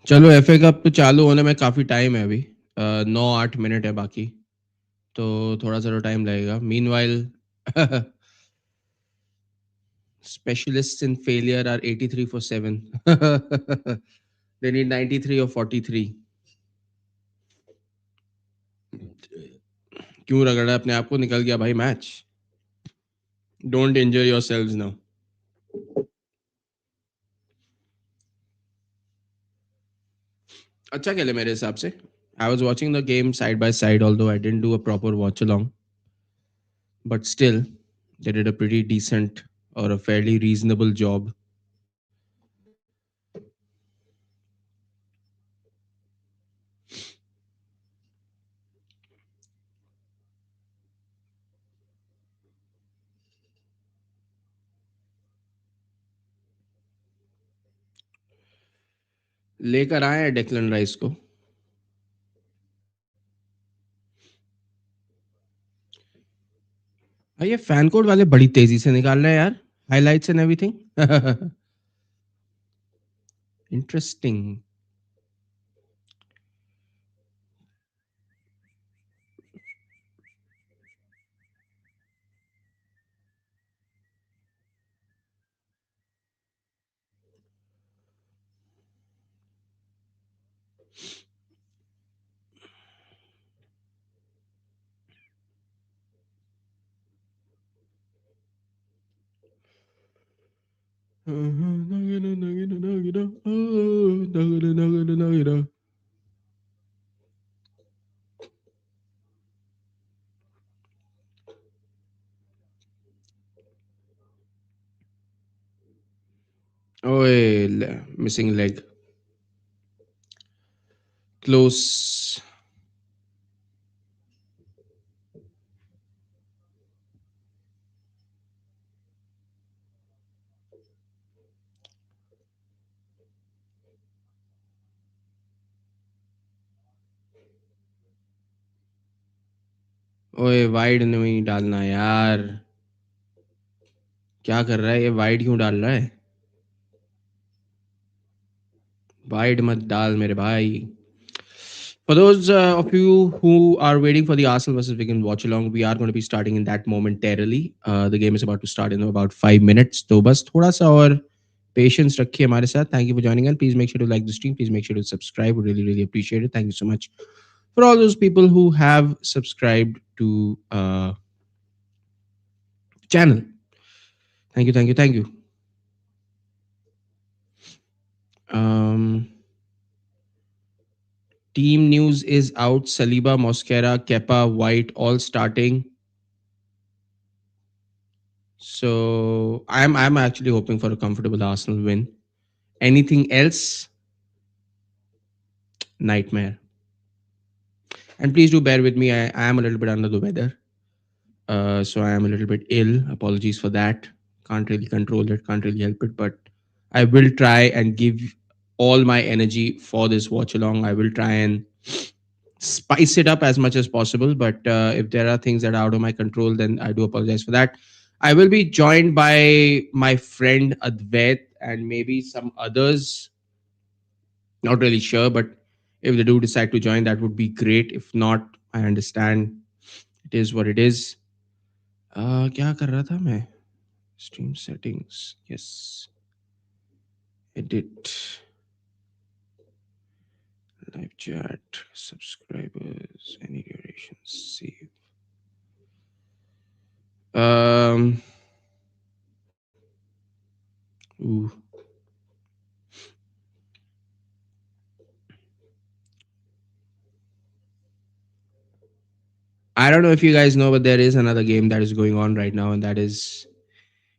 चलो FA cup तो चालू होने में काफ़ी टाइम है अभी 9-8 मिनट है बाकी तो थोड़ा सा तो टाइम लगेगा meanwhile specialists in failure are 83 for 7 they need 93 or 43 क्यों रगड़ा अपने आप को निकल गया भाई match don't injure yourselves now अच्छा खेले मेरे हिसाब से I was watching the game side by side although I didn't do a proper watch along but still they did a pretty decent or a fairly reasonable job. लेकर आए हैं Declan rice को भाई ये फैन कोड वाले बड़ी तेजी से निकाल रहे हैं यार हाइलाइट्स एंड एवरीथिंग इंटरेस्टिंग ओए मिसिंग लेग क्लोज ओए वाइड नहीं डालना यार क्या कर रहा है ये वाइड क्यों डाल रहा है वाइड मत डाल मेरे भाई For those of you who are waiting for the Arsenal versus Wigan watch along, we are going to be starting in that momentarily. The game is about to start in about 5 minutes. तो बस थोड़ा सा और patience रखिए हमारे साथ. Thank you for joining in. Please make sure to like the stream. Please make sure to subscribe. We really, really appreciate it. Thank you so much for all those people who have subscribed to channel. Thank you, thank you, thank you. Um, team news is out. Saliba, Mosquera, Kepa, White all starting. So I'm actually hoping for a comfortable Arsenal win. Anything else? Nightmare. And please do bear with me. I am a little bit under the weather. So I am a little bit ill. Apologies for that. Can't really control it, can't really help it. But I will try and give all my energy for this watch along. I will try and spice it up as much as possible. But if there are things that are out of my control, then I do apologize for that. I will be joined by my friend Advait and maybe some others. Not really sure, but if they do decide to join, that would be great. If not, I understand. It is what it is. क्या कर रहा था मैं? Stream settings. Yes. Edit. Live chat. Subscribers. Any duration. Save. Ooh. I don't know if you guys know, but there is another game that is going on right now, and that is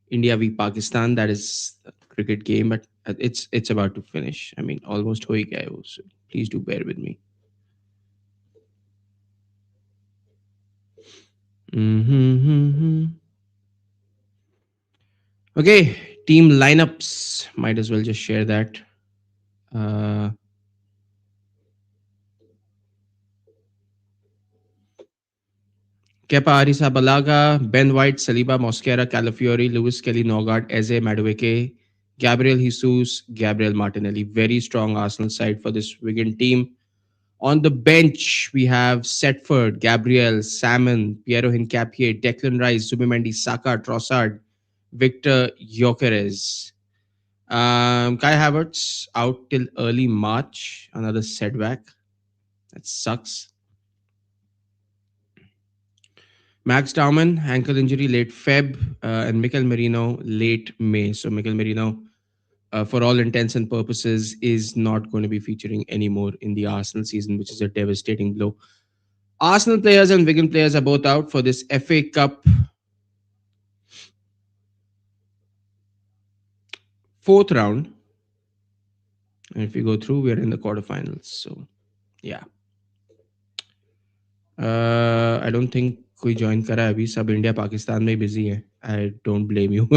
India v Pakistan. That is a cricket game, but it's about to finish. I mean, almost ho hi gaya hai wo, so please do bear with me. Mm-hmm. Okay, team lineups. Might as well just share that. Uh, Kepa Arrizabalaga, Ben White, Saliba, Mosquera, Calafiori, Lewis Kelly, Nogard, Eze, Madueke, Gabriel Jesus, Gabriel Martinelli. Very strong Arsenal side for this Wigan team. On the bench, we have Setford, Gabriel, Salmon, Piero Hincapié, Declan Rice, Zubimendi, Saka, Trossard, Victor Gyökeres. Kai Havertz out till early March. Another setback. That sucks. Max Dauman, ankle injury, late Feb, and Mikel Merino, late May. So Mikel Merino, for all intents and purposes, is not going to be featuring anymore in the Arsenal season, which is a devastating blow. Arsenal players and Wigan players are both out for this FA Cup fourth round. And if we go through, we are in the quarterfinals. So, yeah. I don't think कोई join करा है अभी सब India Pakistan में busy है I don't blame you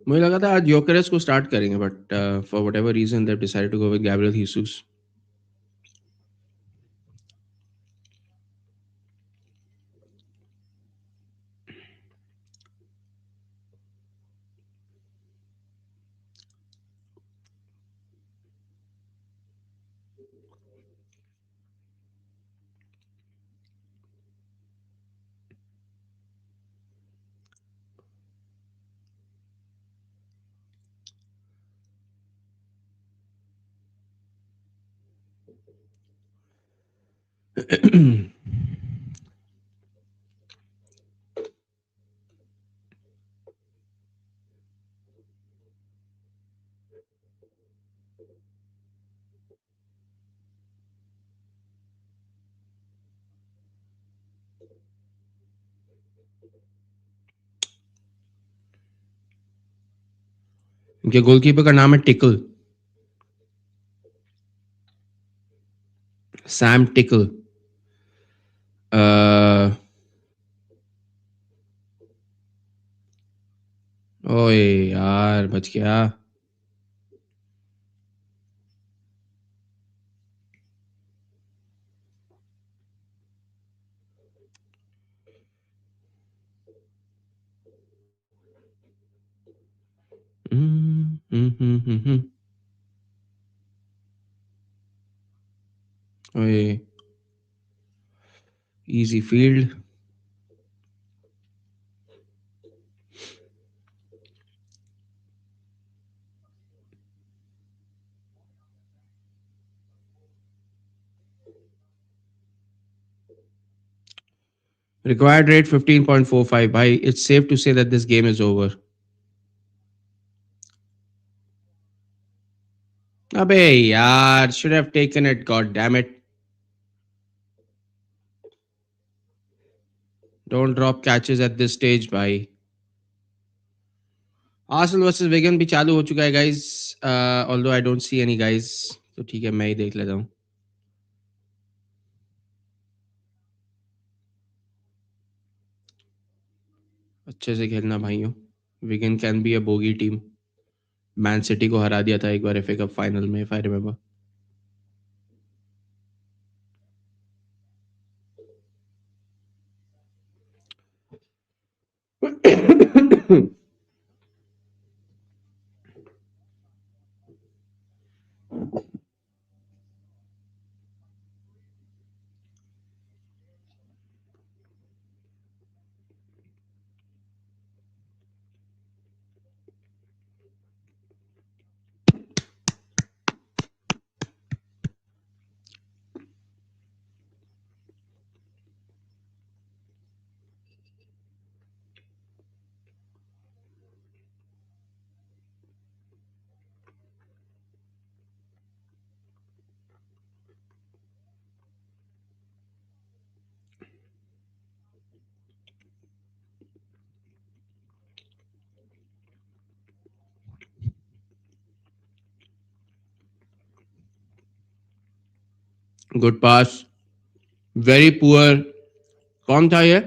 मुझे लगा था आज योकेरेस को स्टार्ट करेंगे but for whatever reason they decided to go with Gabriel Jesus इनके गोलकीपर का नाम है टिकल सैम टिकल ओए यार बच गया ओए easy field. Required rate 15.45. Bhai, it's safe to say that this game is over. Abe yaar, should have taken it. God damn it! Don't drop catches at this stage, bhai. Arsenal versus Wigan भी चालू हो चुका है, guys. Although I don't see any guys, तो ठीक है मैं ही देख लेता हूँ. अच्छे से खेलना भाइयों. Wigan can be a bogey team. Man city को हरा दिया था एक बार एफए कप फाइनल में, if I remember. Good pass, very poor. कौन था ये?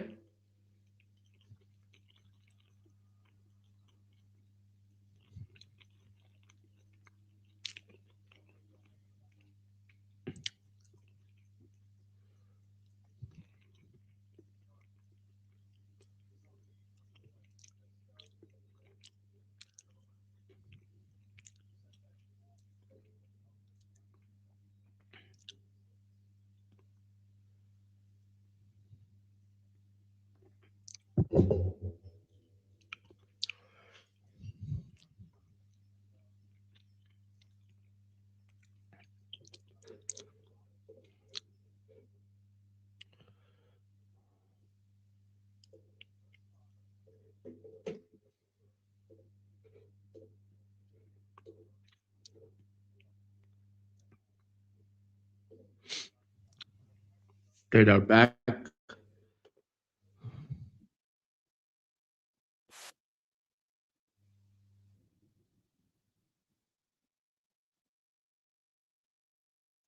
Straight out back.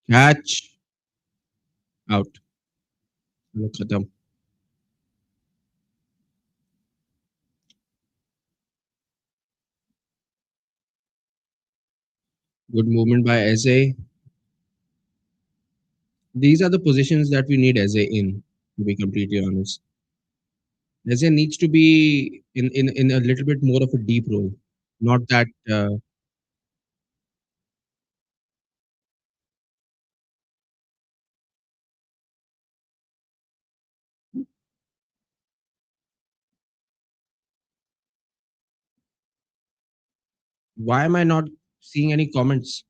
Catch. Out. चलो खत्म. Good movement by Eze. These are the positions that we need Eze in, to be completely honest. Eze needs to be in a little bit more of a deep role, not that. Why am I not seeing any comments?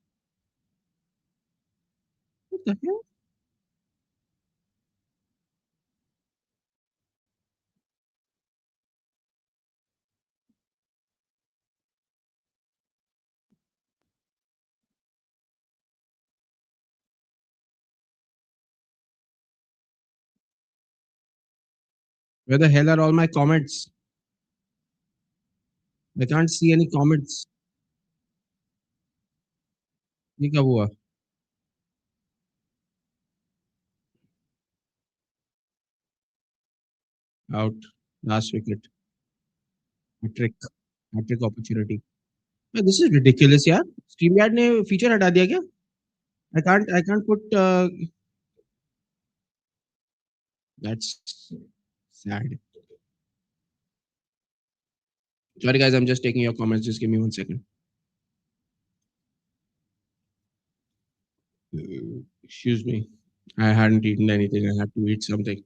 What the hell? Where the hell are all my comments? I can't see any comments. ये कब हुआ? Out. Last wicket. Hat-trick. Hat-trick opportunity. This is ridiculous, यार. StreamYard ने feature हटा दिया क्या? I can't put. That's sad. Sorry guys, I'm just taking your comments. Just give me 1 second. Excuse me. I hadn't eaten anything. I have to eat something.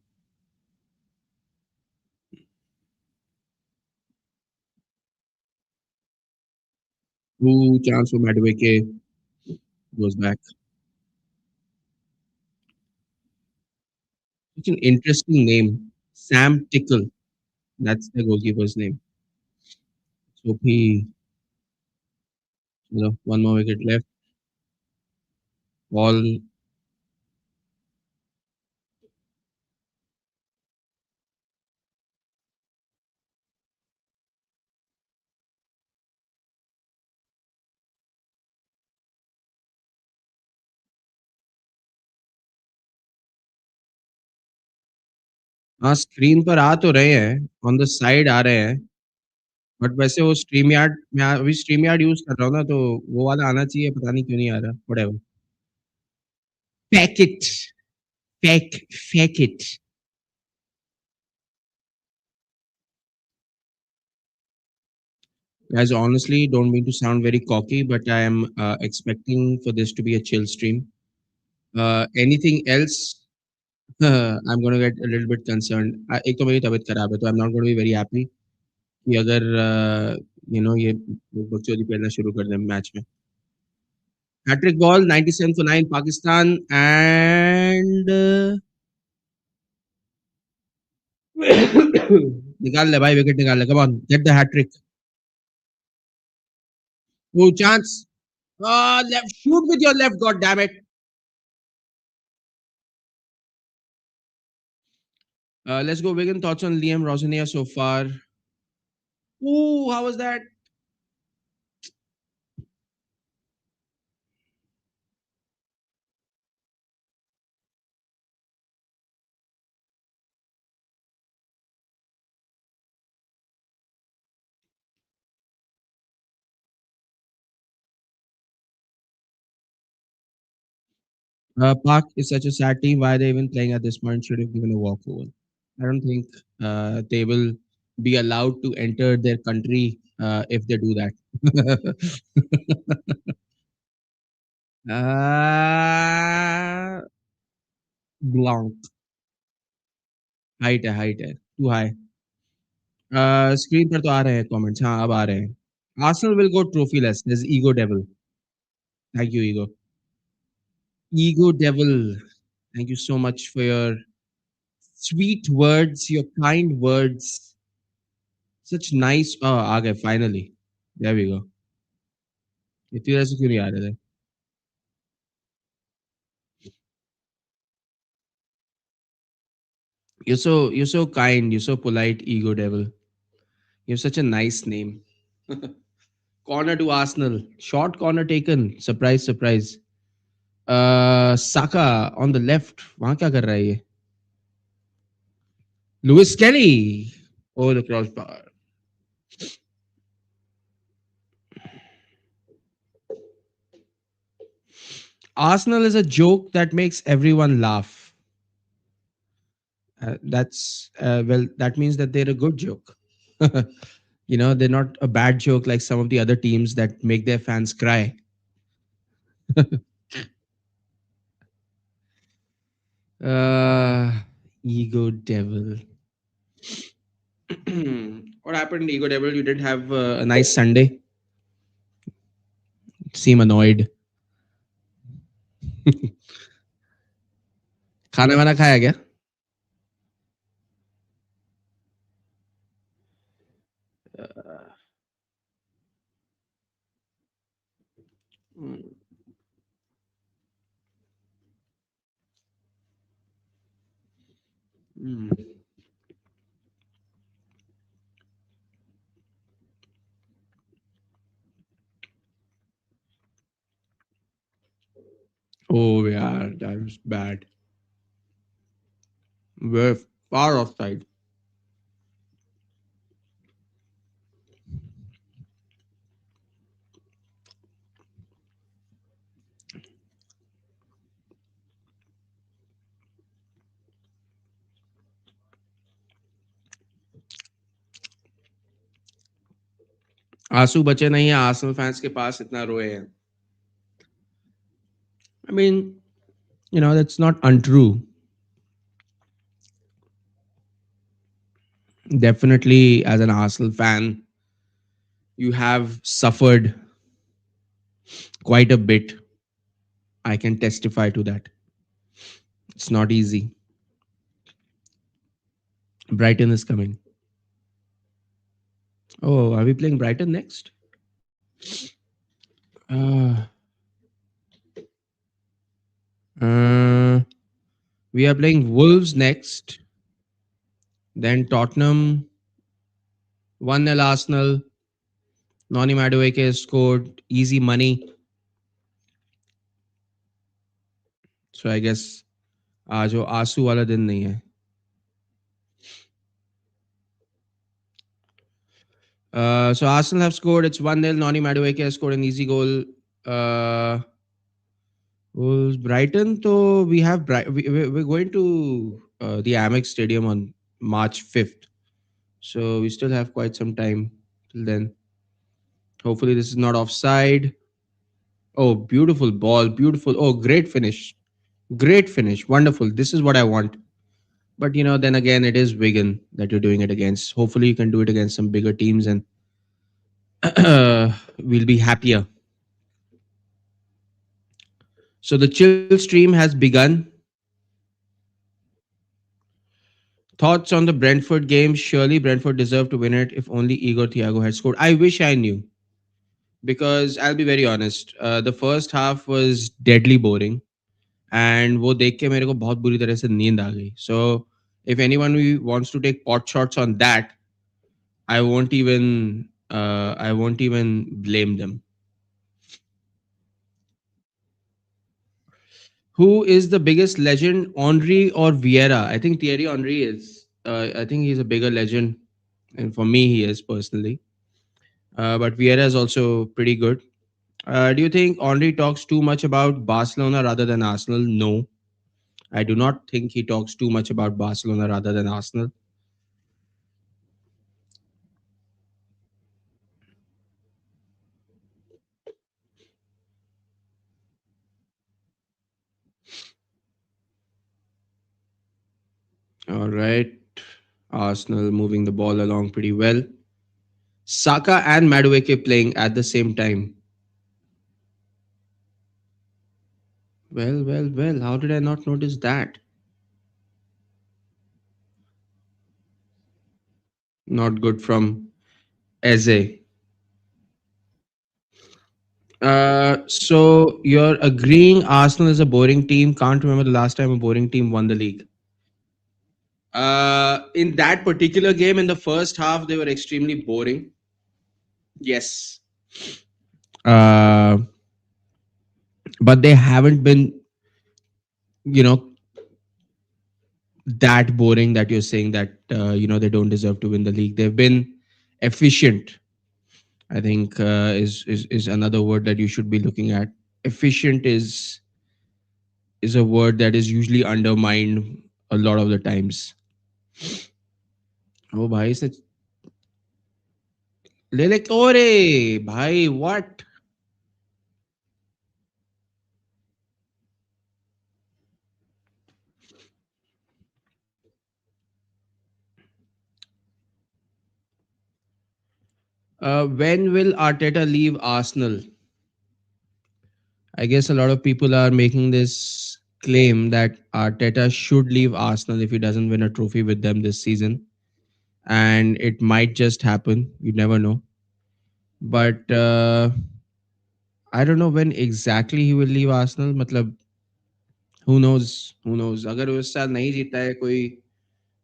Ooh, chance for Madueke goes back. Such an interesting name. Sam Tickle. That's the goalkeeper's name. So he, one more wicket left. All हाँ screen पर आ तो रहे हैं on the side आ रहे हैं but वैसे वो stream yard मैं अभी स्ट्रीम यार्ड यूज कर रहा हूँ ना तो वो वाला आना चाहिए पता नहीं क्यों नहीं आ रहा whatever fake it fake it guys honestly don't mean to sound very cocky but I am expecting for this to be a chill stream anything else I'm going to get a little bit concerned एक तो मेरी तबीयत खराब है तो I'm not going to be very happy कि अगर ये लोग बकचोदी खेलना शुरू कर दें मैच में Hat-trick ball, 97 for 9, Pakistan, and निकाल ले भाई विकेट निकाल ले come on get the hat trick oh chance left shoot with your left god damn it let's go Wigan thoughts on Liam Rosenior so far ooh how was that Park is such a sad team. Why are they even playing at this point? Should have given a walkover. I don't think they will be allowed to enter their country if they do that. uh, Blanc. Height है to high screen पर तो आ रहे हैं comments हाँ अब आ रहे हैं Arsenal will go trophyless. There's Ego Devil. Thank you, Ego. Ego Devil. Thank you so much for your sweet words, your kind words. Such nice. Oh, आ गए finally. There we go. इतनी देर से क्यों नहीं आ रहे थे? You're so kind. You're so polite, Ego Devil. You have such a nice name. Corner to Arsenal. Short corner taken. Surprise, surprise. Saka on the left. वहाँ क्या कर रहा है ये? Lewis Kelly. Oh, the crossbar. Arsenal is a joke that makes everyone laugh. That means that they're a good joke. They're not a bad joke like some of the other teams that make their fans cry. uh, Ego Devil. What happened, Ego Devil? You didn't have a nice Sunday. Seem annoyed. खाना वाना खाया क्या? Mm, mm. Oh yeah, that was bad. We're far offside. आंसू बचे नहीं है Arsenal fans के पास इतना रोए हैं. I mean, that's not untrue. Definitely, as an Arsenal fan, you have suffered quite a bit. I can testify to that. It's not easy. Brighton is coming. Oh, are we playing Brighton next? Uh, uh, we are playing Wolves next. Then Tottenham, 1-0 Arsenal. Noni Madueke scored easy money. So I guess आज वो आंसू वाला दिन नहीं है. So Arsenal have scored. It's 1-0. Noni Madueke has scored an easy goal. Uh, Brighton, so we're going to the Amex Stadium on March 5th. So we still have quite some time till then. Hopefully, this is not offside. Oh, beautiful ball. Beautiful. Oh, great finish. Great finish. Wonderful. This is what I want. But, then again, it is Wigan that you're doing it against. Hopefully, you can do it against some bigger teams and we'll be happier. So the chill stream has begun. Thoughts on the Brentford game? Surely Brentford deserved to win it if only Igor Thiago had scored. I wish I knew because I'll be very honest. The first half was deadly boring, and वो देख के मेरे को बहुत बुरी तरह से नींद आ गई. So if anyone who wants to take pot shots on that, I won't even blame them. Who is the biggest legend, Henry or Vieira? I think Thierry Henry is. I think he's a bigger legend, and for me, he is personally. But Vieira is also pretty good. Do you think Henry talks too much about Barcelona rather than Arsenal? No, I do not think he talks too much about Barcelona rather than Arsenal. All right. Arsenal moving the ball along pretty well. Saka and Madueke playing at the same time. Well, well, well. How did I not notice that? Not good from Eze. So you're agreeing Arsenal is a boring team. Can't remember the last time a boring team won the league. In that particular game, in the first half, they were extremely boring. Yes. Uh, but they haven't been, you know, that boring that you're saying that they don't deserve to win the league. They've been efficient. I think is another word that you should be looking at. Efficient is a word that is usually undermined a lot of the times. Oh, bhai, ले ओरे भाई what? When will Arteta leave Arsenal? I guess a lot of people are making this claim that Arteta should leave Arsenal if he doesn't win a trophy with them this season, and it might just happen. You never know. But I don't know when exactly he will leave Arsenal. मतलब who knows? Who knows? अगर वो इस साल नहीं जीता है कोई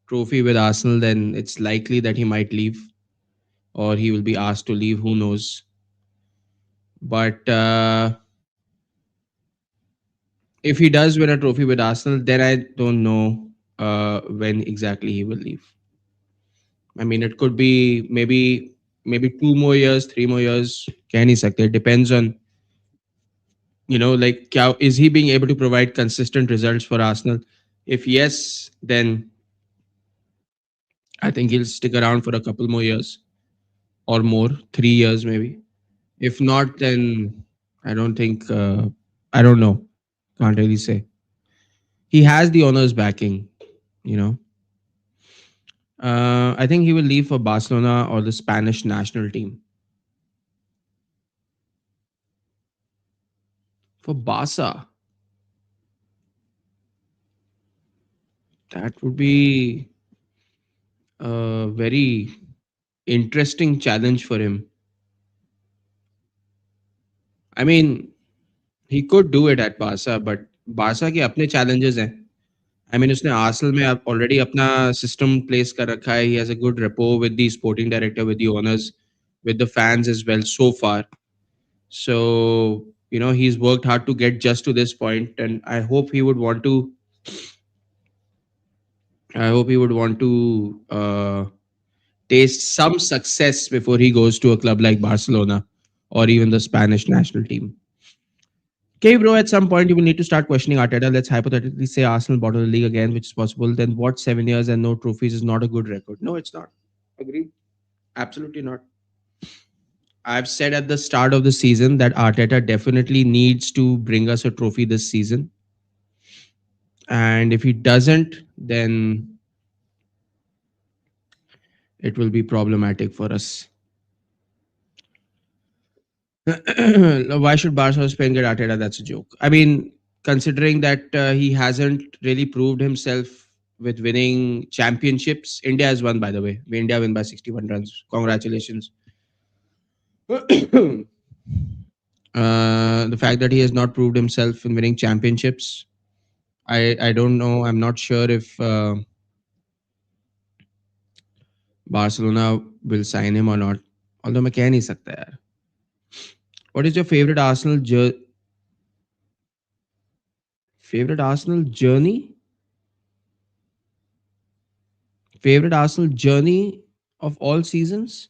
trophy with Arsenal, then it's likely that he might leave or he will be asked to leave. Who knows? But if he does win a trophy with Arsenal, then I don't know when exactly he will leave. I mean, it could be maybe 2 more years, 3 more years. Can he sakte? It depends on like is he being able to provide consistent results for Arsenal? If yes, then I think he'll stick around for a couple more years or more, 3 years maybe. If not, then I don't think. I don't know. Can't really say. He has the owner's backing. You know. I think he will leave for Barcelona or the Spanish national team. For Barca, that would be a very interesting challenge for him. I mean, he could do it at Barca, but Barca के अपने challenges हैं. I mean, उसने Arsenal में अब already अपना system place कर रखा है. He has a good rapport with the sporting director, with the owners, with the fans as well so far. So he's worked hard to get just to this point, and I hope he would want to taste some success before he goes to a club like Barcelona or even the Spanish national team. Okay, bro, at some point you will need to start questioning Arteta. Let's hypothetically say Arsenal bottle the league again, which is possible. Then what, 7 years and no trophies is not a good record? No, it's not. Agree? Absolutely not. I've said at the start of the season that Arteta definitely needs to bring us a trophy this season. And if he doesn't, then it will be problematic for us. Why should Barca or Spain get Arteta? That's a joke. I mean, considering that he hasn't really proved himself with winning championships. India has won, by the way. India win by 61 runs. Congratulations. The fact that he has not proved himself in winning championships, I don't know. I'm not sure if Barcelona will sign him or not. Although मैं कह नहीं सकता यार. What is your favorite Arsenal journey? Favorite Arsenal journey of all seasons?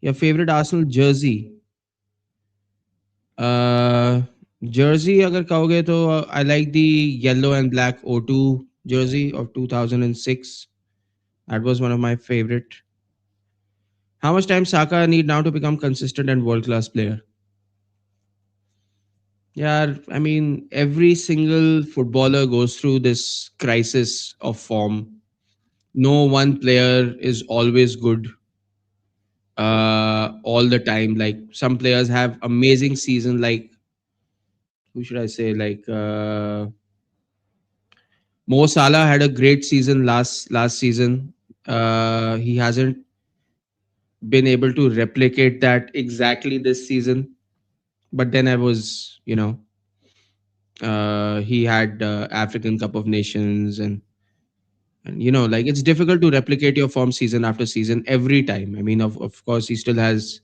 Your favorite Arsenal jersey? Uh, jersey अगर कहोगे तो I like the yellow and black O2 jersey of 2006. That was one of my favorite. How much time Saka need now to become consistent and world class player? Yeah, I mean every single footballer goes through this crisis of form. No one player is always good all the time. Like some players have amazing season. Like who should I say? Like Mo Salah had a great season last season. He hasn't been able to replicate that exactly this season. But then I was, he had African Cup of Nations, and like it's difficult to replicate your form season after season every time. I mean, of course, he still has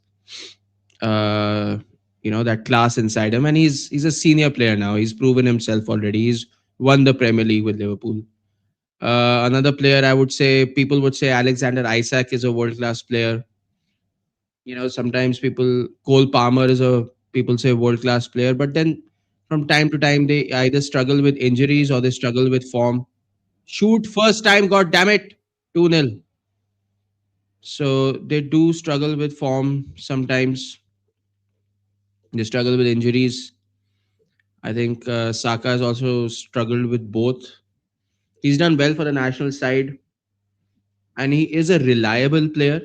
uh, that class inside him, and he's a senior player now. He's proven himself already. He's won the Premier League with Liverpool. Another player, I would say, people would say Alexander Isak is a world class player. Sometimes Cole Palmer is a people say world class player, but then from time to time they either struggle with injuries or they struggle with form. Shoot first time, god damn it, 2-0. So they do struggle with form sometimes. They struggle with injuries. I think Saka has also struggled with both. He's done well for the national side, and he is a reliable player.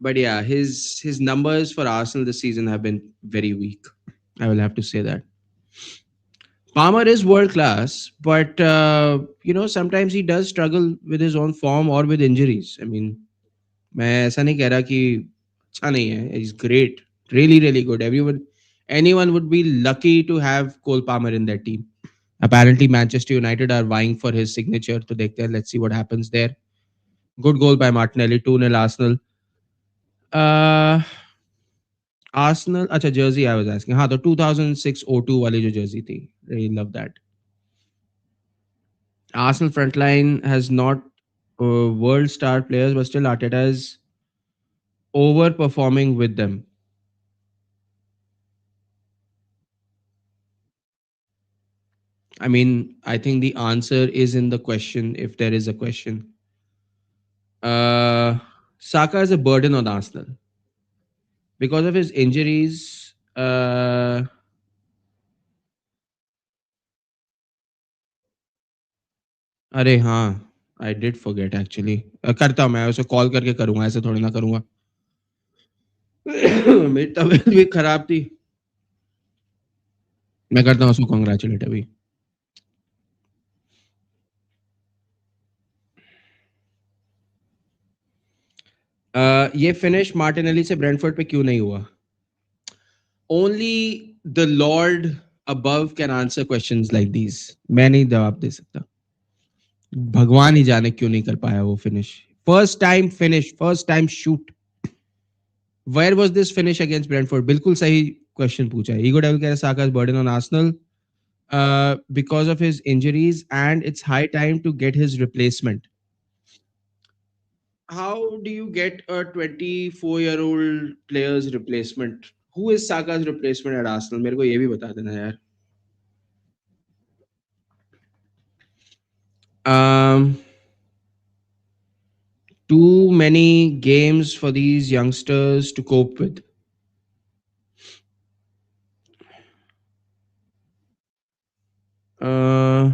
But yeah, his numbers for Arsenal this season have been very weak. I will have to say that. Palmer is world class, but sometimes he does struggle with his own form or with injuries. I mean, मैं ऐसा नहीं कह रहा कि अच्छा नहीं है. He's great, really, really good. Anyone would be lucky to have Cole Palmer in their team. Apparently, Manchester United are vying for his signature. To देखते हैं. Let's see what happens there. Good goal by Martinelli. 2-0 Arsenal. Uh, Arsenal. अच्छा jersey I was asking. हाँ तो 2006 O2 वाली जो jersey थी. Really love that. Arsenal front line has not world star players, but still Arteta is overperforming with them. I mean, I think the answer is in the question if there is a question. Uh, Saka is a burden on Arsenal because of his injuries. अरे हाँ, I did forget actually. करता हूँ मैं उसे call करके करूंगा, ऐसे थोड़ी ना करूंगा. मेरी तबीयत भी खराब थी. मैं करता हूँ उसको कॉन्ग्रेचुलेट अभी. ये फिनिश मार्टिनेली से ब्रेंटफोर्ड पे क्यों नहीं हुआ? Only the Lord above can answer questions like these. मैं नहीं जवाब दे सकता. भगवान ही जाने क्यों नहीं कर पाया वो finish. First time finish, first time shoot. Where was this finish against Brentford? बिल्कुल सही क्वेश्चन पूछा है. ईगो डेविल कह रहा है साका's burden on Arsenal because of his injuries and it's high time to get his replacement. How do you get a 24-year-old player's replacement? Who is Saka's replacement at Arsenal? मेरे को ये भी बता देना यार. Um, too many games for these youngsters to cope with. Uh,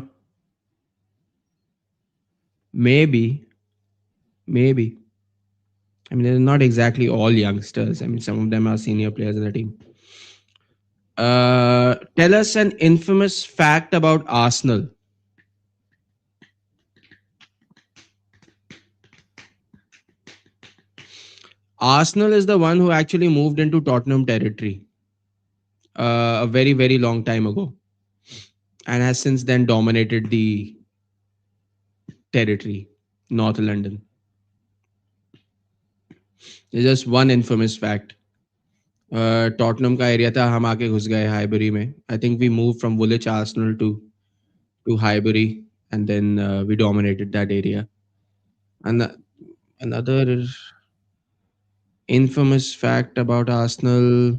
maybe, maybe. I mean, they're not exactly all youngsters. I mean, some of them are senior players in the team. Tell us an infamous fact about Arsenal. Arsenal is the one who actually moved into Tottenham territory a very, very long time ago and has since then dominated the territory, North London. There's just one infamous fact. Tottenham का area था, हम आके घुस गए Highbury में. I think we move from Woolwich Arsenal to Highbury and then we dominated that area. And another infamous fact about Arsenal,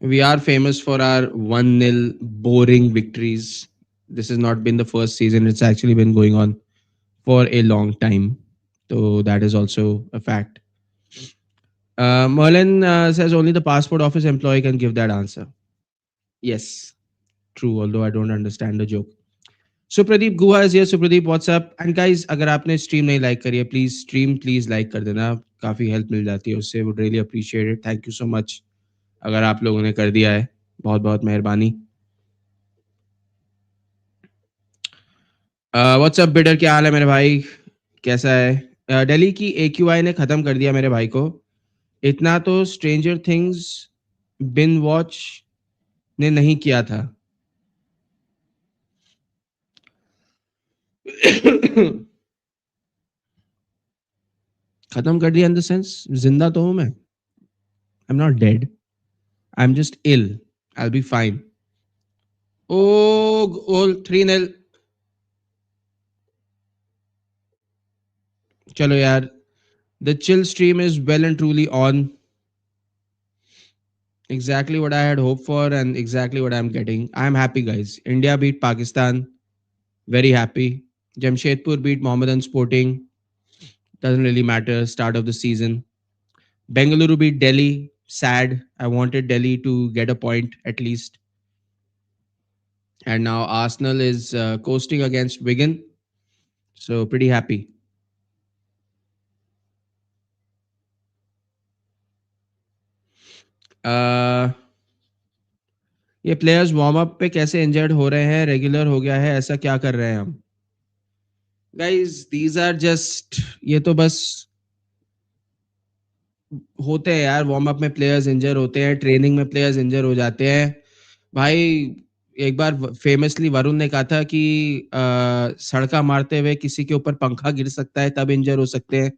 We are famous for our 1-0 boring victories. This has not been the first season, it's actually been going on for a long time. So that is also a fact. Merlin says only the passport office employee can give that answer. Yes, true, although I don't understand the joke. Supradeep Guha is here Supradeep what's up and guys अगर आपने stream नहीं like करी है please stream please like कर देना काफी help मिल जाती है उससे would really appreciate it thank you so much अगर आप लोगों ने कर दिया है बहुत बहुत मेहरबानी व्हाट्सअप बिडर क्या हाल है मेरे भाई कैसा है दिल्ली की AQI ने खत्म कर दिया मेरे भाई को इतना तो स्ट्रेंजर थिंग्स बिन वॉच ने नहीं किया था खत्म कर दिया इन द सेंस जिंदा तो हूं मैं I am not dead I am just ill I will be fine oh goal 3-0 चलो यार the chill stream is well and truly on exactly what I had hoped for and exactly what I'm getting. I'm happy, guys. India beat Pakistan. Very happy. Jamshedpur beat Mohammedan Sporting. Doesn't really matter. Start of the season. Bengaluru beat Delhi. Sad. I wanted Delhi to get a point at least. And now Arsenal is coasting against Wigan. So pretty happy. Uh, ये players warm up पे कैसे injured हो रहे हैं regular हो गया है ऐसा क्या कर रहे हैं हम गाइस दीज आर जस्ट ये तो बस होते हैं यार वार्म अप में प्लेयर्स इंजर होते हैं ट्रेनिंग में प्लेयर्स इंजर हो जाते हैं भाई एक बार फेमसली वरुण ने कहा था कि सड़का मारते हुए किसी के ऊपर पंखा गिर सकता है तब इंजर हो सकते हैं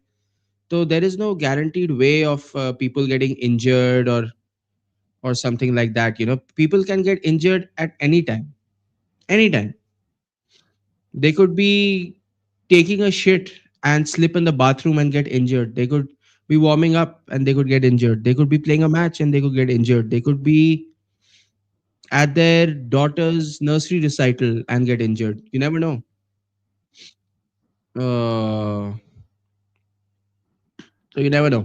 तो there is no guaranteed way of people getting injured or something like that people can get injured at any time they could be taking a shit and slip in the bathroom and get injured they could be warming up and they could get injured they could be playing a match and they could get injured they could be at their daughter's nursery recital and get injured you never know so you never know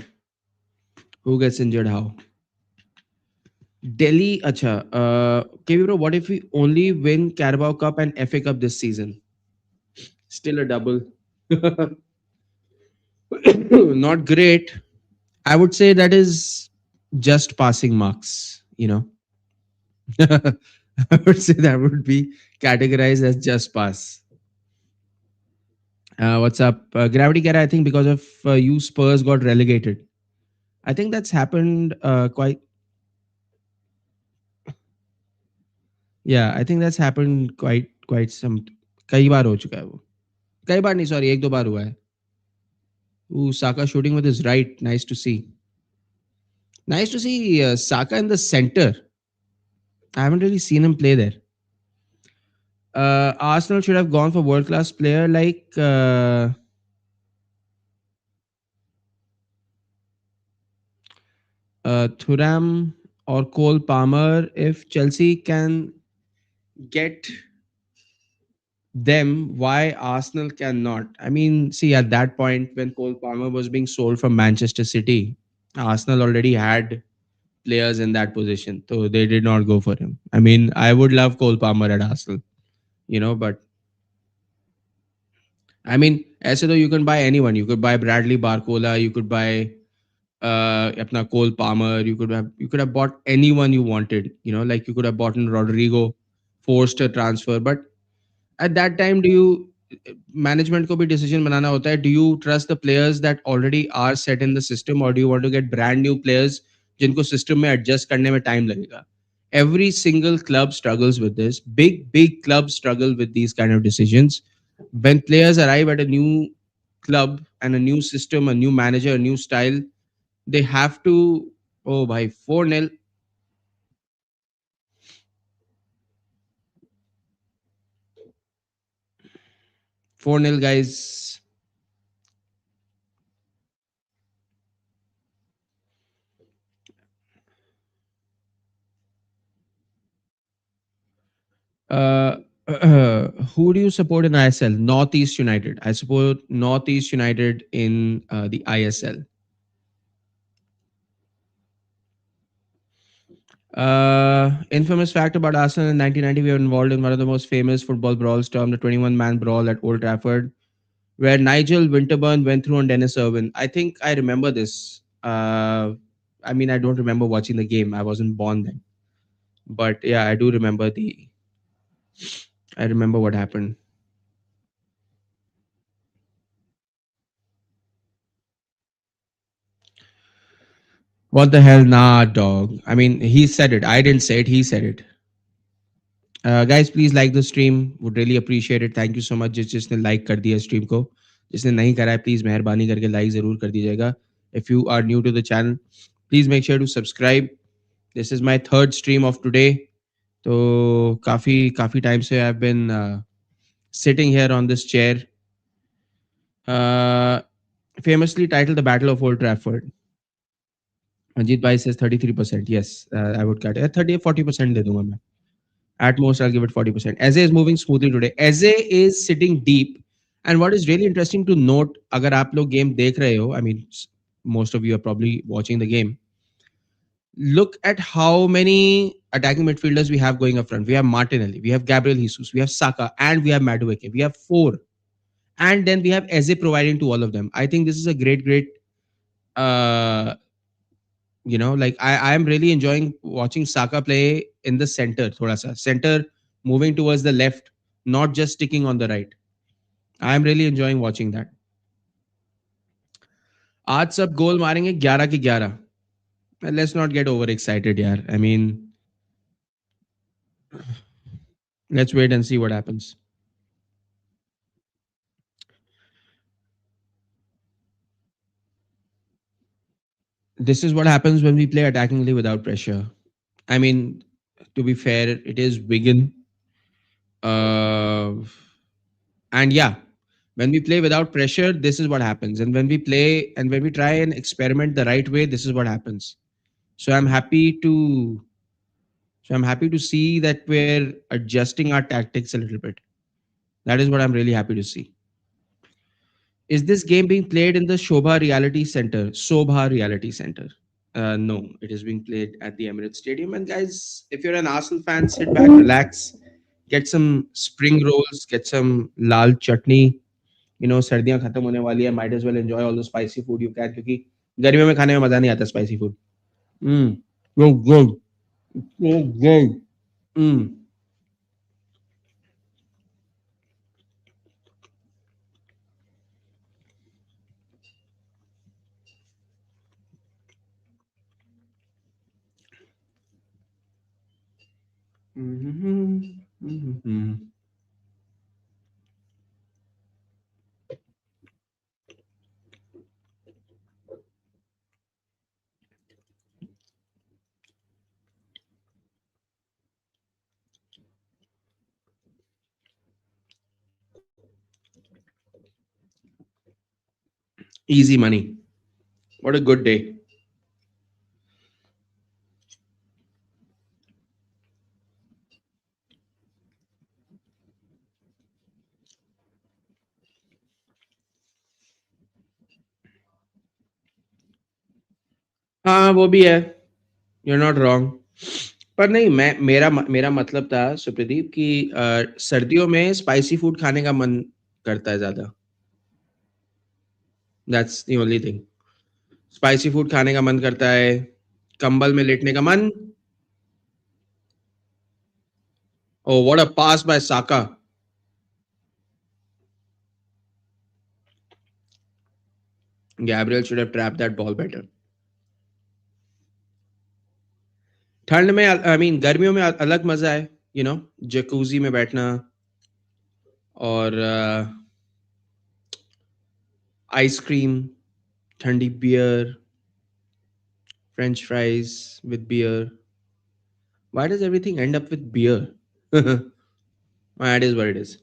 who gets injured how delhi acha KV bro what if we only win Carabao Cup and FA Cup this season still a double not great. I would say that is just passing marks, I would say that would be categorized as just pass. What's up? Gravity Kara, I think because of you, Spurs got relegated. I think that's happened quite. Yeah, I think that's happened quite some. कई बार हो चुका है वो कई बार नहीं sorry एक दो बार हुआ है Ooh, Saka shooting with his right. Nice to see Saka in the center. I haven't really seen him play there. Arsenal should have gone for world class player like Thuram or Cole Palmer. If Chelsea can get them, why Arsenal cannot? I mean, see, at that point when Cole Palmer was being sold from Manchester City, Arsenal already had players in that position, so they did not go for him. I mean, I would love Cole Palmer at Arsenal, but I mean, ऐसे तो you can buy anyone. You could buy Bradley Barcola. You could buy अपना Cole Palmer. You could have bought anyone you wanted. Like you could have bought in Rodrigo, forced a transfer. But at that time, do you management को भी decision बनाना होता है? Do you trust the players that already are set in the system, or do you want to get brand new players जिनको system में adjust करने में time लगेगा? Every single club struggles with this. Big clubs struggle with these kind of decisions. When players arrive at a new club and a new system, a new manager, a new style, they have to. Oh, by 4-0, 4-0, guys. Uh, who do you support in ISL? Northeast United. I support Northeast United in the ISL. Infamous fact about Arsenal in 1990: we were involved in one of the most famous football brawls, termed the 21-man brawl at Old Trafford, where Nigel Winterburn went through on Dennis Irwin. I think I remember this. I mean, I don't remember watching the game. I wasn't born then, but yeah, I do remember the. I remember what happened. What the hell, nah, dog. I mean, he said it. I didn't say it. He said it. Guys, please like the stream. Would really appreciate it. Thank you so much जिसने like कर दिया stream को. जिसने नहीं करा है please मेहरबानी करके like जरूर कर दीजिएगा. If you are new to the channel, please make sure to subscribe. This is my third stream of today. तो काफी काफी टाइम से I've been sitting here on this chair. Uh, famously titled The Battle of Old Trafford. Manjeet Bhai says 33%. Yes, I would cut it. 30 40% दे दूंगा मैं. At most, I'll give it 40%. Eze is moving smoothly today. Eze is sitting deep. And what is really interesting to note, अगर आप लोग game देख रहे हो, I mean, most of you are probably watching the game. Look at how many attacking midfielders we have going up front. We have Martinelli, we have Gabriel Jesus, we have Saka, and we have Madueke. We have four. And then we have Eze providing to all of them. I think this is a great, uh, like I am really enjoying watching Saka play in the center, thoda sa. Center moving towards the left, not just sticking on the right. I am really enjoying watching that. आज सब गोल मारेंगे 11 के 11. Let's not get over excited, yaar. I mean, let's wait and see what happens. This is what happens when we play attackingly without pressure. I mean, to be fair, it is Wigan. Uh, and yeah, when we play without pressure, this is what happens. And when we play and when we try and experiment the right way, this is what happens. So I'm happy to see that we're adjusting our tactics a little bit. That is what I'm really happy to see. Is this game being played in the Shobha Reality Center? Sobha Reality Center. No, it is being played at the Emirates Stadium. And guys, if you're an Arsenal fan, sit back, relax, get some spring rolls, get some lal chutney. सर्दियां खत्म होने वाली है. Might as well enjoy all the spicy food you can क्योंकि गर्मियों में खाने में मजा नहीं आता spicy food. So good, so good. Mm. Mhm, mhm. Easy money. What a good day. हाँ वो भी है. You're not wrong. पर नहीं मैं मेरा मेरा मतलब था सुप्रदीप कि सर्दियों में स्पाइसी फूड खाने का मन करता है ज्यादा. That's the only thing. Spicy food खाने का मन करता है. कंबल में लेटने का मन. Oh, what a pass by Saka. Gabriel should have trapped that ball better. ठंड में आई मीन गर्मियों में अलग मजा है. जकूजी में बैठना और आइसक्रीम, ठंडी beer, French fries with beer. Why does everything end up with beer? It is what it is.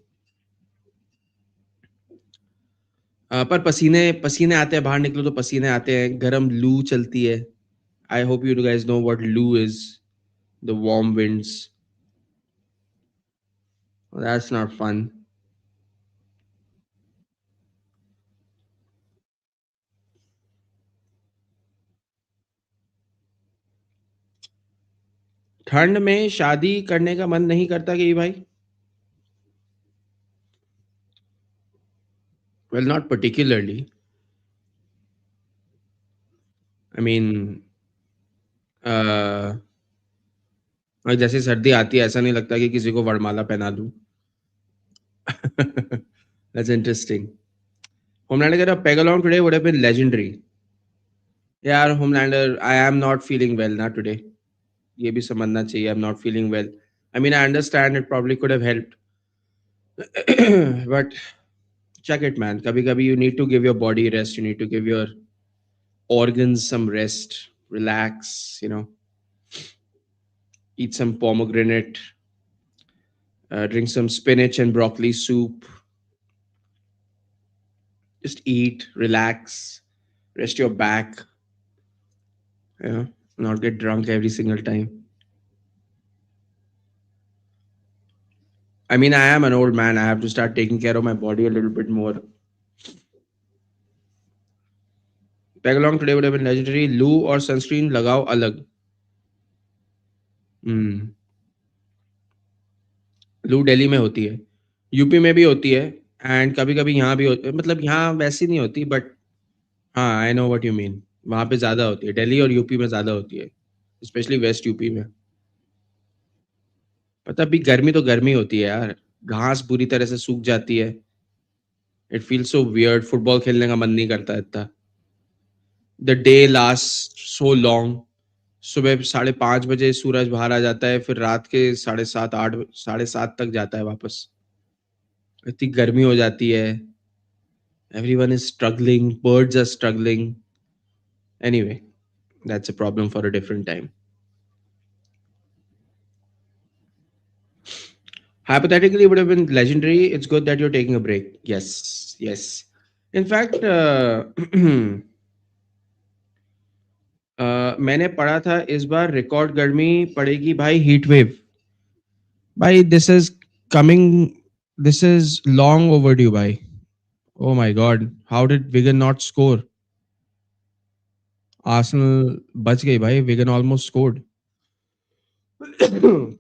पर पसीने पसीने आते हैं. बाहर निकलो तो पसीने आते हैं. गरम लू चलती है. I hope you guys know what loo is. The warm winds. That's not fun. ठंड में शादी करने का मन नहीं करता कि भाई? Well, not particularly. I mean, जैसे सर्दी आती है ऐसा नहीं लगता कि किसी को वरमाला पहना दूं. That's interesting. Homelander, a peg along today would have been legendary. यार Homelander, I am not feeling well ना today. ये भी समझना चाहिए. I'm not feeling well. I mean, I understand it probably could have helped, but check it, man. कभी कभी you need to give your body rest. You need to give your organs some rest. Relax. Eat some pomegranate. Drink some spinach and broccoli soup. Just eat, relax, rest your back. Not get drunk every single time. I mean, I am an old man. I have to start taking care of my body a little bit more. Tag along today would have been legendary. Loo or sunscreen lagao alag. Hmm. लू दिल्ली में होती है, UP में भी होती है, and कभी कभी यहाँ भी होती है. मतलब यहाँ वैसी नहीं होती, बट हाँ, I know what you mean. वहाँ पे ज़्यादा होती है, दिल्ली और यूपी में ज़्यादा होती है, स्पेशली वेस्ट यूपी में. पता अभी गर्मी तो गर्मी होती है यार, घास पूरी तरह से सूख जाती है. It feel so weird. Football खेलने का मन नहीं करता इतना. The day last so long. सुबह 5:30 बजे सूरज बाहर आ जाता है, फिर रात के 7:30 8 7:30 तक जाता है वापस. इतनी गर्मी हो जाती है. Everyone is struggling, birds are struggling. Anyway, that's a problem for a different time. Hypothetically, it would have been legendary. It's good that you're taking a break. Yes, yes. In fact, मैंने पढ़ा था इस बार record गर्मी पड़ेगी भाई. Heat wave भाई. This is long overdue भाई. Oh my god, how did Wigan not score? Arsenal बच गई भाई. Wigan almost scored.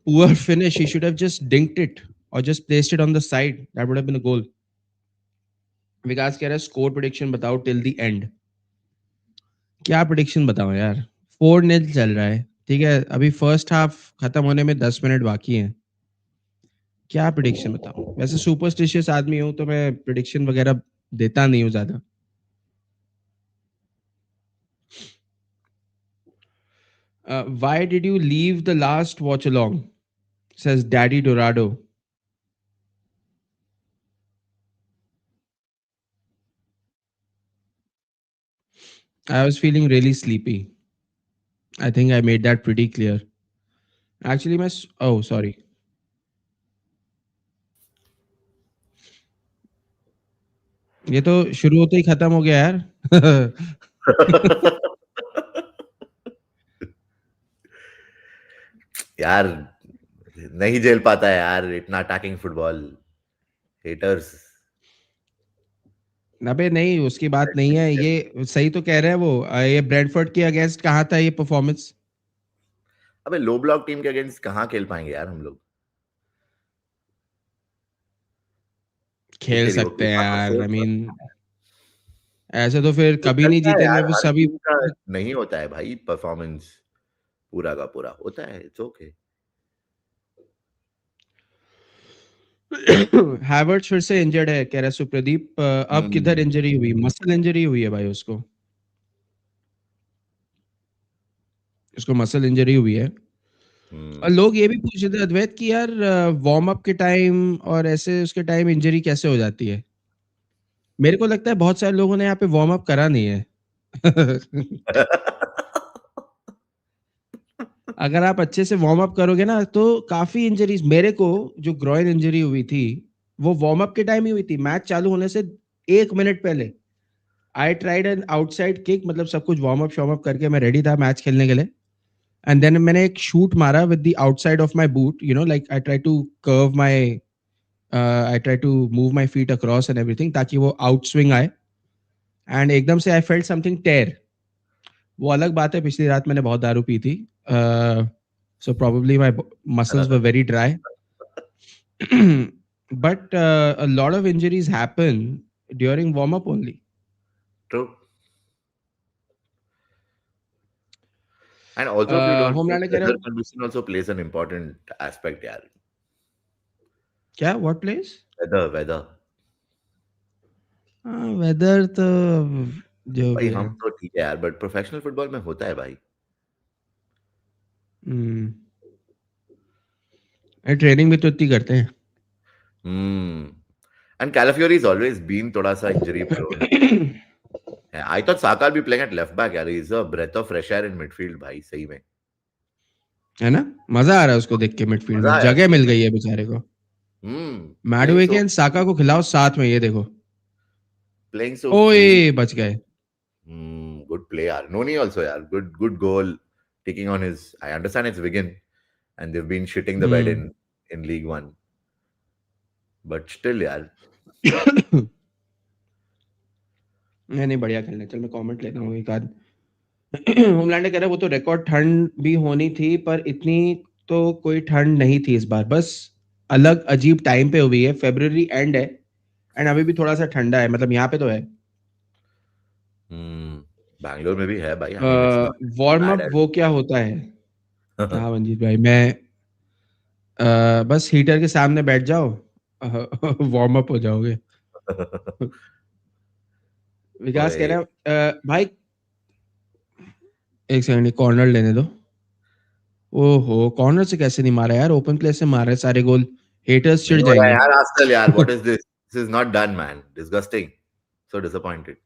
Poor finish. He should have just dinked it or just placed it on the side. That would have been a goal. विकास कह रहा है score prediction बताओ till the end. क्या prediction बताओ यार. 4-0 चल रहा है, ठीक है. अभी फर्स्ट हाफ खत्म होने में 10 मिनट बाकी हैं. क्या प्रेडिक्शन बताऊं. वैसे सुपरस्टिशियस आदमी हूं तो मैं प्रेडिक्शन वगैरह देता नहीं हूं ज्यादा. Why did you leave the last watch along? Says Daddy Dorado. I was feeling really sleepy. I think I made that pretty clear. Actually, oh, sorry. ये तो शुरू होते ही खत्म हो गया यार. यार नहीं झेल पाता है यार इतना अटैकिंग फुटबॉल. हेटर्स. अबे नहीं, उसकी बात नहीं है. ये सही तो कह रहे हैं वो. ये ब्रेडफोर्ड के अगेंस्ट कहाँ था ये परफॉर्मेंस. अबे लो ब्लॉक टीम के अगेंस्ट कहाँ खेल पाएंगे यार हम लोग. खेल तेरी वो सकते हैं FIFA का यार. आई फोर्स मीन ऐसे तो फिर तो कभी नहीं चलता है जीतेंगे यार. फिर हर सभी. टीम का नहीं होता है भाई परफॉर्मेंस पूरा का पूरा होता है. It's okay. हैवर्ट्स फिर से इंजर्ड है कह रहा है सुप्रदीप. अब किधर इंजरी हुई. मसल इंजरी हुई है भाई उसको. उसको मसल इंजरी हुई है. और लोग ये भी पूछ रहे थे अद्वैत कि यार वार्म अप के टाइम और ऐसे उसके टाइम इंजरी कैसे हो जाती है. मेरे को लगता है बहुत सारे लोगों ने यहाँ पे वार्म अप करा नहीं है. अगर आप अच्छे से वार्म अप करोगे ना तो काफी इंजरीज. मेरे को जो ग्रॉइन इंजरी हुई थी वो वार्म अप के टाइम ही हुई थी. मैच चालू होने से 1 मिनट पहले I tried an outside kick. मतलब सब कुछ वार्म अप शॉर्म अप करके मैं रेडी था मैच खेलने के लिए. एंड देन मैंने एक शूट मारा with the outside of my boot. Like I try to curve my I try to move my feet across and everything ताकि वो आउट स्विंग आए, एंड एकदम से आई फेल्ट समथिंग टेयर। वो अलग बात है, पिछली रात मैंने बहुत दारू पी थी, so probably my muscles were very dry. But a lot of injuries happen during warm up only. True. And also if you don't know, homeland कह रहे वेदर हो condition also plays an important aspect यार। क्या, what place? Weather weather. Weather तो जो भाई भी है। हम तो ठीक है यार, बट प्रोफेशनल फुटबॉल में होता है भाई। ट्रेनिंग भी तो इतनी करते हैं। Hmm. And Calafiori is always been थोड़ा सा इंजरी प्रोन है। I thought Saka be playing at left back यार, is a breath of fresh air in midfield भाई, सही में। है ना, मजा आ रहा है उसको देख के, मिडफील्ड मजा में आया जगह सही मिल में। गई है बेचारे को। प्लेइंग मैडुएके सो एंड साका को खिलाओ साथ में, ये देखो। प्लेइंग सो ओए, फ्री। बच गए। Good play yaar. Noni also yaar. Good goal. Taking on his. I understand it's Wigan, and they've been shitting the bed hmm. in League One. But still yaar. नहीं नहीं, बढ़िया खेलना। चल मैं comment लेता हूँ एक आध। होमलैंड ने कह रहा है वो तो रिकॉर्ड ठंड भी होनी थी, पर इतनी तो कोई ठंड नहीं थी इस बार, बस अलग अजीब टाइम पे हुई है। फेब्रुअरी एंड है एंड अभी भी थोड़ा सा ठंडा है, मतलब यहाँ पे तो है। Hmm. Bangalore में भी है भाई. I mean it's not warm bad up at वो क्या होता है? all. हाँ मंजीत भाई, मैं बस हीटर के सामने बैठ जाओ, वार्म अप हो जाओगे। विकास कह ओए. रहा है भाई, एक सेकंड कॉर्नर लेने दो। ओहो, कॉर्नर से कैसे नहीं मारा यार, ओपन प्ले से मारा है सारे गोल। हेटर्स नहीं चिढ़ हो रहा है जाएंगे। यार आजकल यार. What is this? This is not done man. Disgusting. So disappointed.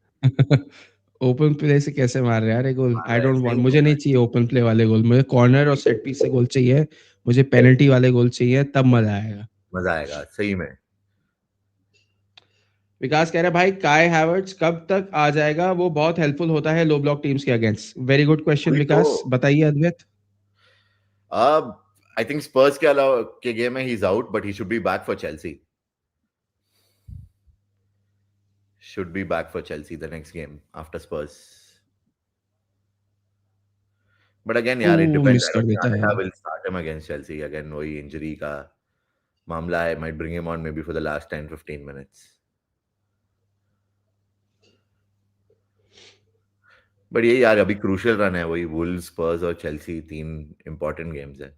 Open play से कैसे मार रहे हैं यार ये गोल? मार आई रहा है, डोंट सही वांट, में हो मुझे रहा नहीं चाहिए ओपन प्ले वाले गोल, मुझे कॉर्नर और सेट पीस से गोल चाहिए। मुझे पेनल्टी वाले गोल चाहिए, तब मजा आएगा। है. मजा आएगा सही में. विकास कह रहा है भाई काय हैवर्ट्स कब तक आ जाएगा, वो बहुत हेल्पफुल होता है लो ब्लॉक टीम्स के अगेंस्ट। वेरी गुड क्वेश्चन वही तो. विकास, बताइए अद्वैत। अब आई थिंक स्पर्स के अलावा के गेम में he is out, but he should be back for Chelsea. Should be back for Chelsea the next game after Spurs. But again, oh, yeah, it depends. Miss I कर don't think देता है। Arteta will start him against Chelsea. Again, वही injury का मामला है. Might bring him on maybe for the last 10-15 minutes. But ये यार अभी crucial run है, वही Wolves, Spurs और Chelsea, तीन important games है.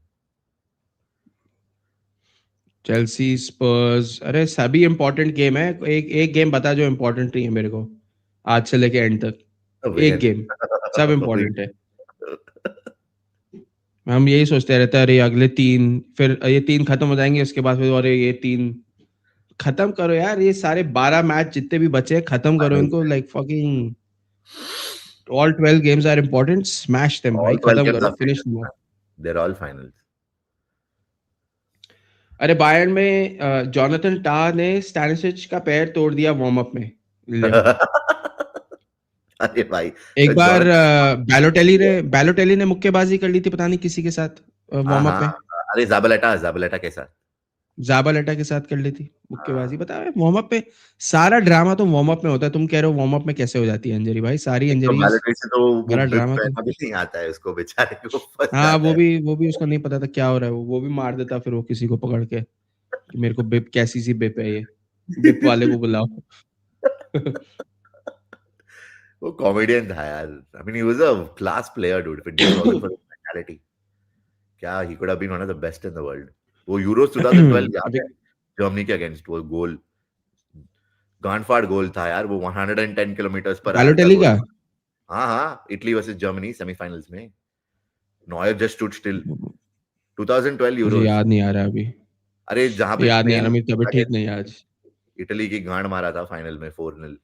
चेल्सी स्पर्स, अरे सभी इंपॉर्टेंट गेम है। एक एक गेम बता जो इंपॉर्टेंट नहीं है मेरे को, आज से लेके एंड तक। एक Wigan. गेम, सब इंपॉर्टेंट Wigan. है। हम यही सोचते रहते हैं, अरे अगले तीन, फिर ये तीन खत्म हो जाएंगे, उसके बाद फिर अरे ये तीन खत्म करो यार, ये सारे 12 मैच जितने भी बचे हैं, खत्म करो Finals इनको, है. Like fucking all 12 games are important, smash them All भाई, 12 खत्म games करो, are फिनिश finals, दो। man. They're all finals. अरे बायर्न में जॉनथन टाह ने स्टैनिसिच का पैर तोड़ दिया वार्म अप में। ले, अरे भाई. एक बार जॉनथन. बैलोटेली ने मुक्केबाजी कर ली थी, पता नहीं किसी के साथ हाँ वार्म अप हाँ. में। अरे जाबलेटा के साथ. जाबालेटा के साथ कर ली थी मुक्केबाजी, हाँ. पता है वार्म अप पे। सारा ड्रामा तो वार्म अप में होता है, तुम कह रहे हो वार्म अप में कैसे हो जाती है इंजरी? भाई सारी एक तो इंजरीज, बैलोटेली से तो वो सारा बिप ड्रामा तो। पहनना भी नहीं आता है उसको, बेचारे को फंस हाँ, जाता है. वो भी उसको नहीं पता था क्या हो रहा है, वो भी मार देता फिर वो किसी को पकड़ के, कि मेरे को बिप, कैसी सी बिप है ये, बिप वाले को बुलाओ। वो कॉमेडियन था यार. I mean he was a class player dude. If it just wasn't for his mentality, क्या he could have been one of the best in the world. वो यूरोस 2012 याद है, अभी जर्मनी के अगेंस्ट वो गोल, गांडफाड़ गोल था यार वो. 110 किलोमीटर पर आवर का बैलोटेली गोल का, था. हाँ हाँ, इटली वर्सेस जर्मनी सेमीफाइनल्स में. Neuer just stood still. 2012 मुझे यूरोस. याद नहीं आ रहा अभी, अरे जहां पे याद नहीं आ रहा, स्पेन मेरी तबीयत ठीक नहीं अगेंस्ट है आज। इटली की गांड मारा था फाइनल में 4-0.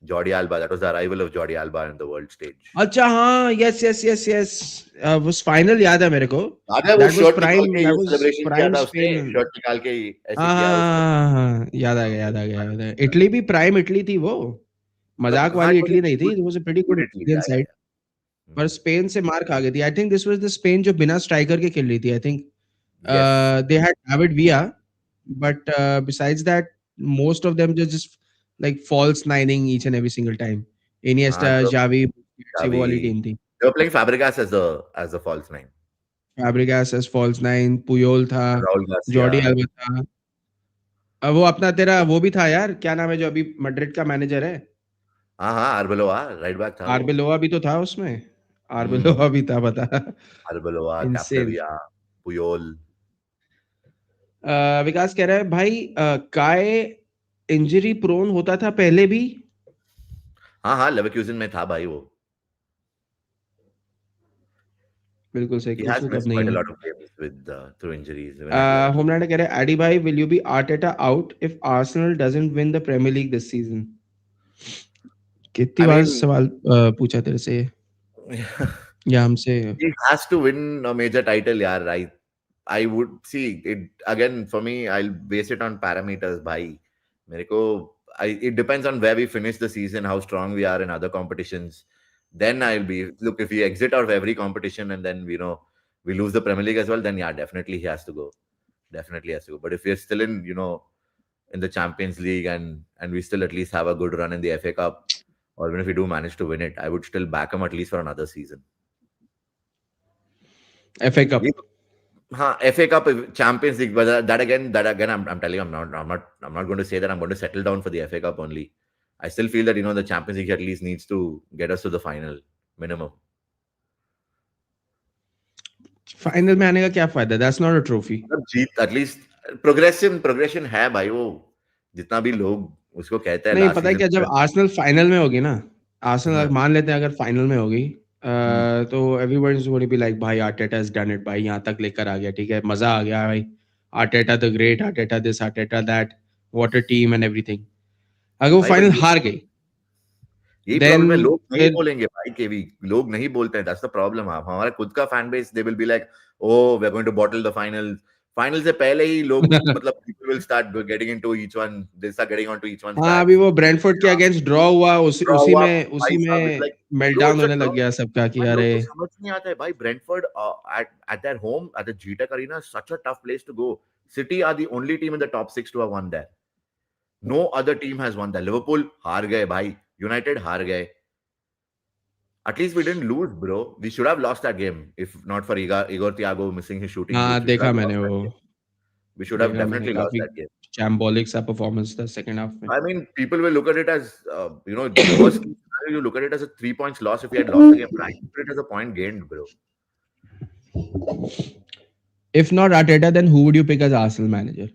Jordi alba, that was the arrival of Jordi alba in the world stage. अच्छा हाँ, यस यस यस यस, वो फाइनल याद है मेरे को। याद है वो शर्ट निकाल के दैट ये वाज सेलिब्रेशन किया प्राइम था उसने, स्पेन। शर्ट निकाल के ऐसे हाँ किया उसने. हाँ हाँ हाँ, याद आ हाँ, गया, वो याद आ गया, फाइनल याद है। में था. इटली भी प्राइम इटली थी वो, मतलब मजाक हाँ, वाली it was इटली a नहीं थी, good it was a pretty good good Italy. Italian Yeah, yeah, side. yeah. पर Hmm. स्पेन से मार खा गई थी। I think this was the Spain जो बिना स्ट्राइकर के खेल रही थी। I think Yes. They had David विया, but besides that, most of them just like false nining each and every single time. हाँ, Iniesta, तो Xavi, Busquets, ये वो वाली Xavi, टीम थी. they were playing Fabregas as the false nine. Fabregas as false nine, Puyol था, Raul Jordi Garcia. Alba था. वो अपना तेरा वो भी था यार, क्या नाम है जो अभी मैड्रिड का मैनेजर है? हाँ, हाँ, arbeloa राइट बैक था वो। आर्बेलोआ भी तो था उसमें. हुँ, आर्बेलोआ भी था, बता. arbeloa, insane. Capdevia, Puyol. विकास कह रहा है भाई, काय इंजरी प्रोन होता था पहले भी. हाँ, हाँ, लेवरकुसेन में था भाई वो। बिल्कुल सही, He कोच has तो अब missed नहीं quite a है. lot of games with through injuries even at homeland Leverkusen. कह रहा है एडी भाई, will you be Arteta out if Arsenal doesn't win the Premier League this season. कितनी I बार mean, सवाल पूछा तेरे से या हमसे. he has to win a major title, yeah, right. I would see it again for me. I'll base it on parameters. Bhai, मेरे को, it depends on where we finish the season, how strong we are in other competitions. Then I'll be look if we exit out of every competition and then we lose the Premier League as well. Then yeah, definitely he has to go. Definitely has to go. But if we're still in in the Champions League and we still at least have a good run in the FA Cup, or even if we do manage to win it, I would still back him at least for another season. FA cup. ये हाँ, FA Cup, Champions League, but that again, I'm telling you, I'm not going to say that I'm going to settle down for the FA Cup only. I still feel that the Champions League at least needs to get us to the final minimum. Final में आने का क्या फायदा, that's not a trophy. मतलब जीत at least progression है भाई वो, जितना भी लोग उसको कहते हैं नहीं, लास्ट पता है सीजन क्या, जब में। आर्सेनल फाइनल में होगी ना, आर्सेनल हाँ, मान लेते हैं अगर फाइनल में होगी, हम्म, तो everyone is going to be like भाई आर्टेटा हैज डन इट, भाई यहाँ तक लेकर आ गया, ठीक है, मजा आ गया भाई. Arteta the great, Arteta this, Arteta that, what a team and everything. अगर वो भाई बट फाइनल हार गई, यही देन प्रॉब्लम है, लोग नहीं फिर. बोलेंगे भाई, केवी लोग नहीं बोलते हैं, दैट्स द प्रॉब्लम। आप हमारा खुद का fan base, they will be like, oh we are going to bottle the final. Final से पहले ही लोग, मतलब people will start getting into each one, they start getting on to each ones हाँ, अभी बैक्स। वो ब्रेंटफोर्ड के against draw हुआ, उसी ड्रॉ उसी हुआ में भाई उसी साहब, इट्स में like bro, meltdown it's a होने लग ड्रॉ। गया सबका कि भाई लोग अरे. को समझ नहीं आता है भाई, Brentford at their home at the GTEC Arena is such a tough place to go. City are the only team in the top 6 to have won there. No other team has won there. Liverpool हार गए भाई, United हार गए. At least we didn't lose, bro. We should have lost that game if not for Igor Thiago missing his shooting हाँ, boots. We should देखा have मैंने lost that वो, game. We should have देखा मैंने definitely lost काफी that game. चैम्बोलिक सा performance था second half में. I mean, people will look at it as, worst case scenario, you look at it as a 3 points loss if we had lost the game. But I look at it as a point gained, bro. If not Arteta, then who would you pick as Arsenal manager?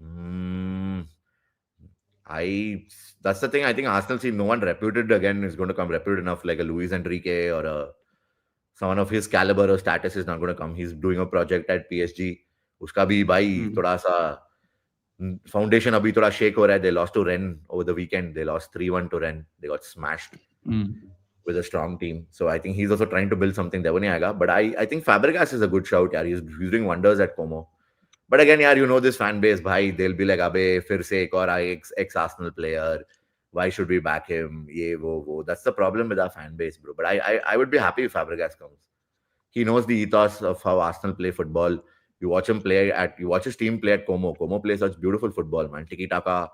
Mm, I That's the thing. I think Arsenal, see, no one reputed again is going to come, reputed enough like a Luis Enrique or someone of his caliber or status is not going to come. He's doing a project at PSG. उसका भी भाई Hmm. थोड़ा सा foundation अभी थोड़ा shake हो रहा है. They lost to Rennes over the weekend. They lost 3-1 to Rennes. They got smashed Hmm. with a strong team. So I think he's also trying to build something there. वो नहीं आएगा. But I think Fabregas is a good shout, यार. He's doing wonders at Como. But again, यार, this fan base, भाई, they'll be like, अबे फिर से एक और ex Arsenal player. Why should we back him? ये वो. That's the problem with our fan base, bro. But I would be happy if Fabregas comes. He knows the ethos of how Arsenal play football. You watch his team play at Como. Como plays such beautiful football, man. Tiki taka,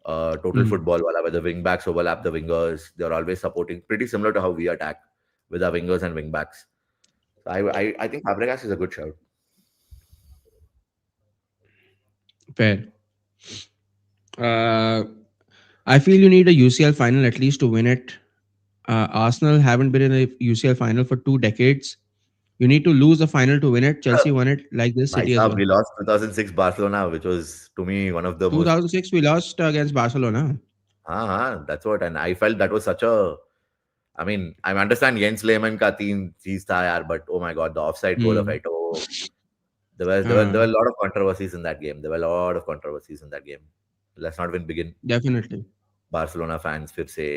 total Hmm. football, wala, where the wing backs overlap the wingers. They're always supporting, pretty similar to how we attack with our wingers and wing backs. So I think Fabregas is a good shout. Fair. Uh, I feel you need a UCL final at least to win it. Arsenal haven't been in a UCL final for 2 decades. You need to lose a final to win it. Chelsea won it like this, Bhai City as sahab, well. we lost 2006 Barcelona, which was to me one of the most. 2006 we lost against Barcelona. That's what. And I felt that was such a. I mean, I understand Jens Lehmann ka team cheese tha yaar, but oh my god, the offside goal of Hmm. Eto'o. There were a lot of controversies in that game. There were a lot of controversies in that game. Let's not even begin. Definitely. Barcelona fans फिर से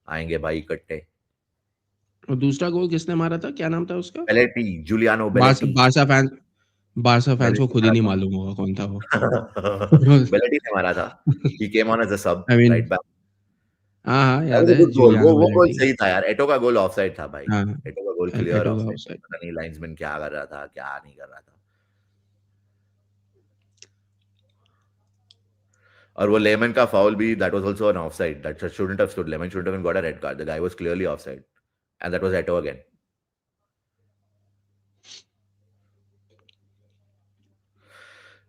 आएंगे भाई इकट्ठे. और दूसरा गोल किसने मारा था, क्या नाम था उसका? Belletti, Juliano Barca Belletti. Barca fans Barca fans को बेलेटी खुद ही मारा नहीं था. मालूम होगा कौन था वो. बेलेटी ने मारा था. He came on as a sub, I mean, right back. हाँ हाँ That याद was a है, good goal. वो जूलियानो वो गोल बेलेटी. सही था यार. एटो का गोल ऑफसाइड था भाई. हाँ, एटो का गोल क्लियर एटो का ऑफसाइड. ऑफसाइड. पता नहीं लाइंसमैन क्या कर रहा था, क्या नहीं कर रहा था. और वो लेमन का फाउल भी, that was also an offside. That shouldn't have stood. Lemon shouldn't have even got a red card. The guy was clearly offside. And that was Eto again.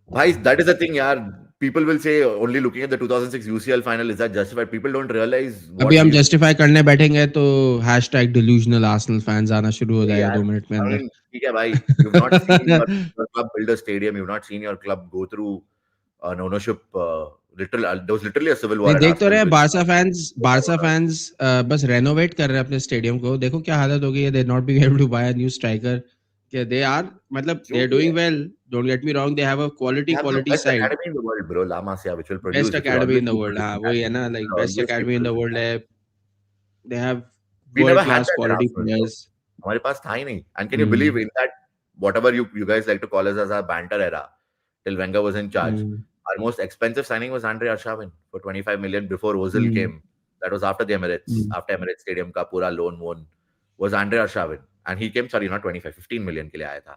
Bhai, that is the thing, yaar. People will say only looking at the 2006 UCL final is that justified. People don't realize अभी what हम we used to justify करने बैठेंगे तो hashtag delusional Arsenal fans आना शुरू हो see, जाएगा yaar. 2 minute में I अंदर. mean, ठीक है भाई. You've not seen your club build a stadium. You've not seen your club go through an ownership. There was literally a civil war नहीं at देख तो Arsenal रहे हैं with. बारसा फैंस बस रेनोवेट कर रहे हैं अपने स्टेडियम को. देखो क्या हालत हो गई है. They not being able to buy a new striker. कि दे आर मतलब दे जो आर भी है. Doing well. Don't get me wrong, they have a We quality have the quality best साइड. academy in the world, bro. La Masia, best which will academy always in the keep world. हाँ producing वही है athletes, ना, which like will best always keep academy in the producing world है. athletes. They have We world never had class that at quality Arsenal, bro. Players. हमारे पास था ही नहीं. And can you believe in that, whatever you guys like to call us as our banter era, till Wenger was in charge, our most expensive signing was Andre Arshavin for 25 million before Ozil came. That was after the Emirates, after Emirates Stadium ka pura loan won, was Andre Arshavin. And he came, sorry, not 25, 15 million ke liye aaya tha.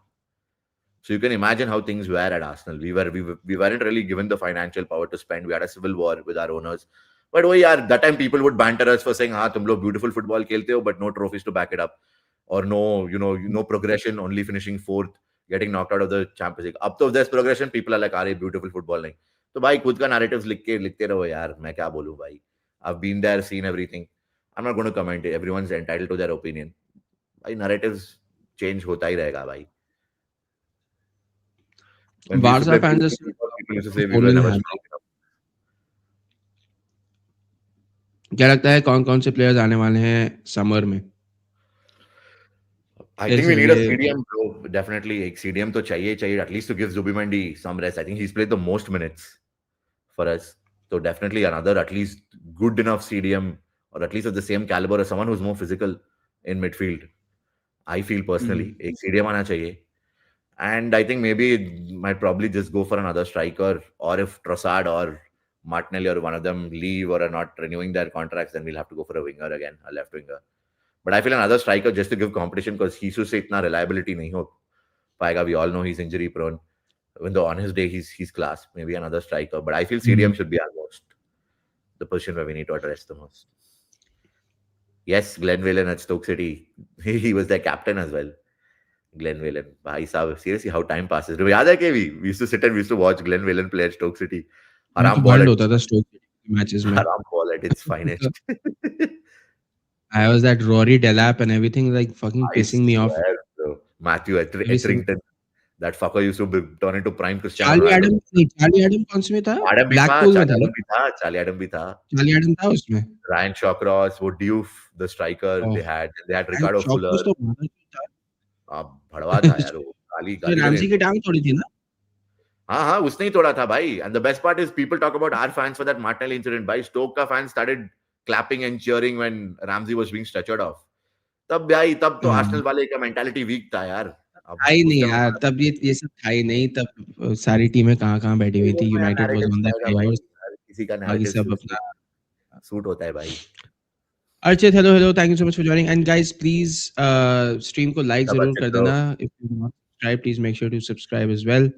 So you can imagine how things were at Arsenal. We weren't really given the financial power to spend. We had a civil war with our owners. But oh yeah, that time people would banter us for saying, "Ah, tum log beautiful football खेलते हो, but no trophies to back it up, or no, no progression, only finishing fourth, getting knocked out of the Champions League." अब तो there's progression, people are like, "अरे beautiful football नहीं." तो भाई खुद का narratives लिखते रहो यार. मैं क्या बोलूं भाई. I've been there, seen everything. I'm not going to comment. Everyone's entitled to their opinion. भाई narratives change होता ही रहेगा भाई. When we used to Barça play fans people used to say we were only never have. strong enough. क्या लगता है कौन कौन से प्लेयर्स आने वाले हैं समर में I think इस we need a ये. CDM, bro. Definitely, a CDM to chahiye, at least to give Zubimendi some rest. I think he's played the most minutes for us. So definitely another at least good enough CDM, or at least of the same caliber as someone who's more physical in midfield. I feel personally, a CDM aana chahiye. And I think maybe it might probably just go for another striker, or if Trossard or Martinelli or one of them leave or are not renewing their contracts, then we'll have to go for a winger again, a left winger. But I feel another striker just to give competition, because Jesus से इतना reliability नहीं हो पाएगा. We all know he's injury prone. Even though on his day he's class, maybe another striker. But I feel CDM should be almost the position where we need to address the most. Yes, Glenn Whelan at Stoke City. He was their captain as well. Glenn Whelan. Bhai sahab, seriously, how time passes. Do you याद है कि we used to sit and we used to watch Glenn Whelan play at Stoke City. मैं तो Haram ball Band at होता था stock matches में. haram ball at its finest. I was that Rory Delap and everything like fucking I pissing me off swear, bro. Matthew every single. Etherington. That fucker used to turn into prime Cristiano Charlie Ronaldo. Adam नहीं, Charlie Adam कौन से में था? Adam भी था, Blackpool में Charlie था ना? एडम भी था, चार्ली एडम भी था. चार्ली एडम था उसमें. Ryan Shawcross, वो Diouf, the striker oh, they had and Ricardo चौकोस Fuller. तो मारा था. भड़वा था यार वो. गाली तो गाली तो रैमजी देता की था. टांग तोड़ी थी ना? हाँ हाँ, उसने ही तोड़ा था भाई. And the best part is people talk about our fans for that Martinelli incident. भाई स्टोक का fan started clapping and cheering when Ramsey was being stretchered off. तब तो आर्सेनल वाले का मेंटालिटी वीक था यार. था अब ही उस नहीं टाइम यार, तब ये सब था ही नहीं. तब सारी टीमें कहाँ कहाँ बैठी हुई थी. यार United was narrative on the रहेगा भाई. chaos. हर किसी का बाकी नैरेटिव सब अपना. सूट होता है भाई. Archit, hello, thank you so much for joining. And guys please stream को लाइक सब जरूर अच्छे कर ब्रो. देना. If you not subscribe please make sure to subscribe as well.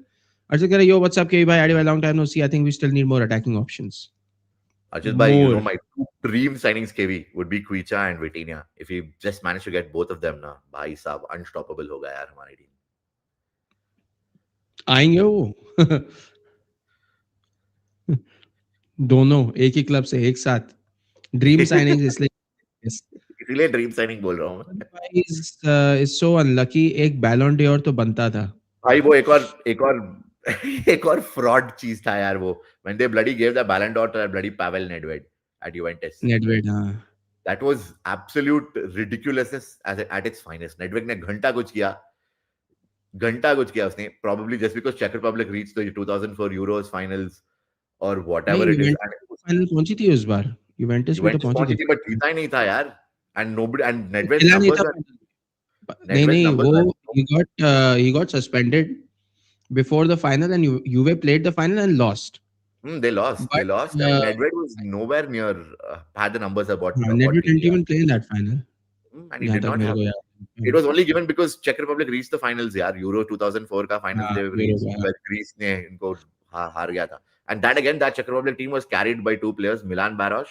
Archit कह रहे यो व्हाट्सअप के भाई, ID long time no see. I think we still need more attacking options. Ajit bhai, more. my two dream signings KV would be Kuicha and Vitinha. If we just manage to get both of them ना, भाई साहब unstoppable होगा यार हमारी team. आएंगे वो. दोनों एक ही क्लब से एक साथ. ड्रीम साइनिंग्स इसलिए. Yes. इसीलिए ड्रीम साइनिंग बोल रहा हूँ मैं. भाई is so unlucky. एक बैलन डोर तो बनता था. भाई वो एक और एक और फ्रॉड चीज था यार वो. When they bloody gave the Ballon d'Or to that bloody Pavel Nedved at Juventus. नेटवेड. हाँ. That was absolute ridiculousness at its finest. Nedved ने घंटा कुछ किया उसने. Probably just because Czech Republic reached the 2004 Euros finals or नहीं, whatever it is. Juventus final पहुंची थी उस बार. यूवेंटस भी तो Juventus पहुंची पहुंची थी. थी बट जीता ही नहीं था यार. And Nedved's खेला नहीं numbers था are फाइनल. नहीं Nedved's नहीं, numbers वो are he got suspended before the final and Juve played the final and lost. they lost. They But lost, and Nedved was nowhere near had the numbers of what Nedved he didn't even play in that final. and he जहाँ did तक not मेरे have. को याद It है. was only given because Czech Republic reached the finals यार. Euro 2004 का finals हाँ, they euro reached का. where Greece ने इनको हार गया था. And that again, that Czech Republic team was carried by two players, Milan Baros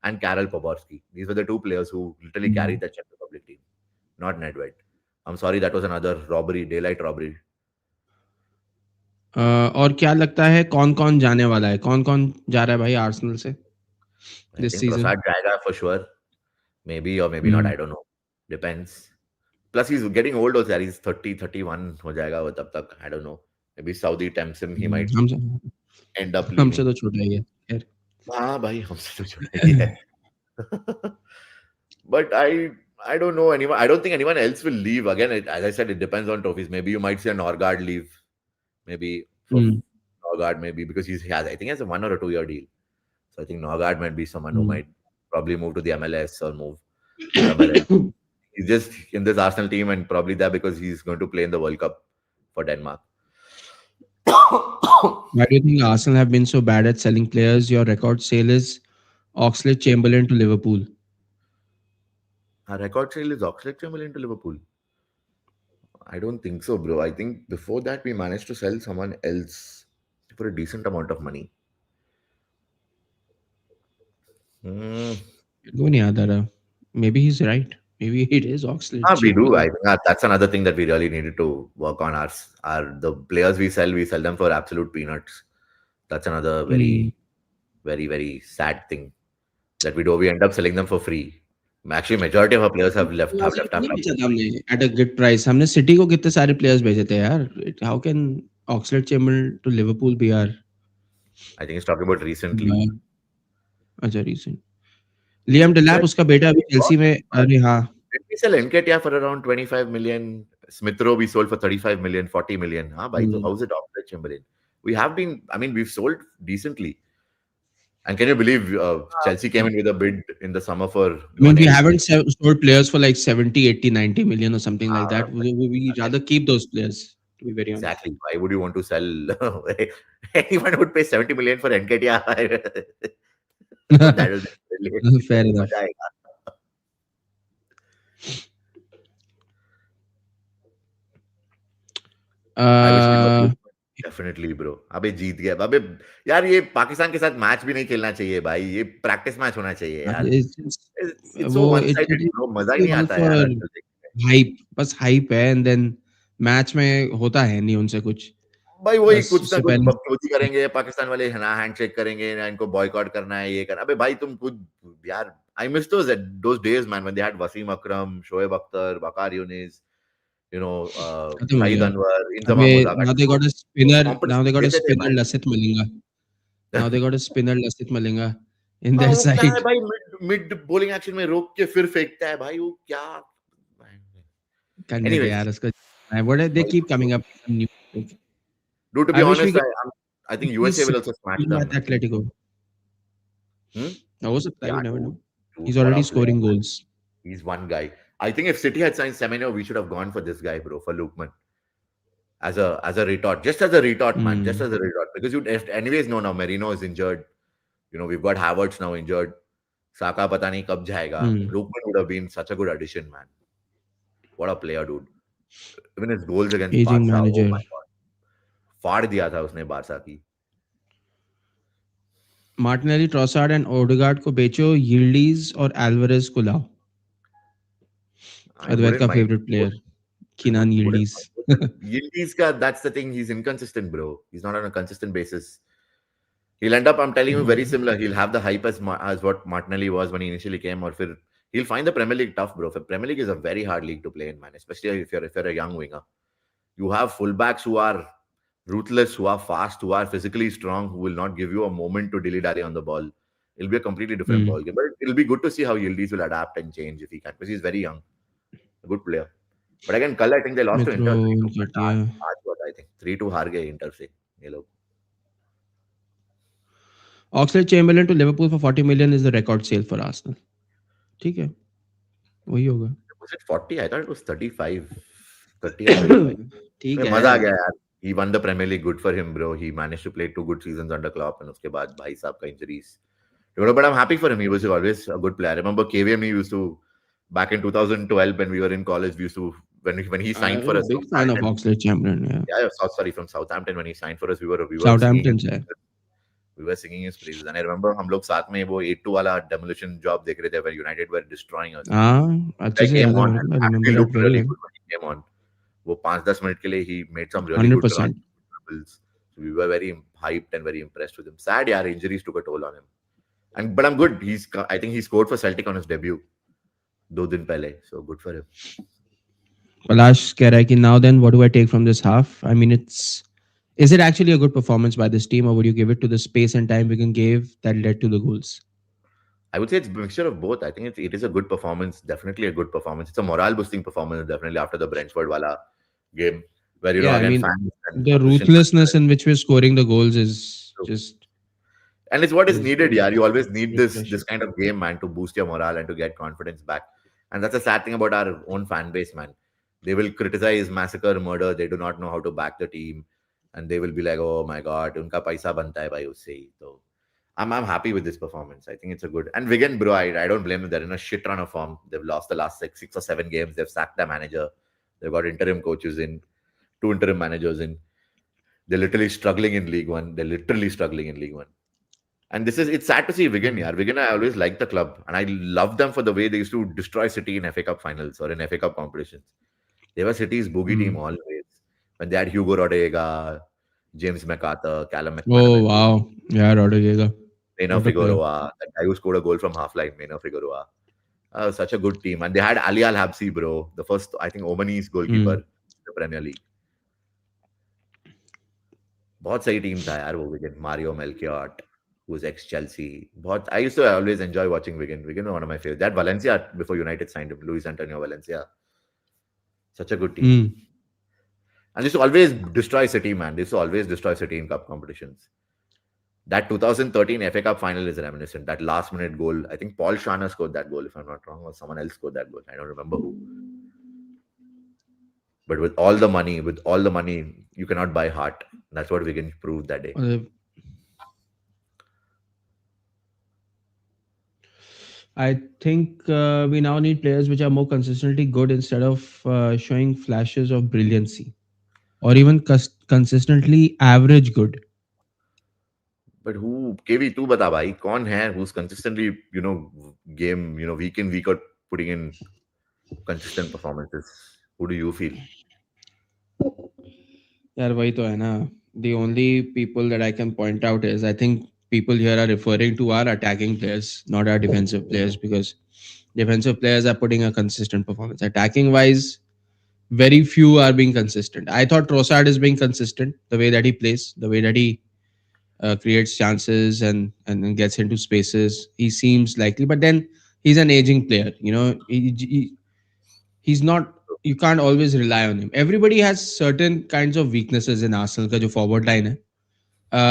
and Karel Poborski. These were the two players who literally Hmm. carried the Czech Republic team, not Nedved. I'm sorry, that was another robbery, daylight robbery. और क्या लगता है कौन कौन जाने वाला है, कौन कौन जा रहा है भाई आर्सेनल से I this think season? Trossard jayega for sure. Maybe or maybe not. I don't know. Depends. Plus, he's getting old also. He's 30, 31 हो जाएगा वो तब तक. I don't know. Maybe Saudi tempts him. He might हमसे end up हमसे leaving. तो छोटा ही है खैर। हाँ भाई हमसे तो छोटा ही है. But I don't know anyone. I don't think anyone else will leave. Again, as I said, it depends on trophies. Maybe you might see a Norgard leave. Maybe for hmm, Norgard, maybe because I think he has a 1 or a 2 year deal. So I think Norgard might be someone who hmm. might probably move to the MLS or move somewhere else. He's just in this Arsenal team and probably there because he's going to play in the World Cup for Denmark. Why do you think Arsenal have been so bad at selling players? Your record sale is Oxlade Chamberlain to Liverpool. Our record sale is Oxlade Chamberlain to Liverpool. I don't think so, bro. I think before that we managed to sell someone else for a decent amount of money. Hmm. मेरे को नहीं याद आ रहा. Maybe he's right. Maybe it is Oxlade We do. I Chamberlain. think that's another thing that we really needed to work on. Our the players we sell them for absolute peanuts. That's another Hmm. very, very, very sad thing that we do. We end up selling them for free. Actually, majority of our players have Arsenal left को our नहीं club. बेचा था हमने at a good price. हमने city को कितने सारे players भेजे थे यार. How can Oxlade Chamberlain to Liverpool be our I think he's talking about recently. अच्छा रीसेंट? लियाम डेलैप उसका बेटा अभी चेल्सी में. अरे हाँ. Did we sell NKTR for around 25 million? Smith Rowe we sold for 35 million, 40 million. Bhai, so Hmm. how's it Oxlade Chamberlain? We have been, I mean, we've sold decently. And can you believe Chelsea came in with a bid in the summer for I mean, we 180 haven't million? sold players for like 70, 80, 90 million or something like that. But We rather keep those players, to be very honest. exactly. Why would you want to sell? Anyone would pay 70 million for NKTR. That is really Fair enough. मजा आएगा. I wish we got Uh, Lukman. Definitely, bro. अबे जीत गया. अबे यार ये पाकिस्तान के साथ match भी नहीं खेलना चाहिए भाई. ये प्रैक्टिस मैच होना चाहिए यार. it's just It's so वो it is bro. मजा ही only नहीं all आता है for यार आजकल देखने में. hype. बस hype है and then मैच में होता है नहीं उनसे कुछ. भाई वही बस कुछ ना उससे कुछ पहले. बकचोदी करेंगे पाकिस्तान वाले है ना हैंडशेक करेंगे ना इनको बॉयकॉट करना है ये करना. अबे भाई तुम खुद यार I miss those days man when they had Wasim Akram, Shoaib Akhtar, Bakar Yunis, खत्म हो Shahid गया. Anwar, अबे Inzamam Muzagat. now they got a spinner. Now they competition got a देते थे spinner भाई. Lasith Malinga. Now they got a spinner Lasith Malinga in हाँ their वो क्या है side. भाई मिड मिड बॉलिंग एक्शन में रोक के फिर फेंकता है भाई वो क्या. करने दे Anyways, यार उसको. What they keep coming up with some new stuff. dude, to be I wish we honest, get I think USA he's will also smash them, at man. Atletico. Hmm? हो सकता है, Yeah, you never know. dude, He's what already a player, scoring man. goals. He's one guy. I think if City had signed Semenyo, we should have gone for this guy, bro, for Lukman as a retort, just as a retort, man, just Hmm. as a retort, because you anyways know now Merino is injured. We've got Havertz now injured. Saka pata nahi kab jayega. Hmm. Lukman would have been such a good addition, man. What a player, dude. Even his goals against Aging Barca, oh manager. my god, फाड़ दिया था उसने Barça की. Martinelli, Trossard and Odegaard को बेचो. Yildiz और Alvarez को लाओ. I अद्वैत wouldn't का mind. favorite player. I Kinan wouldn't Yildiz. mind. But Yildiz ka, that's the thing. He's inconsistent, bro. He's not on a consistent basis. He'll end up, I'm telling you, very similar. He'll have the hype as what Martinelli was when he initially came, or he'll find the Premier League tough, bro. Premier League is a very hard league to play in, man. Especially if you're a young winger. You have fullbacks who are ruthless, who are fast, who are physically strong, who will not give you a moment to dilly-dally on the ball. It'll be a completely different Hmm. ball game. But it'll be good to see how Yildiz will adapt and change if he can, because he's very young, a good player. But again, कल I think they lost to Metro Inter 3-2. Nketiah. आज हुआ था, I think 3-2 हार गए inter से ये लोग. Oxlade Chamberlain to Liverpool for 40 million is the record sale for Arsenal. ठीक है, वही होगा. Was it 40? I thought it was 35. 30 or 35. ठीक मजा आ है. गया यार. He won the Premier League. Good for him, bro. He managed to play 2 good seasons under Klopp, and उसके बाद भाई साहब का injuries. But I'm happy for him. He was always a good player. I remember KVM. He used to back in 2012 when we were in college. We used to when he signed for I'm a us from big fan of Southampton. Oxlade Chamberlain. Yeah. Yeah, sorry, from Southampton when he signed for us. We were seeing Southampton him. से है. We were singing his praises. And I remember हम लोग साथ में वो 8-2 वाला demolition job देख रहे थे where United were destroying us. हाँ, अच्छे I से came याद है on मेरे and को, आई actually remember that looked very really well. good when he came on. वो 5-10 मिनट के लिए he made some really good runs. 100%. So we were very hyped and very impressed with him. Sad, yeah, injuries took a toll on him. And but I'm good. I think he scored for Celtic on his debut 2 दिन पहले. So good for him. Palash कह रहा है कि now then what do I take from this half? I mean, is it actually a good performance by this team, or would you give it to the space and time Wigan gave that led to the goals? I would say it's a mixture of both. I think it is a good performance, definitely a good performance. It's a morale boosting performance, definitely after the Brentford Wala game, where Yeah, I again mean, fans and the opposition ruthlessness in which we're scoring the goals is fans. just And it's what is is needed. Yeah, you always need this refreshing. kind of game, man, to boost your morale and to get confidence back. And that's a sad thing about our own fan base, man. They will criticize massacre, murder. They do not know how to back the team, and they will be like, "Oh my god, unka paisa banta hai bhai usse hi." So I'm happy with this performance. I think it's a good. And Wigan, bro, I don't blame them. They're in a shit run of form. They've lost the last six or seven games. They've sacked their manager. They've got interim coaches in, two interim managers in. They're literally struggling in League One. They're literally struggling in League One. And it's sad to see Wigan, Mm. yeah. Wigan, I always liked the club, and I love them for the way they used to destroy City in FA Cup finals or in FA Cup competitions. They were City's boogie team Mm. always. When they had Hugo Rodega, James McArthur, Callum Oh McManaman, wow, yeah, Rodriguez, Mena what a player. Figueroa, that guy who scored a goal from half line, Mena Figueroa. Such a good team. And they had Ali Al Habsi, bro, the first, I think, Omanis goalkeeper Mm. in the Premier League. बहुत सही team था यार वो Wigan Mario Melchiot who's ex Chelsea. But I used to always enjoy watching Wigan. Wigan was one of my favorites. That Valencia before United signed him, Luis Antonio Valencia. Such a good team. Mm. And they used to always destroy City, man. They used to always destroy City in cup competitions. That 2013 FA Cup final is reminiscent. That last minute goal, I think Paul Schana scored that goal, if I'm not wrong, or someone else scored that goal. I don't remember who. But with all the money, you cannot buy heart. That's what Wigan proved that day. Uh, I think we now need players which are more consistently good instead of showing flashes of brilliancy, or even consistently average good. But who, KV, तू बता भाई कौन है who's consistently, game, week in week out putting in consistent performances? Who do you feel? यार वही तो है ना. The only people that I can point out is, I think people here are referring to our attacking players, not our defensive players, because defensive players are putting a consistent performance. Attacking wise, very few are being consistent. I thought Trossard is being consistent, the way that he plays, the way that he creates chances and gets into spaces. He seems likely, but then he's an aging player. You know, he's not. You can't always rely on him. Everybody has certain kinds of weaknesses in Arsenal का जो forward line है.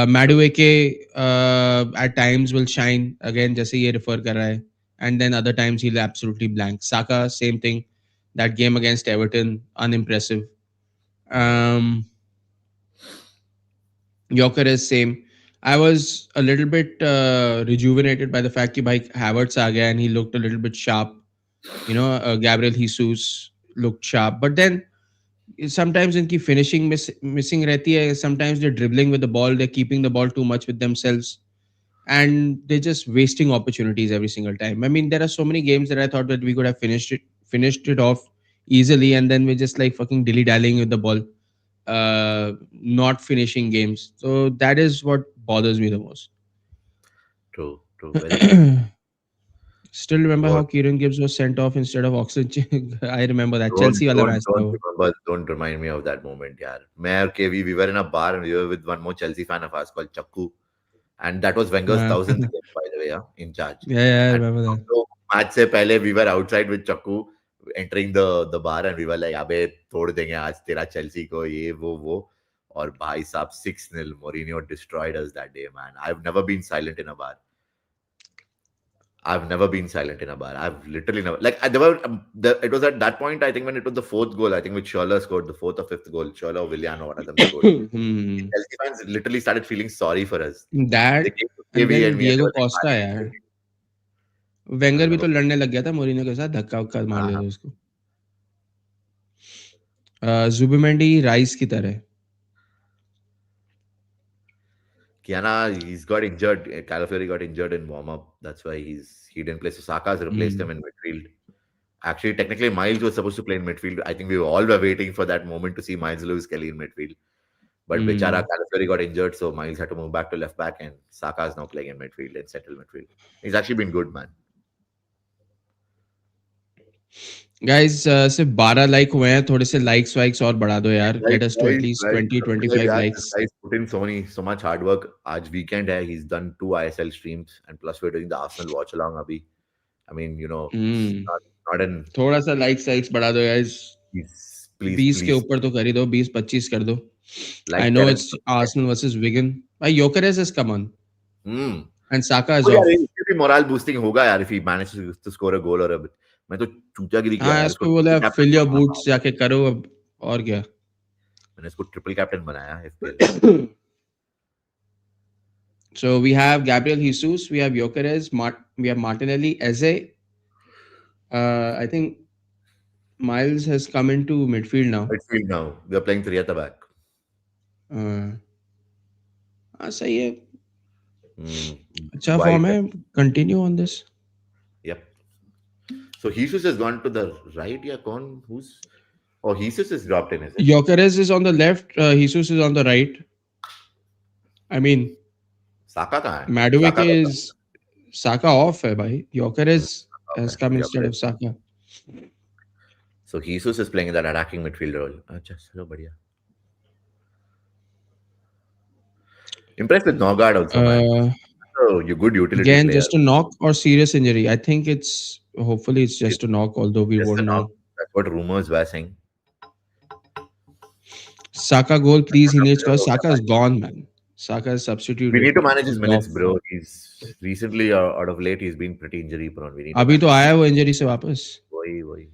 Madueke at times will shine again, जैसे ये refer कर रहा है, and then other times he'll absolutely blank. Saka, same thing. That game against Everton, unimpressive. Um, Yorker is same. I was a little bit rejuvenated by the fact that Bhai Havertz aa gaya and he looked a little bit sharp. You know, Gabriel Jesus looked sharp. But then sometimes in की finishing missing रहती है. Sometimes they're dribbling with the ball. They're keeping the ball too much with themselves. And they're just wasting opportunities every single time. I mean, there are so many games that I thought that we could have finished it off easily, and then we're just like fucking dilly dallying with the ball, not finishing games. So that is what bothers me the most. True, true, very true. Still remember how What? Kieran Gibbs was sent off instead of Oxlade? I remember that Don't Chelsea wala don't match tha don't wo. remember. Don't remind me of that moment, yeah. मैं और KV, we were in a bar and we were with one more Chelsea fan of ours called Chakku, and that was Wenger's Uh, thousandth game, by the way, yeah, in charge. yeah, yeah, I And remember that. so match से पहले we were outside with Chakku entering the bar and we were like, अबे तोड़ देंगे आज तेरा Chelsea को ये वो और भाई साहब 6-0 Mourinho destroyed us that day, man. I've never been silent in a bar. I've never been silent in a bar. I've literally never there were it was at that point I think when it was the fourth goal. I think which Schürrle scored the fourth or fifth goal. Schürrle or Willian or one of them scored. The Hmm. Chelsea fans literally started feeling sorry for us. They That came to and KV then and me and they Diego were like, Costa यार. I don't Wenger भी तो remember. लड़ने लग गया था Moreno के साथ, धक्का उक्का मार Uh, देते उसको. जुबिमेंडी राइस की तरह. Kiana, he's got injured. Calafiori got injured in warm up. That's why he didn't play. So Saka's replaced him Mm, in midfield. Actually, technically, Miles was supposed to play in midfield. I think we all were waiting for that moment to see Miles Lewis Kelly in midfield. But Bechara mm. Calafiori got injured, so Miles had to move back to left back, and Saka is now playing in midfield in central midfield. He's actually been good, man. Guys सिर्फ 12 like हुए हैं, थोड़े से likes वाइक्स और बढ़ा दो यार, Guys, get us to guys, at least guys, 20 subscribe, 25 yaar. This likes. guy's put in so much hard work. Aaj weekend hai. He's done 2 ISL streams, and plus we're doing the Arsenal watch along. Abhi, I mean, it's hmm. not an थोड़ा सा likes वाइक्स बढ़ा दो guys. please, please, 20 के please. ऊपर तो कर ही दो, 20 25 कर दो. I Like, no share, and it's subscribe. Arsenal versus Wigan. भाई Gyokeres is come on Hmm. And Saka is Oh यार, ऑफ. इससे भी मोरल बूस्टिंग होगा यार if he manages to score a goal or a bit. मैं तो चूतियागिरी किया हाँ, यार, इसको इसको ट्रिपल बोला कैप्टन फिल योर बनाया. बूट्स जाके करो अब. और क्या. मैंने इसको ट्रिपल कैप्टन बनाया FPL में. So we have Gabriel Jesus, we have Gyökeres, we have Martinelli, Eze. I think Miles has come into midfield now. Midfield now. We are playing three at the back. Uh, हाँ सही है. Hmm. अच्छा White. Form है. Continue on this. Yep. So Jesus has gone to the right. Yeah, gone. Who's? Oh, Jesus is dropped in, is it? Gyökeres is on the left, Jesus is on the right. I mean, Saka कहाँ है? Madueke Saka का is Saka off है भाई. Hmm, Gyökeres Saka off has है. come Yep. instead of Saka. So Jesus is playing in that attacking midfield role. अच्छा, चलो बढ़िया. Impressed with Norgard also, man. Uh, Oh, you good utility Again, player. just a knock or serious injury. I think it's hopefully it's just a knock, although we Just won't a knock. know. That's what rumors were saying. Saka goal, please. He needs because हो गया Saka is भाई. gone, man. Saka is We need substituted. to manage his He's minutes, off. bro. He's recently, out of late, he's been pretty injury prone. We need to अभी तो manage him. आया वो injury से वापस. वही.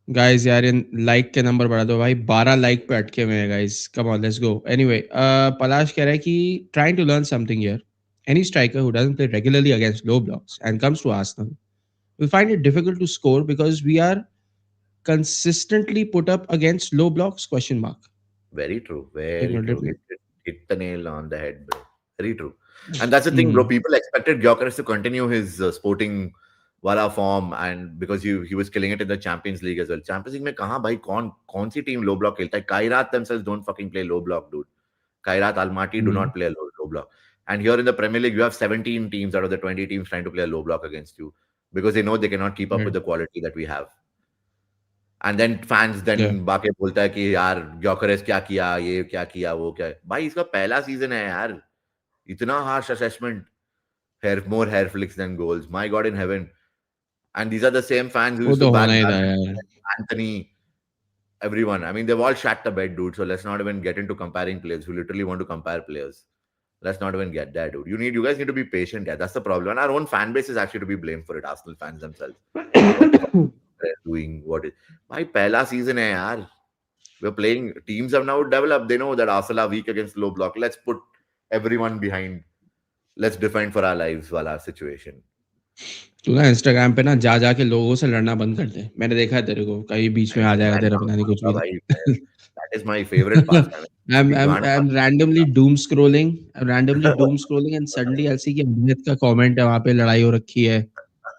Guys यार in like के number बढ़ा दो भाई. 12 लाइक पे अटके हुए हैं guys. Come on let's go. Anyway, Palash कह रहा है कि trying to learn something here. Any striker who doesn't play regularly against low blocks and comes to Arsenal will find it difficult to score because we are consistently put up against low blocks? Question mark. Very true. एक Very minute true. एक minute. Hit the nail on the head, bro. Very true. And that's the thing, bro. Hmm. People expected Gyökeres to continue his sporting wala form, and because he was killing it in the Champions League as well. Champions League में कहाँ भाई कौन सी team low block खेलता है? Kairat themselves don't fucking play low block, dude. Kairat Almaty do Hmm. not play a low block. And here in the Premier League, you have 17 teams out of the 20 teams trying to play a low block against you because they know they cannot keep up with Right. the quality that we have. And then fans then Yeah. बाके बोलता है कि यार ग्योकरेस क्या किया, ये क्या किया, वो क्या. भाई इसका पहला सीजन है यार. इतना harsh assessment. More hair flicks than goals. My God in heaven. And these are the same fans who वो used to तो back होना ही था Darwin, यार. Anthony, everyone. I mean, they've all shat the bed, dude. So let's not even get into comparing players. We literally want to compare players. Let's not even get there, dude. You guys need to be patient. Yeah, that's the problem. And our own fan base is actually to be blamed for it. Arsenal fans themselves. What the fuck they're doing? What is? My pehla season hai, yaar. We're playing. Teams have now developed. They know that Arsenal are weak against low block. Let's put everyone behind. Let's defend for our lives while our situation. तू ना Instagram पे ना जा जाके लोगों से लड़ना बंद कर दे. मैंने देखा है तेरे को, कहीं बीच में आ जाएगा तेरा पता नहीं कुछ भी. That is my favorite pastime. I'm randomly doom scrolling. I'm randomly doom scrolling and suddenly I'll see कि अमित का comment है, वहाँ पे लड़ाई हो रखी है.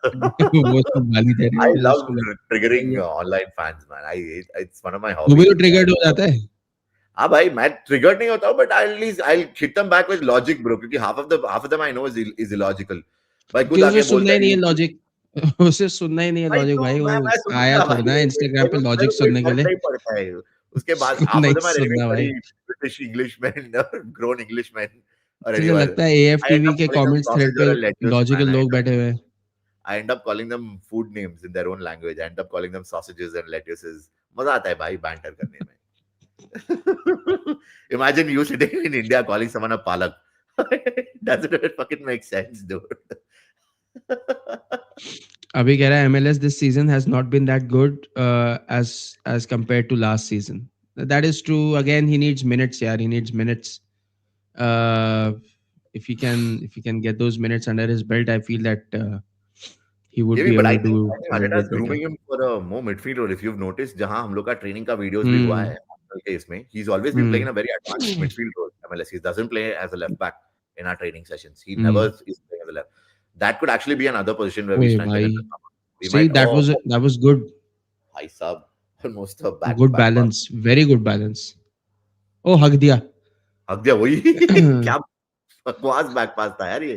वो सब गाली दे रहे हैं, I मुझे love उसको triggering लग. online fans, man. It's one of my तू भी hobbies. तो ट्रिगर्ड हो जाता है. हाँ भाई, मैं ट्रिगर्ड नहीं होता हूँ, but at least I'll hit them back with logic, bro. क्योंकि half of them I know is illogical. भाई कि खुद उसे आके सुनना बोलता ही है नहीं है कि लॉजिक. उसे सुनना ही नहीं है भाई लॉजिक तो भाई. वो मैं आया सुनूंगा थोड़ा भाई. ना इंस्टाग्राम पे मेरे को लॉजिक कोई सुनने के फर्क लिए. नहीं पड़ता है. उसके बाद half of नहीं them are anyway सुनना bloody भाई. British Englishmen or grown Englishmen or तुझे anywhere. लगता है I end AFTV up के calling them comments thread sausage पे or a lettuce, logical man. लोग बैठे हुए हैं. I end up calling them food names in their own language. I end up calling them sausages and lettuces. मजा आता है भाई banter करने में. Imagine you sitting in India calling someone a palak. Doesn't it fucking make sense, dude? अभी कह रहा है MLS this season has not been that good as compared to last season. That is true. Again, he needs minutes. Yeah, he needs minutes. Uh, if he can get those minutes under his belt, I feel that he would Yeah, be but able I to do think I think a little Arteta is bit better. grooming him for a more midfield role. If you've noticed, जहाँ हम लोग का training का videos भी हुआ Hmm. है Arsenal के इसमें, he's always been playing Hmm. in a very advanced midfield role. MLS, he doesn't play as a left back. in our training sessions. He never Hmm. is playing as a left. That could actually be another position where we Oye, strengthen in bhai. the summer. We See, might, that was good. high sub, almost a back Good back pass. balance. Very good balance. Oh, hug diya. हक दिया वही क्या बकवास back पास था यार ये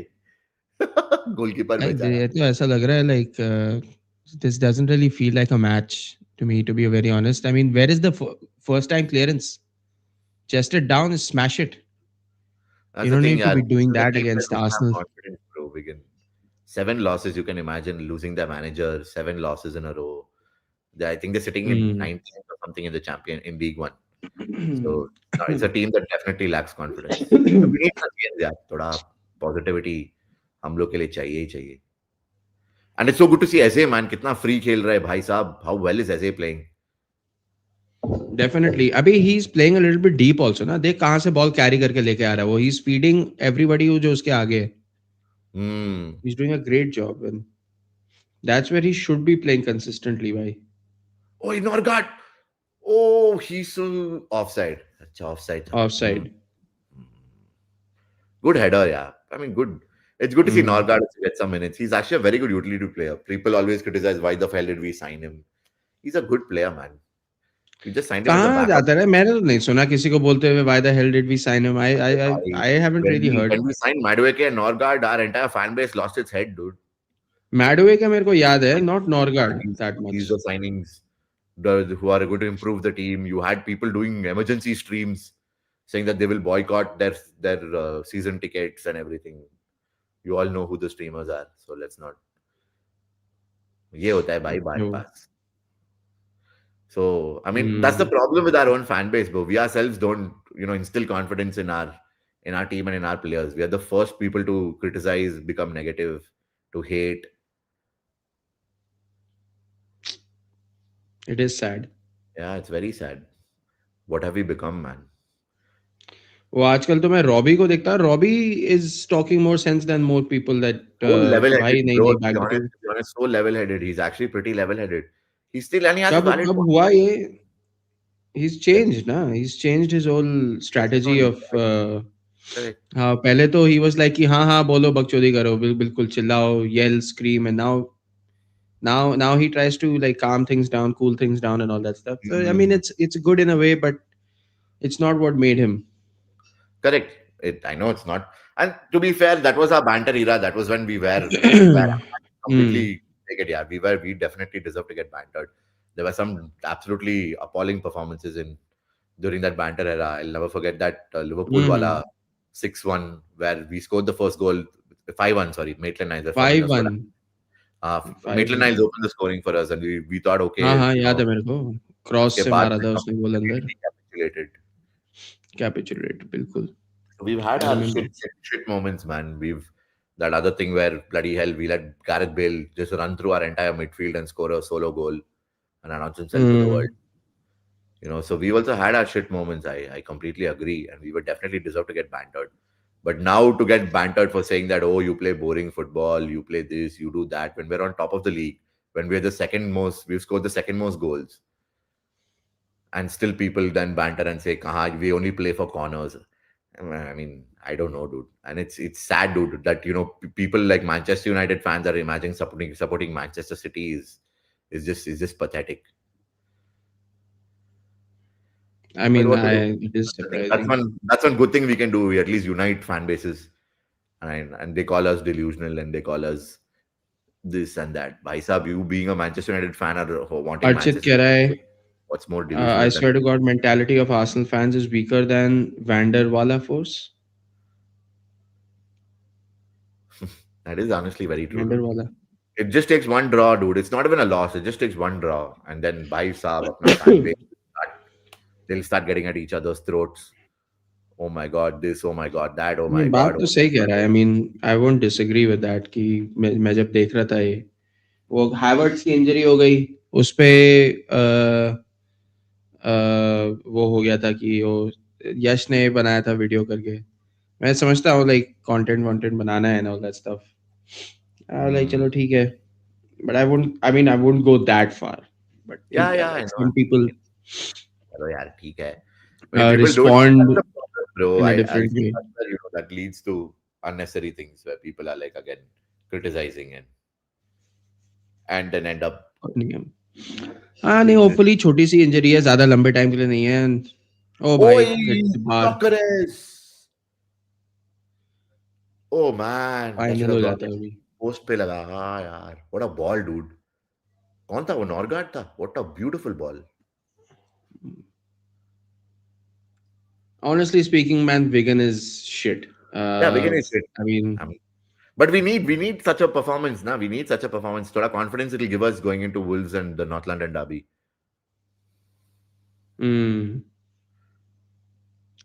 goalkeeper बेचारा ये तो ऐसा लग रहा है like this doesn't really feel like a match to me, to be very honest. I mean, where is the first time clearance? Chest it down, smash it. that's You the don't thing need to यार be this doing is a that team that against doesn't have Arsenal. confidence bro Wigan 7 losses you can imagine losing their manager 7 losses in a row I think they're sitting in Hmm. 19th or something in the champion in League One so no, it's a team that definitely lacks confidence we need some change यार थोड़ा positivity हम लोग के लिए चाहिए ही चाहिए and it's so good to see Eze man कितना free खेल रहा है भाई साहब how well is Eze playing Definitely. Abhi he's playing a little bit deep also ना. देख कहाँ से ball carry करके लेके आ रहा है वो. He's feeding everybody जो उसके आगे है. hmm He's doing a great job, and that's where he should be playing consistently. Bhai. oh Norgard Oh, he's offside. अच्छा offside था. Offside. Good header, yeah. I mean, good. It's good to see Hmm. Norgard get some minutes. He's actually a very good utility player. People always criticize why the hell did we sign him. He's a good player, man. We just signed him as a कहाँ backup. जाता है? मैंने तो नहीं सुना किसी को बोलते हुए why the hell did we sign him? I haven't When really we heard. when we signed Madueke and Norgard, our entire fan base lost its head, dude. मैडवे का मेरे को याद है, not Yeah, Norgard that he's much. the signings who are going to improve the team. You had people doing emergency streams saying that they will boycott their season tickets and everything. You all know who the streamers are, so let's not. ये होता है भाई No. bypass. So I mean that's the Hmm. problem with our own fan base, bro. We ourselves don't instill confidence in our team and in our players. We are the first people to criticize, become negative, to hate. It is sad. Yeah, it's very sad. What have we become, man? वो आजकल तो मैं Robbie को देखता हूँ. Robbie is talking more sense than more people that So level-headed, भाई नहीं bro. नहीं back the two. To be honest, so level-headed. He's actually pretty level-headed. He's still and he has a कब valid कब point. हुआ ये? He's Jab- changed ना. He's changed his whole strategy slowly, of correct. हाँ पहले तो he was like कि हाँ हाँ बोलो बकचोदी करो बिल्कुल चिल्लाओ yell scream, and now he tries to like calm things down, cool things down, and all that stuff. So I mean Mm. it's good in a way, but it's not what made him. Correct. I know it's not. And to be fair, that was our banter era. That was when we were Hmm. completely take it. Yeah, we definitely deserve to get bantered. There were some absolutely appalling performances in during that banter era. I'll never forget that Liverpool Hmm. wala 6-1 where we scored the first goal 5-1. Sorry, Maitland Niles were forming Five us for one. that. Five Maitland one. Niles opened the scoring for us, and we thought, हाँ okay, हाँ याद है मेरे को. Cross उसके से बाद मारा में था हम उसने गोल अंदर. immediately capitulated. कैपिचुलेट बिल्कुल. We've had I our remember. shit moments, man. We've that other thing where bloody hell we let Gareth Bale just run through our entire midfield and score a solo goal and announce himself to the world. Hmm. So we also had our shit moments. I completely agree, and we would definitely deserve to get bantered. But now to get bantered for saying that oh you play boring football, you play this, you do that when we're on top of the league, when we're the second most, we've scored the second most goals, and still people then banter and say, "Kaha, we only play for corners." I mean, I don't know, dude, and it's sad, dude, that people like Manchester United fans are imagining supporting Manchester City is just pathetic. I But mean, what to do? it is That's the thing. That's surprising. one good thing we can do. We at least unite fan bases, and they call us delusional and they call us this and that. Bhai Sahab, you being a Manchester United fan or wanting Archit Manchester कह रहा है, United, what's more I delusional than swear to God, mentality of Arsenal fans is weaker than Vanderwala force. that is honestly very true, dude. Vanderwala. It just takes one draw, dude. It's not even a loss. It just takes one draw, and then Bhai Sahab, apna fan base, they'll start getting at each other's throats. Oh my God, this. Oh my God, that. Oh my नहीं God. बात Oh तो सही my कह God. रहा है. I mean I won't disagree with that कि मैं जब देख रहा था ये वो हैवर्ट्स की इंजरी हो गई उस पे वो हो गया था कि वो यश ने बनाया था वीडियो करके. मैं समझता हूँ लाइक कंटेंट कंटेंट बनाना है and all that stuff. Like Hmm. चलो ठीक है, but I wouldn't go that far. But Yeah, ठीक है yeah, I like know. Some people चलो यार, ठीक है. When people do it, respond that's the problem, bro. in a I different think way. that's where that leads to. unnecessary things where people are like again criticizing and then end up नहीं है। हाँ नहीं, being. Hopefully छोटी सी injury है, ज्यादा लंबे time के लिए नहीं है। ओ भाई Oi, hit bar, Cockers! Oh man, that should final have हो gone जाता है अभी। post पे लगा हाँ यार what a ball dude. कौन था वो नॉर्गार्ड था what a beautiful ball. Honestly speaking, man, Wigan is shit. Yeah, Wigan is it. I mean, I mean, but we need such a performance now. We need such a performance. Thoda confidence it will give us going into Wolves and the North London derby. mm,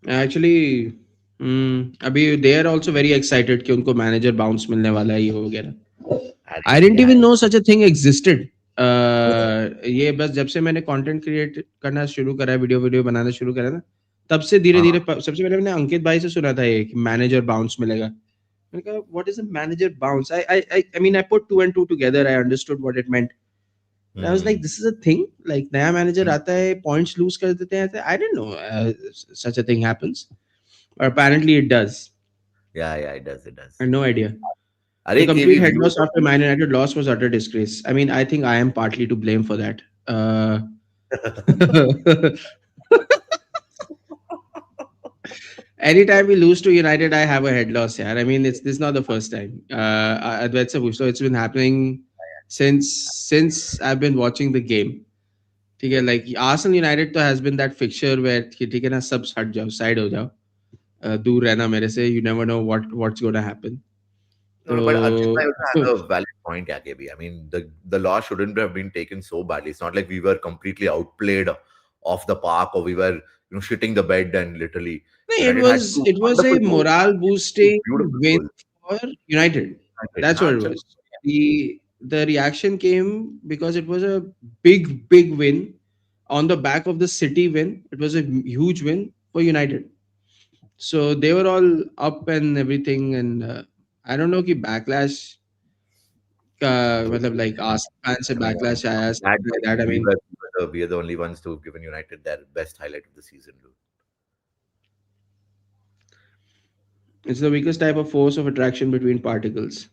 actually, अभी they are also very excited कि उनको manager bounce मिलने वाला है ये वगैरह। अरे I didn't क्या even know such a thing existed. ये बस जब से मैंने कंटेंट क्रिएट करना शुरू करा है, वीडियो वीडियो बनाना शुरू करा ना, तब से धीरे धीरे सबसे पहले मैंने अंकित भाई से सुना था ये कि मैनेजर बाउंस मिलेगा। मैंने कहा what is a manager bounce? I mean I put two and two together. I understood what it meant. But I was like, Hmm. this is a thing. Like नया मैनेजर आता है, points loose कर देते हैं। I didn't know such a thing happens. But apparently it does. Yeah, yeah, it does, it I does. had no idea. The अरे complete KV head view loss after Man United loss was utter disgrace. I mean, I think I am partly to blame for that. Anytime we lose to United, I have a head loss. Yeah, I mean, it's this is not the first time. So it's been happening since I've been watching the game. ठीक है, like Arsenal United तो has been that fixture where कि ठीक है ना, सब हट जाओ, साइड हो जाओ, दूर रहना मेरे से, you never know what's going to happen. No, no, but Archit तो Bhai also has a valid point, yeah, KB. I mean, the loss shouldn't have been taken so badly. It's not like we were completely outplayed off the park or we were, shitting the bed and literally it United had was two it was a wonderful goals, morale two boosting beautiful win goals. for United. United, That's what हाँ, it चलो, was. The reaction came because it was a big win on the back of the City win. It was a huge win for United. So they were all up and everything, and I don't know कि backlash का मतलब like Arsenal fans से I know, backlash आया I'm glad something like that that. I mean, we are the only ones to have given United their best highlight of the season, dude. it's the weakest type of force of attraction between particles.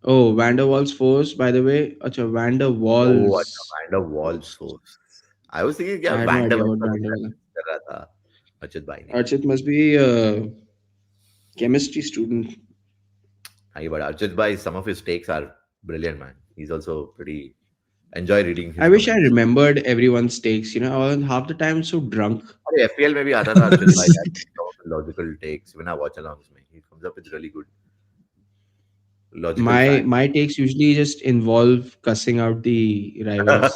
Oh, Van der Waals force, by the way. Acha, Van der Oh, अच्छा, Waals. Van der Waals force. I was thinking क्या I had no Van der idea Waals what का Van कुछ der Waals. reference कर रहा था अर्चित भाई ने. Archit must be a chemistry student. हाँ, but Archit bhai, some of his takes are brilliant, man. He's also pretty. Enjoy reading I his wish I comments. remembered everyone's takes. Half the time I'm so drunk. अरे FPL में भी आता था अर्चित भाई यार. Some of the logical takes. Even our watch-alongs में, he comes up with really good logical my facts. my takes usually just involve cussing out the rivals.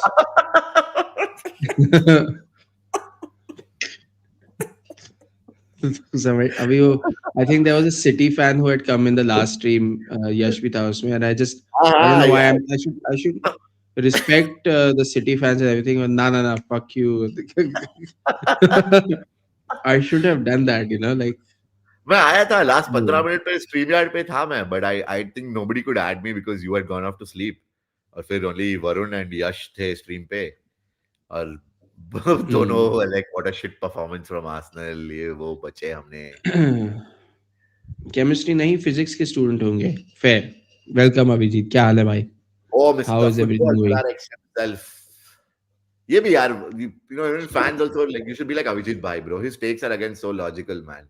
अभी वो, I think there was a City fan who had come in the last stream. Yash भी था उसमें, and I don't हाँ know why यार. I should respect the City fans and everything. But nah, fuck you. I should have done that. Like. मैं आया था last 15 Hmm. Minute पे StreamYard पे था मैं but I think nobody could add me because you had gone off to sleep और फिर only Varun and यश थे स्ट्रीम पे और दोनों like what a shit performance from Arsenal ये वो बचे हमने केमिस्ट्री नहीं, फिजिक्स के स्टूडेंट होंगे। फेयर। वेलकम अभिजीत, क्या हाल है भाई? Oh how mister is football everything going? क्लारिक्स हिमसेल्फ ये भी यार even fans also like you should be like Avijit bhai bro his takes are again so logical man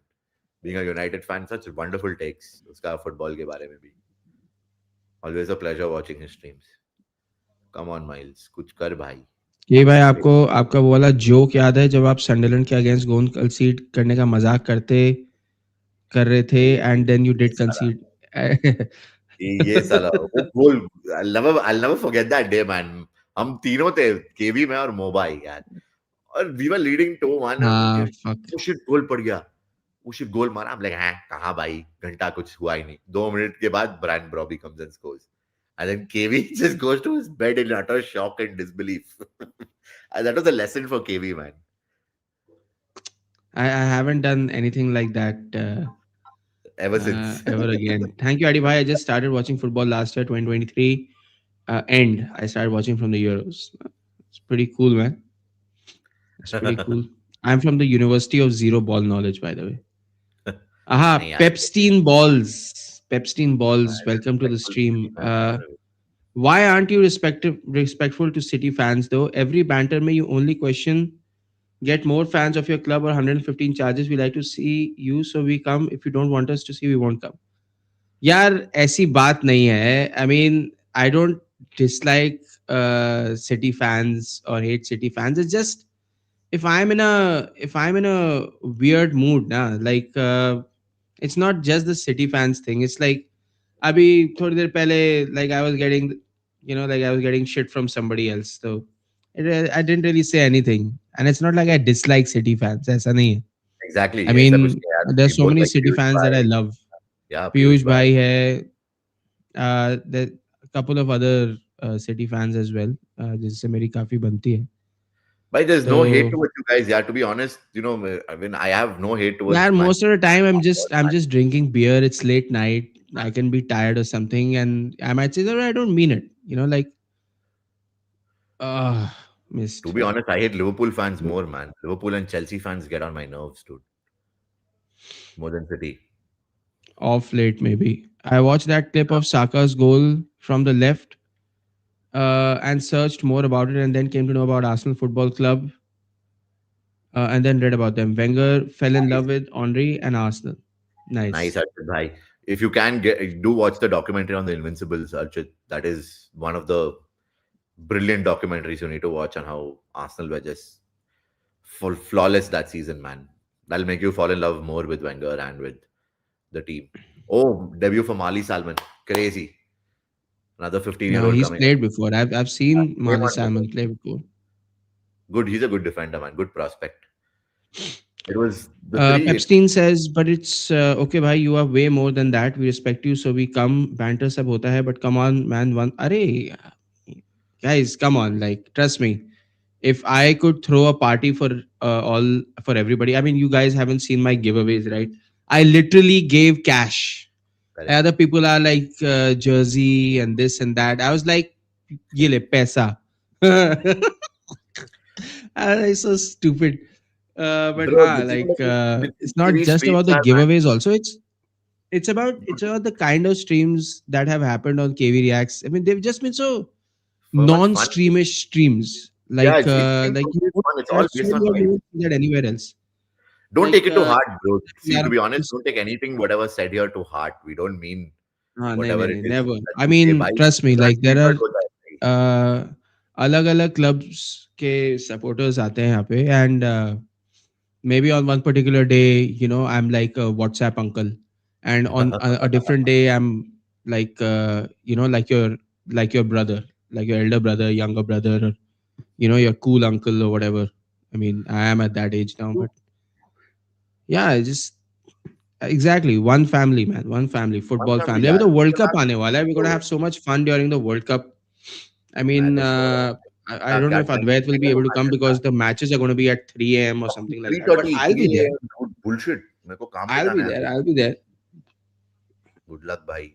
being a United fan such wonderful takes उसका football के बारे में भी always a pleasure watching his streams come on Miles कुछ कर भाई ये भाई, आपको आपका वो वाला जोक याद है जब आप सनडरलैंड के अगेंस्ट गोल कंसीड करने का मजाक कर रहे थे, and then you did concede? ये साला वो गोल I'll never forget that day man हम तीनों थे केवी में और मोबाइल यार और वी वर लीडिंग 2-1 और हाँ, फक। वो शिट गोल पड़ गया वो शिट गोल मारा हम लाइक हैं कहाँ भाई घंटा कुछ हुआ ही नहीं 2 मिनट के बाद Brian Brobbey comes and scores and then KV just goes to his bed in utter shock and disbelief. And that was a lesson for KV, man. I haven't done anything like that Ever since. ever again. Thank you, Adi bhai. I just started watching football last year, 2023. End. I started watching from the Euros. It's pretty cool, man. It's pretty cool. I'm from the University of Zero Ball Knowledge, by the way. Aha, नहीं, Pepstein balls. Pepstein I balls. Welcome to the respectful City stream. fans यार. Why aren't you respectful to City fans though? Every banter may you only question get more fans of your club or 115 charges. We like to see you, so we come. If you don't want us to see, we won't come. यार ऐसी बात नहीं है. I mean, I don't dislike City fans or hate City fans. It's just if I'm in a weird mood, na, like it's not just the City fans thing. It's like अभी थोड़ी देर पहले like I was getting, like I was getting shit from somebody else. So I didn't really say anything, and it's not like I dislike City fans. ऐसा नहीं है. Exactly. I ऐसा कुछ mean, नहीं यार. We there's so both many like City Piyush fans that I Bhai. love. Yeah, Piyush Piyush Bhai. Bhai hai. There a couple of other City fans as well. जिससे मेरी काफी बनती है. But there's no hate तो towards you guys. Yeah, to be honest, I mean, I have no hate towards yeah, Man. most of the time I'm just drinking beer. It's late night. I can be tired or something, and I might say that I don't mean it. Like To missed. be honest, I hate Liverpool fans more, man. Liverpool and Chelsea fans get on my nerves, dude, more than City. Off late maybe. I watched that clip of Saka's goal from the left and searched more about it, and then came to know about Arsenal Football Club, and then read about them. Wenger fell in Nice, love with Henry and Arsenal. nice, Nice. Archit bhai. If you can do watch the documentary on the Invincibles, Archit. That is one of the brilliant documentaries you need to watch on how Arsenal were just full flawless that season, man. That'll make you fall in love more with Wenger and with the team. Oh, debut for Mali Salman. Crazy. Another 15-year-old He's coming up. played before. I've seen Game Mali on moment. Salmon play before. Good. He's a good defender, man. Good prospect. It was the three. Pepstein says, but it's okay, bhai. You are way more than that. We respect you, so we come. Banter sab hota hai, but come on, man. Arey, guys, come on. Like, trust me. If I could throw a party for everybody, I mean, you guys haven't seen my giveaways, right? I literally gave cash. Correct. Other people are like jersey and this and that. I was like, ye le paisa. It's so stupid. But Bro, like literally it's not three just about streets the are, man. giveaways. Also, it's about the kind of streams that have happened on KV Reacts. I mean, they've just been so So much fun. non-streamish streams. Yeah, Like it's been like totally fun. It's all that's so based on you vibes. won't see that anywhere else. Don't take Like it to heart, bro. See, yaar, to be honest, don't take anything whatever said here to heart. We don't mean nahi, whatever nahi, it nahi, is never. that I we say. mean, Bhai, trust me. इतना Like there street are work होता है भाई. अलग अलग clubs के supporters आते हैं यहाँ पे and maybe on one particular day, I'm like a WhatsApp uncle, and on a different day, I'm like, like your brother, like your elder brother, younger brother, or your cool uncle or whatever. I mean, I am at that age now, but yeah, I just exactly one family, man, one family, One football family, family. अभी यार. तो World उसके Cup बाद आने वाला है. We're gonna तो have so much fun during the World Cup. I मैं mean, तो श्योर हूँ. I क्या don't क्या know if tension Advait will be लेगा able तुम to come मैचेस का. because the matches are going to be at 3 a.m. or something like that. But 3:30, I'll be 3 there. a.m. bullshit. मेरे को काम पे I'll be जाना है there. अभी. I'll be there. Good luck भाई.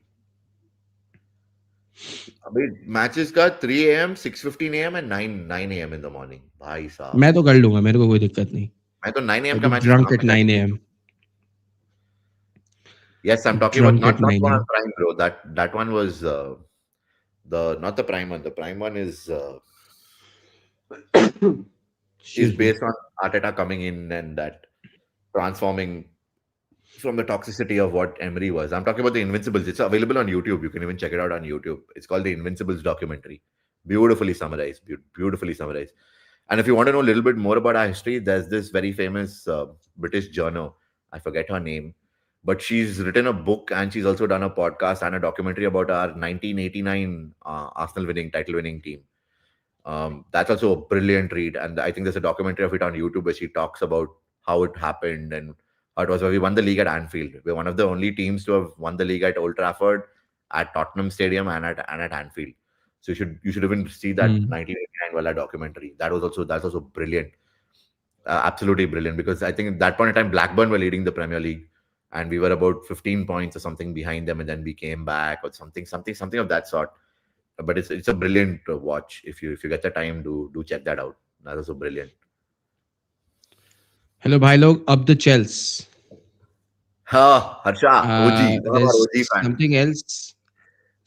अभी मैचेस का 3 a.m., 6:15 a.m. and 9 a.m. in the morning. भाई साहब. मैं तो कर लूंगा मेरे को कोई दिक्कत नहीं. मैं तो 9 a.m. I'll का be मैचेस drunk काम at पे जाके 9 देख. a.m. Yes, I'm talking about Drunk not at not 9 one on a.m. Prime, bro. That one was the not the Prime one. The Prime one is Excuse me. based on Arteta coming in and that transforming from the toxicity of what Emery was. I'm talking about the Invincibles. It's available on YouTube. You can even check it out on YouTube. It's called the Invincibles documentary. Beautifully summarized. Beautifully summarized. And if you want to know a little bit more about our history, there's this very famous British journal. I forget her name, but she's written a book and she's also done a podcast and a documentary about our 1989 Arsenal winning title winning team. That's also a brilliant read, and I think there's a documentary of it on YouTube where she talks about how it happened and how it was where we won the league at Anfield. We're one of the only teams to have won the league at Old Trafford, at Tottenham Stadium, and at Anfield. So you should even see that Hmm. 1989 Walla documentary. That's also brilliant, absolutely brilliant. Because I think at that point in time Blackburn were leading the Premier League, and we were about 15 points or something behind them, and then we came back or something of that sort. But it's a brilliant watch. If you get the time, do check that out. That was so brilliant. Hello, bhai log. Up the Chels. Ha, Harsha, OG, one of our There's OG fans.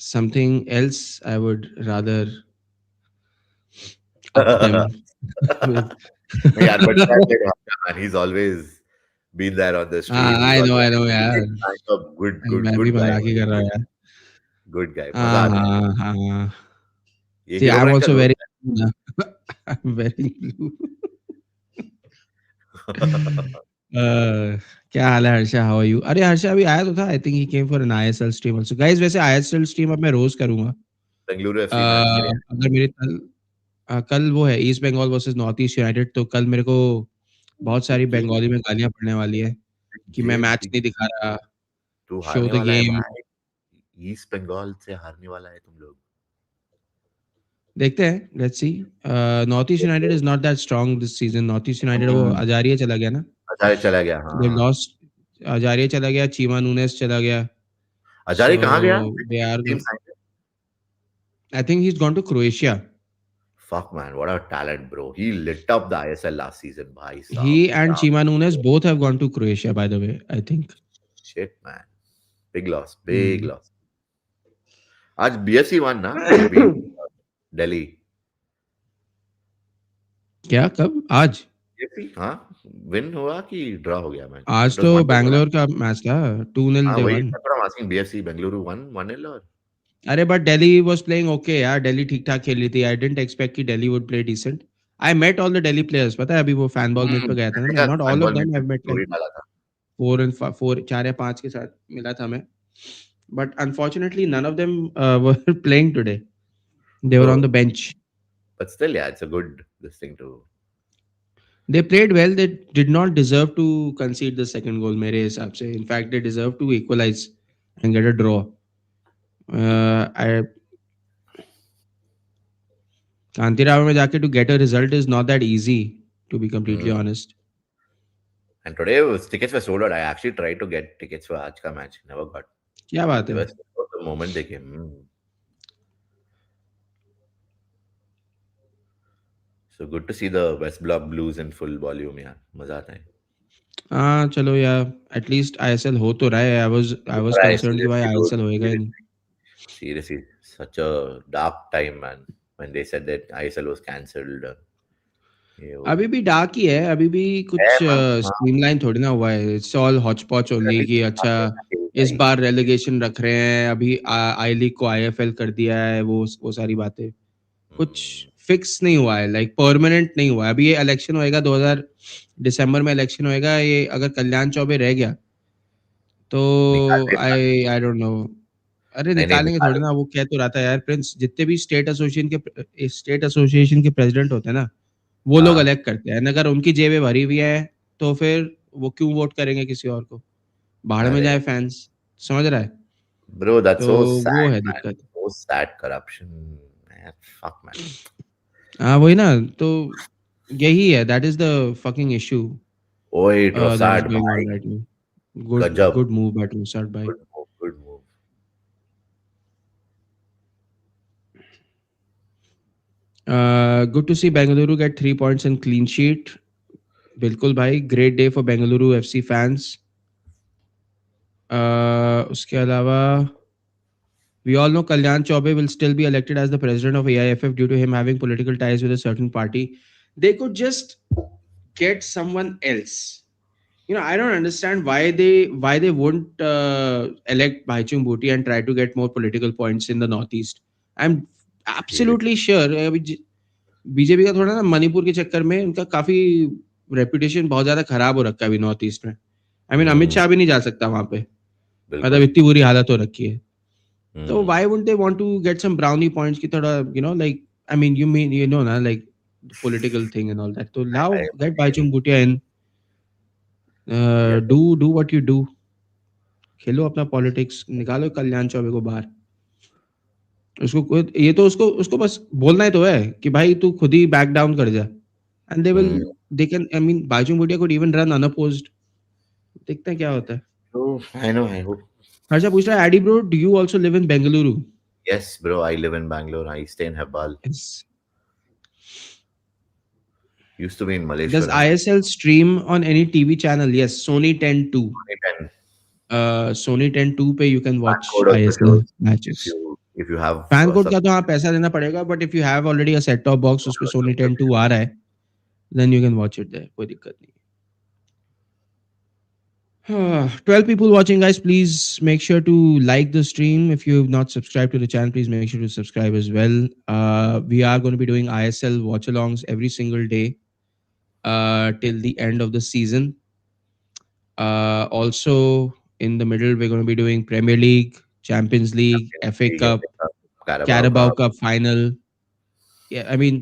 something else I would rather up them with. Yeah, but that's like Harsha, man. He's always been there on the stream. He's always I know यार. been kind of good, good, मैं भी good guy. मजाक ही कर रहा हूँ यार. Good guy. मजा आता है. हाँ. ये See, हीरो I'm ब्रांड का also दोस्त very I'm very blue. है. क्या हाल है हर्षा? How are you? अरे हर्षा अभी आया तो था. I think he came for an ISL stream also. Guys वैसे आईएसएल स्ट्रीम अब मैं रोज करूंगा. बेंगलुरु एफसी मैच के लिए. अगर मेरे कल वो है East Bengal versus north east United, तो कल मेरे को बहुत सारी ये बंगाली में गालियां पड़ने वाली है कि मैं ये मैच नहीं दिखा रहा. तू शो हारने द वाला है गेम. भाई. ईस्ट बंगाल से हारने वाला है तुम लोग. देखते हैं. Let's see. North east United is not that strong this season. North east United वो हम्म, अजारिया चला गया ना. अजारे चला गया. दे हाँ. लॉस्ट. अजारिया चला गया, चीमा नूनेस चला गया. अजारे सो कहाँ गया? They are. Team sign. I think he is gone to Croatia. Fuck man, what a talent, bro. He lit up the ISL last season, bhai sahab. He and Kya Chima Nunes both have gone to Croatia, by the way, I think. shit, man. Big loss, big Hmm. loss. आज BFC won ना. They beat Delhi. क्या कब? आज? BFC हाँ, win हुआ कि draw हो गया मैच? आज It तो was 1-2 ना. बैंगलोर का मैच था. 2-0 हाँ दे वही. One. that's what I'm asking. BFC Bengaluru won 1-0 और. अरे but Delhi was playing okay यार. दिल्ली ठीक ठाक खेल रही थी. आई डिडंट एक्सपेक्ट कि Delhi would play decent. I met all the Delhi players. पता है अभी वो फैन बॉल मीट पे गया था ना मैं. देखा नॉट ऑल ऑफ फुटबॉल में them. I met story like डाला था. 4 या 5 के साथ मिला था मैं. But unfortunately none of them were playing today. They were on the Oh, bench. but still, yeah, it's a good this thing to. They played well. They did not deserve to concede the second goal मेरे हिसाब से. In fact, they deserve to equalize and get a draw. I Kantirawa में जाके to get a result is not that easy, to be completely Mm. honest. And today tickets were sold out. I actually tried to get tickets for आज का match. Never got. क्या बात They है? were sold out the moment they came. So good to see the West Block Blues in full volume. यार मजा आता है. हाँ चलो यार. At least ISL हो तो रहा है. I was But I concerned कि भाई seriously, dude, ISL होएगा ही नहीं. seriously, such a dark time, man. When they said that ISL was cancelled. ये वो. अभी भी डार्क ही है. अभी भी है कुछ man. हाँ. स्ट्रीमलाइन थोड़ी ना हुआ है. इट्स ऑल हॉच पॉच ओनली कि अच्छा इस बार रेलेगेशन रख रहे हैं. अभी आई लीग को आईएफएल कर दिया है. वो सारी बातें कुछ फिक्स नहीं हुआ है. लाइक परमानेंट नहीं हुआ है. अभी ये इलेक्शन होएगा 2000 दिसंबर में इलेक्शन होएगा. ये अगर कल्याण चौबे रह गया तो निकाल दे. I don't know. अरे नहीं नहीं निकालेंगे निकाल. थोड़ी ना. वो कह तो रहा था यार प्रिंस. जितने भी स्टेट एसोसिएशन के प्रेसिडेंट होते हैं ना, वो लोग हाँ. इलेक्ट करते हैं. अगर उनकी जेबें भरी हुई है तो फिर वो क्यों वोट करेंगे किसी और को? भाड़ में अरे जाए फैंस. समझ रहा है? bro, that's तो so वो sad, है man. दिक्कत. So sad corruption. Man, fuck, man. हाँ वही ना. तो यही है. That is the fucking issue Oi, that is Trossard, going on bhai. right now. Good Gajab. good move by Trossard by. Good move, good move. Good to see Bengaluru get 3 points and clean sheet. बिल्कुल भाई. Great day for Bengaluru FC fans. उसके अलावा we all know Kalyan Chaube will still be elected as the president of AIFF due to him having political ties with a certain party. They could just get someone else. I don't understand why they won't elect Bhaichung Bhuti and try to get more political points in the Northeast. I'm Seriously. absolutely sure. BJP का थोड़ा ना मणिपुर के चक्कर में उनका काफी reputation बहुत ज्यादा खराब हो रखा है अभी नॉर्थ ईस्ट में. I mean Amit Hmm, Shah भी नहीं जा सकता वहां पे. मतलब बिल्कुल. इतनी बुरी हालत हो रखी है. तो Hmm. why wouldn't they want to get some brownie points की थोड़ा like I mean you know ना like the political thing and all that. तो लाओ I, get Bhaichung Bhutia in. yes, Do what you do. खेलो अपना politics. निकालो कल्याण चौबे को बाहर. ये तो उसको उसको बस बोलना ही तो है कि भाई तू खुद ही बैक डाउन कर जा. And hmm. They can I mean Bhaichung Bhutia could even run unopposed. देखते हैं क्या होता है. Oh, I know, I hope. Harsha पूछ रहा है Eddie bro do you also live in Bengaluru? Yes, bro, I live in Bangalore. I stay in Hebbal. Yes. Used to be in Does Malleshwaram. ISL stream on any TV channel? Yes, Sony 10 2. 10. Sony 10 2 पे you can Fan watch code also ISL shows matches. if you have FanCode sub. का तो हाँ पैसा देना पड़ेगा, but if you have already a set top box उस पे Sony 10 2 आ रहा है, then you can watch it there, कोई दिक्कत नहीं। 12 people watching, guys. Please make sure to like the stream. If you have not subscribed to the channel, please make sure to subscribe as well. We are going to be doing ISL watch alongs every single day till the end of the season. Also, in the middle, we're going to be doing Premier League, Champions League, FA League, Cup, Carabao Carabao Cup. Cup final. Yeah, I mean,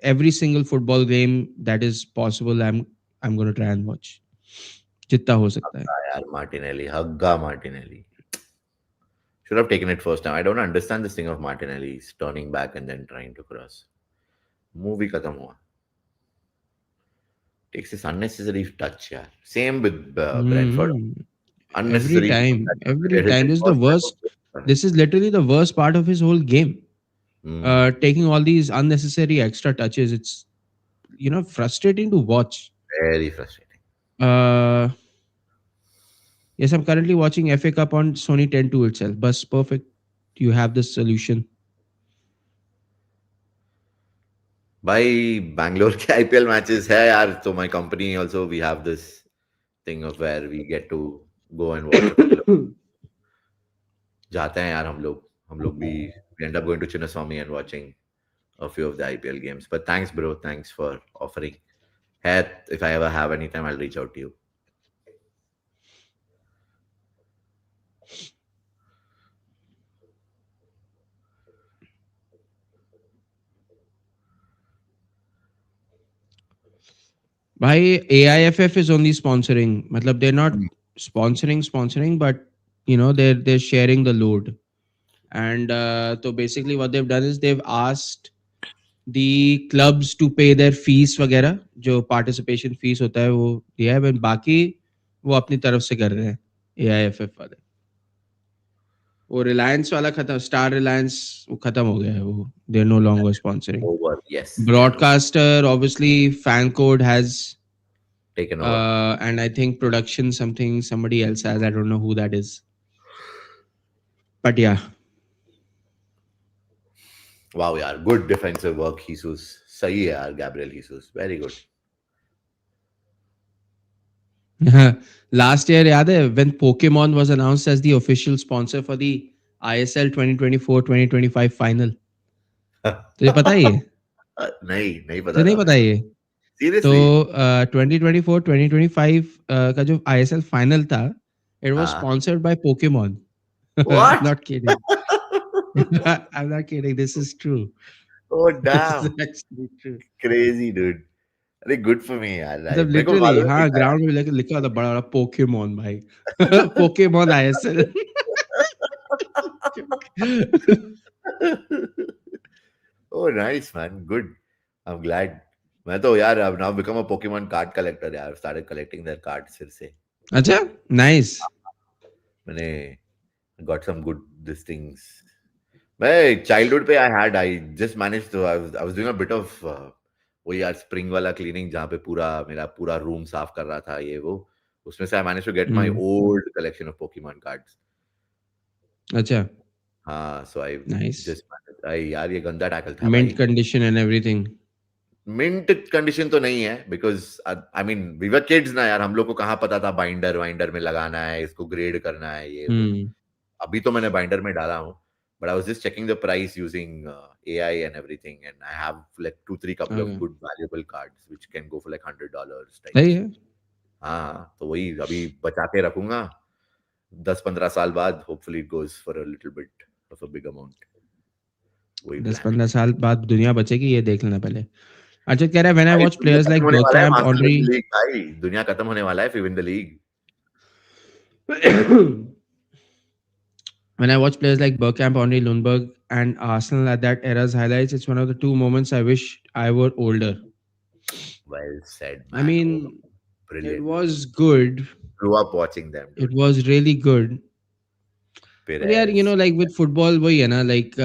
every single football game that is possible, I'm going to try and watch. जितना हो सकता है. Hagga, yaar, Martinelli, Hagga Martinelli. Should have taken it first time. I don't understand this thing of Martinelli turning back and then trying to cross. Movie khatam hua. Takes this unnecessary touch, yeah. Same with Brentford. Hmm. Every Unnecessary time, touch. every It hit time. it This is the first worst. time. This is literally the worst part of his whole game. Hmm. Taking all these unnecessary extra touches. It's frustrating to watch. Very frustrating. Uh, yes, I'm currently watching FA Cup on Sony 10 2 itself. Bus perfect. You have the solution. भाई बैंगलोर के IPL matches है यार तो my company also we have this thing of where we get to go and watch a couple of जाते हैं यार हम लोग भी we end up going to Chinnaswamy and watching a few of the IPL games. But thanks, bro. Thanks for offering. Hey, if I ever have any time, I'll reach out to you. Bhai, AIFF is only sponsoring. Matlab, they're not sponsoring, but they're sharing the load. And so basically, what they've done is they've asked the clubs to pay their fees वगैरह, जो participation fees होता है वो दिया है, but बाकी वो अपनी तरफ से कर रहे हैं AIFF वाले. वो रिलायंस वाला खत्म, स्टार रिलायंस वो खत्म हो गया है, वो they are no longer sponsoring. Over. Yes. Yeah. No. Broadcaster, obviously, fan code has, Taken over. and I think production something somebody else has. I don't know who that is, but yeah. Wow, yeah. Good defensive work, Jesus. सही है यार, Gabriel Jesus. Very good. Last year, याद है when Pokemon was announced as the official sponsor for the ISL 2024-2025 final. तुझे पता है ये? नहीं तुझे पता नहीं था पता मेरे है को. ये? तो Seriously. 2024-2025 का जो ISL फाइनल था, it was हाँ. sponsored by Pokemon. I'm What? not kidding. I'm not kidding. This is true. Oh This is damn. actually true. Crazy dude. अरे गुड फॉर मी यार. मतलब मेरे को लिटरली मालूम नहीं हाँ, था ग्राउंड में लिखा था बड़ा बड़ा पोकेमोन भाई. Pokemon ISL. Oh, nice, man. Good. I'm glad. मैं तो यार I've now become a Pokemon card collector यार. I've started collecting their cards फिर से. अच्छा, नाइस. मैंने got some good these things. मैं childhood पे I just managed to I was doing a bit of वो यार spring वाला cleaning जहाँ पे मेरा पूरा room साफ कर रहा था ये वो. उसमें से I managed to get my old collection of Pokemon cards. अच्छा, हाँ, so I नाइस. just यार ये गंदा टैकल था मिंट भाई. Condition and everything. Mint condition तो नहीं है because I mean we were kids ना यार. हम लोग को कहाँ पता था बाइंडर वाइंडर में लगाना है, इसको ग्रेड करना है ये वो. अभी तो मैंने बाइंडर में डाला हूँ. But I was just checking the price using AI and everything, and I have like 2-3 couple of good valuable cards which can go for like $100 type. सही है. हाँ, तो वही अभी बचा के रखूंगा. 10-15 साल बाद hopefully it goes for a little bit of a big amount. 10-15 साल बाद दुनिया बचेगी, ये देख लेना पहले. अच्छा, कह रहा है when I भाई watch दुनिया players खत्म like होने वाला है Bergkamp, मास्टर Henry. लीग भाई. दुनिया खत्म होने वाला है if you win the league. When I watch players like Bergkamp, Henry, Lundberg, and Arsenal at that era's highlights, it's one of the two moments I wish I were older. Well said, I man. mean, Brilliant. it was good. Grew up watching them. Dude. It was really good. But yeah, Perez. like with football, वही है ना, like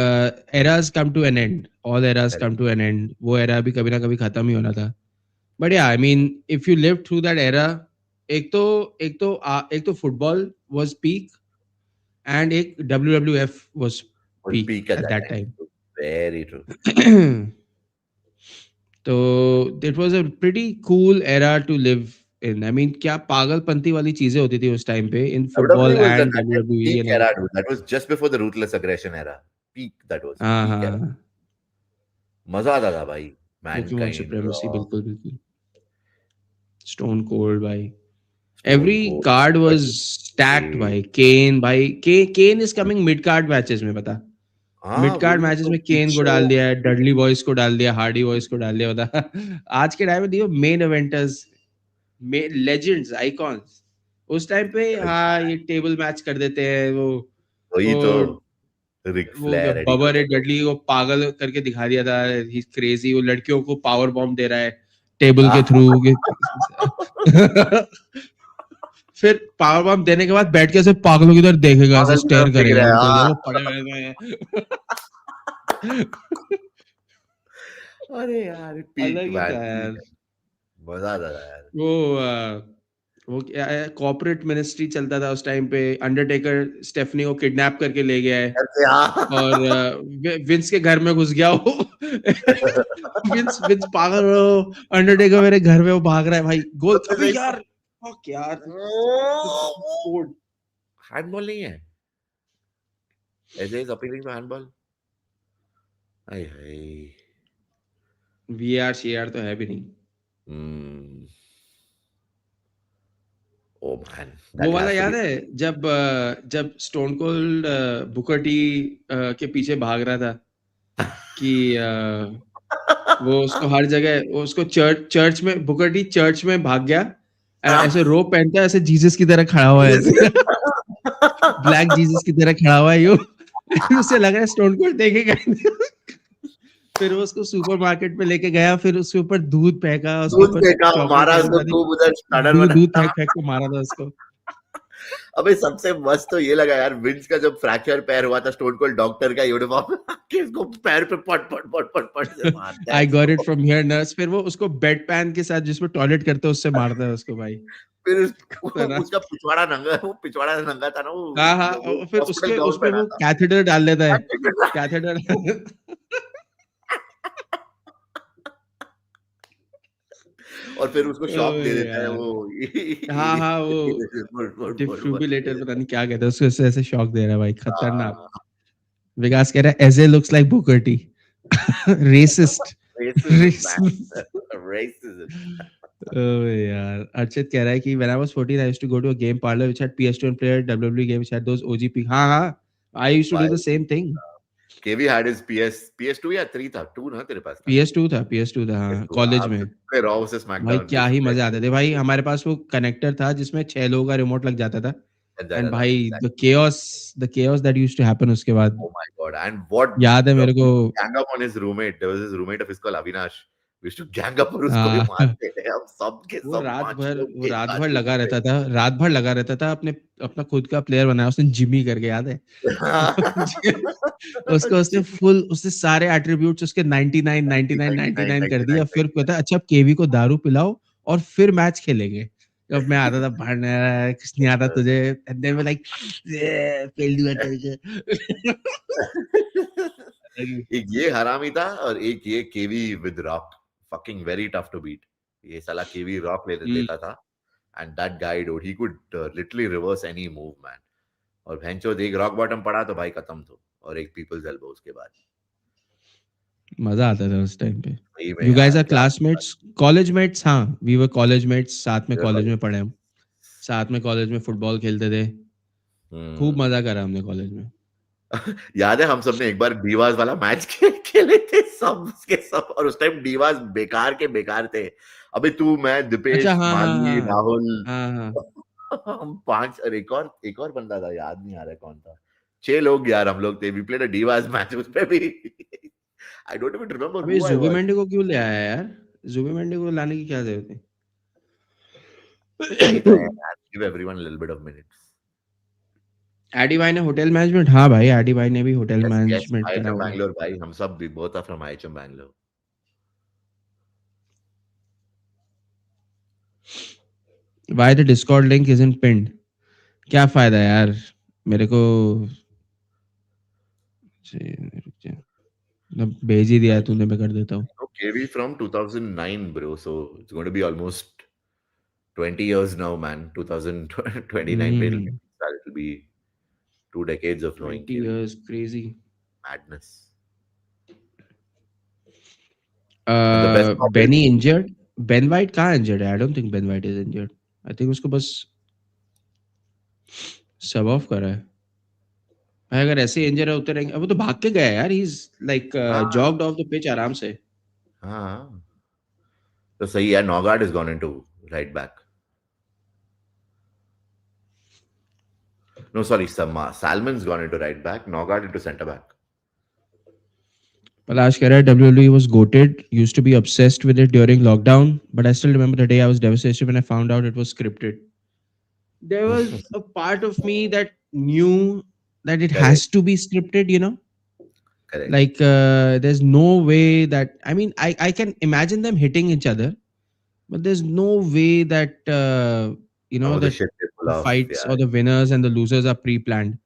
eras come to an end. All eras come to an end. वो era भी कभी ना कभी खत्म ही होना था. But yeah, I mean, if you lived through that era, एक तो फुटबॉल वाज पीक एंड एक WWF was was peak peak at at that that time. Time. Very true. तो it was a pretty cool era to live in. I mean क्या पागलपंती वाली चीजें होती थी उस टाइम पे in football WWE was and at their WWE peak and era, everything. dude. That was just before the ruthless aggression era. Peak, that was हाँ peak era. हाँ. मजा आता था भाई. पोकेमोन Mankind, सुप्रीमेसी, Raw, बिल्कुल बिल्कुल. Stone cold भाई. Stone Every Cold, card was stacked Undertaker. भाई. केन भाई, Kane is coming mid card matches में, बता. हाँ, मिड कार्ड वही मैचेस तो में बिग केन को शो. डाल दिया है, डडली बॉयज को डाल दिया, हार्डी बॉयज को डाल दिया, बता. आज के टाइम में देखो मेन इवेंटर्स, लेजेंड्स, आइकॉन्स. उस टाइम पे हाँ ये टेबल मैच कर देते हैं वही वो तो रिक वो फ्लेयर, एडी बबर है गुर्जर. डडली को पागल करके दिखा दिया था. ही क्रेजी, वो लड़कियों को पावर बॉम्ब दे रहा है टेबल के थ्रू. फिर पावर बॉम्ब देने के बाद बैठ के ऐसे पागलों की तरह देखेगा, ऐसे पागल की स्टेयर तरफ देख करेगा रहे हैं, उनको, हाँ. देखो पड़े हुए हैं. अरे यार, पीक अलग ही मैन, था पीक. यार. मजा आता था यार. वो वो क्या है, कॉर्पोरेट मिनिस्ट्री चलता था उस टाइम पे. अंडरटेकर स्टेफनी को किडनैप करके ले गया है कैसे, और हाँ. विंस के घर में घुस गया वो. विंस विंस पागल हो, अंडरटेकर मेरे घर में वो भाग रहा है भाई. गोल सबसे अबे सही. यार. फक यार. कोड. हैंडबॉल नहीं है. ऐसे इज अपीलिंग टू हैंडबॉल. हाय हाय. वीआर शेआर तो है भी नहीं. Hmm. Oh man, वो that वाला has to याद be. है जब स्टोन कोल्ड बुकर टी के पीछे भाग रहा था कि वो उसको हर जगह, वो उसको चर्च चर्च में, बुकर टी चर्च में भाग गया. ऐसे रोप पहनता है, ऐसे जीसस की तरह खड़ा हुआ है ऐसे. ब्लैक जीसस की तरह खड़ा हुआ है यो. उसे लग रहा है स्टोन कोल्ड देखेगा. फिर वो उसको सुपरमार्केट में लेके गया, फिर उसके ऊपर दूध फेंका, उसके दूध ऊपर फेंका, चॉकलेट मारा फेंकी, उसको पता खूब, नहीं उधर स्टनर दूध बना. दूध फेंक फेंक के मारा था उसको. अबे सबसे मस्त तो ये लगा यार, विंस का जब फ्रैक्चर पैर हुआ था, स्टोन कोल्ड डॉक्टर का यूनिफॉर्म कि इसको पैर पे पट पट पट पट पट से मारता है आई गॉट इट इसको. From here nurse. फिर वो उसको बेड पैन के साथ जिसमें टॉयलेट करते हैं उससे मारता है उसको भाई. फिर खतरनाक. उसका पिछवाड़ा नंगा, वो पिछवाड़ा नंगा था ना, हाँ हाँ, वो और फिर हॉस्पिटल उसके गाउन उसमें पहना वो था. कैथेटर डाल देता है. कैथेटर. और फिर उसको शॉक दे ओए देता है यार. वो. हाँ हाँ, वो बोल बोल बोल बोल. डिफिब्रिलेटर पता नहीं क्या कहते हैं उसको, ऐसे ऐसे शॉक दे रहा है भाई, खतरनाक. हाँ. विकास कह रहा है AJ looks like Booker T. Racist. Racism, man. Racist. Racism. ओए यार, अर्चित कह रहा है कि when I was 14 I used to go to a game parlour which had PS2 and player WWE games had those OGP. हाँ हाँ, I used to do the भाई, same thing. KV had his PS2 या 3 था, 2 ना तेरे पास था. PS2 था हाँ, PS2, कॉलेज हाँ, में. फिर पे रॉ वर्सेस भाई स्मैकडाउन क्या ही डिस्प्ले मजे आते थे भाई. हमारे पास वो कनेक्टर था जिसमें 6 लोगों का रिमोट लग जाता था. एंड जाता था. भाई exactly. The chaos that used to happen उसके बाद. Oh my God. And what याद है we मेरे को. used to gang up on his roommate. There was his roommate of his called Avinash. We used to gang up और उसको भी हाँ. मारते थे. हम सब के वो सब रात 5 भर लोग वो एक रात भर साथ लगा रूम पे. रहता था, रात भर लगा रहता था. अपने अपना खुद का प्लेयर बनाया उसने, जिमी करके, याद है. उसको उसने फुल, उसने सारे एट्रीब्यूट्स उसके 99 99 99 99 कर दिया. 99 फिर कहता अच्छा अब केवी को दारू पिलाओ और फिर मैच खेलेंगे. अब मैं आता था भाड़ने, कुछ नहीं आता तुझे. एंड देन लाइक फेल दिया करके. एक ये हरामी था और एक ये KV with Rock. Fucking very tough to beat. ये साला केवी रॉक लेता था. And that guy dude, he could literally reverse any move, man. और भैंचोद एक रॉक बॉटम पड़ा तो भाई खत्म तो. और एक पीपल्स एल्बो उसके बाद. मजा आता था उस टाइम पे. सही में यू गाइस यार, आर क्या. Classmates, college mates. हाँ, वी वर कॉलेज मेट्स, साथ में कॉलेज कॉलेज. में पढ़े हम. साथ में कॉलेज में फुटबॉल खेलते थे. खूब हम्म. मजा करा हमने कॉलेज में. याद है हम सबने एक बार डीवास वाला मैच खेले थे सब के सब, और उस टाइम डीवास बेकार के बेकार थे. अबे तू, मैं, अच्छा दीपेश, हाँ हाँ माली, हाँ. राहुल, हाँ हाँ. हम 5 और एक और बंदा था, याद नहीं आ रहा कौन था. 6 लोग यार हम लोग थे. वी प्लेड अ डीवास मैच उस पे भी. आई डोंट इवन रिमेंबर अबे हु आई वाज. जुबिमेंडी को क्यों ले आया यार? जुबिमेंडी को लाने की क्या जरूरत वही तो है है? यार, give everyone little bit of minutes. Eddie भाई ने होटल मैनेजमेंट. हाँ भाई, एडी भाई ने भी होटल यस यस, मैनेजमेंट करा आईएचएम हुआ है. बैंगलोर भाई, हम सब भी both are from IHM Bangalore. Why the Discord link isn't pinned? क्या फायदा यार मेरे को रुक जा, मतलब भेज ही दिया है तूने, मैं कर देता हूँ. No, KV from 2009, bro. So it's going to be almost 20 years now, man. 2029, hmm. it'll be 2 decades of knowing 20 KV. years, crazy. Madness. And the best part is, Benny injured. Ben White कहाँ injured है? I don't think Ben White is injured. I think उसको बस सब of करा है. भाई अगर ऐसे इंजर होते रहेंगे, अब वो तो भाग के गया है यार. ही इज लाइक हाँ, जॉग्ड ऑफ द पिच आराम से. हाँ. तो सही है, Nogard is gone into right back. No, sorry, Salmon's gone into right back, Nogard into centre back. पलाश कह रहा है WWE was goated, used to be obsessed with it during lockdown, but I still remember the day I was devastated when I found out it was scripted. There was a part of me that knew that it Correct, has to be scripted, you know. correct. Like there's no way that, I mean, I can imagine them hitting each other, but there's no way that Some of the that shit they pull the off, fights yeah. or the winners and the losers are pre-planned.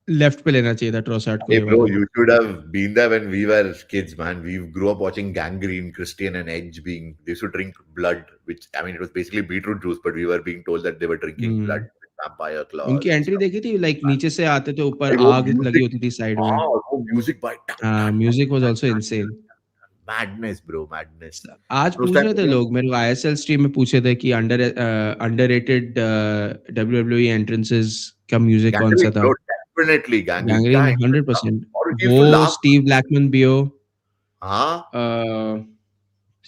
Left पे लेना चाहिए था Trossard को Hey, ये bro, वाला. you should have been there when we were kids, man. We grew up watching Gangrene, Christian, and Edge being. They used to drink blood, which, I mean, it was basically beetroot juice, but we were being told that they were drinking blood hmm. with vampire उनकी claws and entry stuff. देखी थी, like नीचे से आते थे, ऊपर Hey, वो आग लगी music, होती थी साइड में. वो music by tan, हाँ, tan, tan, music was tan, also tan, insane. madness, bro, madness. आज उस पूछ टाइम रहे थे पे लोग मेरे को, आईएसएल स्ट्रीम में पूछे थे कि अंडररेटेड डब्ल्यूडब्ल्यूई एंट्रेंसेस का म्यूजिक कौन सा Gangrene, था. bro, definitely Gangrene. क्या गैंग्रीन entrance था. 100%. और it used वो to laugh. स्टीव ब्लैकमैन बियो. हाँ.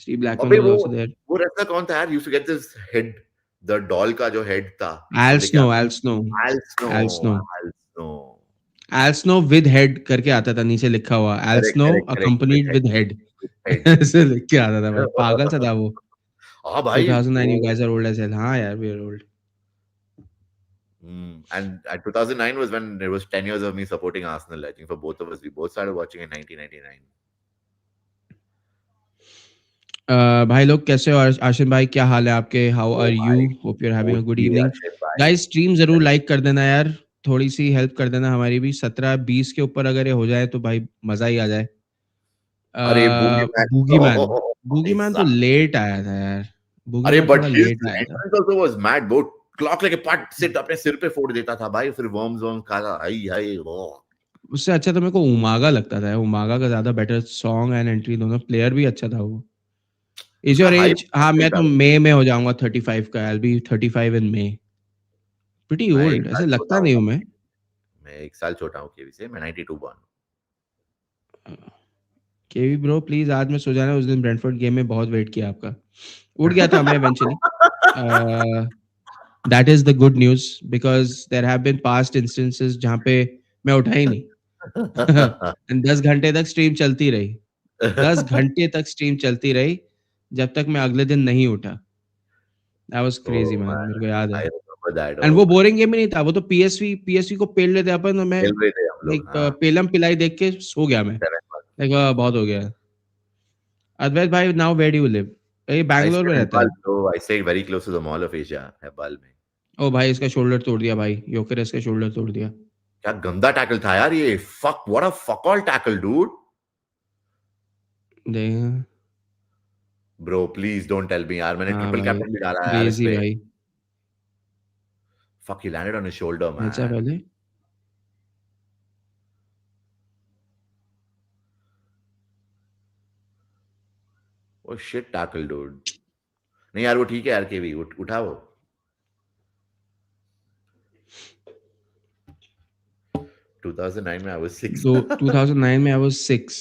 स्टीव ब्लैकमैन अबे वाज आल्सो देयर. वो रेसलर कौन था यार? Used to get this head, the doll का जो head था, उसको एल लेके स्नो, आता. L snow. Al Snow, L snow. Al Snow. L snow with head करके आता था, नीचे लिखा हुआ L Correct, snow correct, correct. With accompanied head, with head. with head, ऐसे with लिख के आता था भाई, पागल सा head. था वो. हाँ भाई 2009, you वो. guys are old as hell. हाँ यार, we are old. And at 2009 was when there was 10 years of me supporting Arsenal. I think for both of us, we both started watching in 1999. भाई लोग कैसे हो? आशिन भाई क्या हाल है आपके? How oh are you? भाई, hope you are having a good OG evening. Arshad भाई. गाइस स्ट्रीम जरूर लाइक कर देना यार. थोड़ी सी हेल्प कर देना हमारी भी. 17-20 के ऊपर अगर ये हो जाए तो भाई मजा ही आ जाए. अरे बूगीमैन. Boogeyman. बूगी भाई मैन तो साहब. लेट आया था यार. बूगी अरे मैन बट थोड़ा हिज लेट आया था. Entrance also was mad. वो क्लॉक लेके पट से अपने सिर पे फोड़ देता था भाई, फिर वर्म्स वर्म खाता. हाय हाय वो. उससे अच्छा तो मेरे को उमागा लगता था. उमागा का ज्यादा बेटर सॉन्ग एंड एंट्री दोनों. प्लेयर भी अच्छा था वो. इज उसका योर हाइप एज? हाँ, नहीं मैं था तो वो. मई में हो जाऊंगा 35 का. आई बी 35 इन मई. प्रीटी मैं एक ओल्ड, साल ऐसे छोटा लगता हूँ. नहीं हूँ मैं. मैं एक साल छोटा हूँ केवी से. मैं 92 बॉर्न. केवी ब्रो प्लीज आज मैं सो जाना. उस दिन ब्रेंटफोर्ड गेम में बहुत वेट किया आपका. उठ गया था मैं eventually. That is the good news, because there have been past instances जहाँ पे मैं उठा ही नहीं. एंड 10 घंटे तक स्ट्रीम चलती रही. 10 घंटे तक स्ट्रीम चलती रही जब तक मैं अगले दिन नहीं उठा. That was crazy Oh man, man, मेरे को याद है. I remember that. And Oh वो my. बोरिंग गेम ही नहीं था. वो तो पीएसवी को पेल लेते अपन, और मैं खेल रहे थे हम लोग. लाइक हाँ. पेलम पिलाई देख के सो गया मैं. 7 months. लाइक बहुत हो गया. अद्वैत भाई now where do you live? ये I बैंगलोर stay में in रहता है. Nepal, bro. I stay very close to the Mall of Asia, Nepal में. ओ भाई इसका शोल्डर तोड़ दिया भाई. योकेरेस का शोल्डर तोड़ दिया. क्या गंदा टैकल था यार ये. Fuck, what a fuck all tackle, dude. देख. Bro, please don't tell me यार. मैंने हाँ ट्रिपल भाई, कैप्टन भी डाला है यार इस क्रेजी पे. भाई. Fuck, he landed on his shoulder, अच्छा man. पहले. Oh shit tackle, dude. नहीं यार वो ठीक है यार केवी. उठा वो. 2009 में I was 6. दो 2009 में I was 6.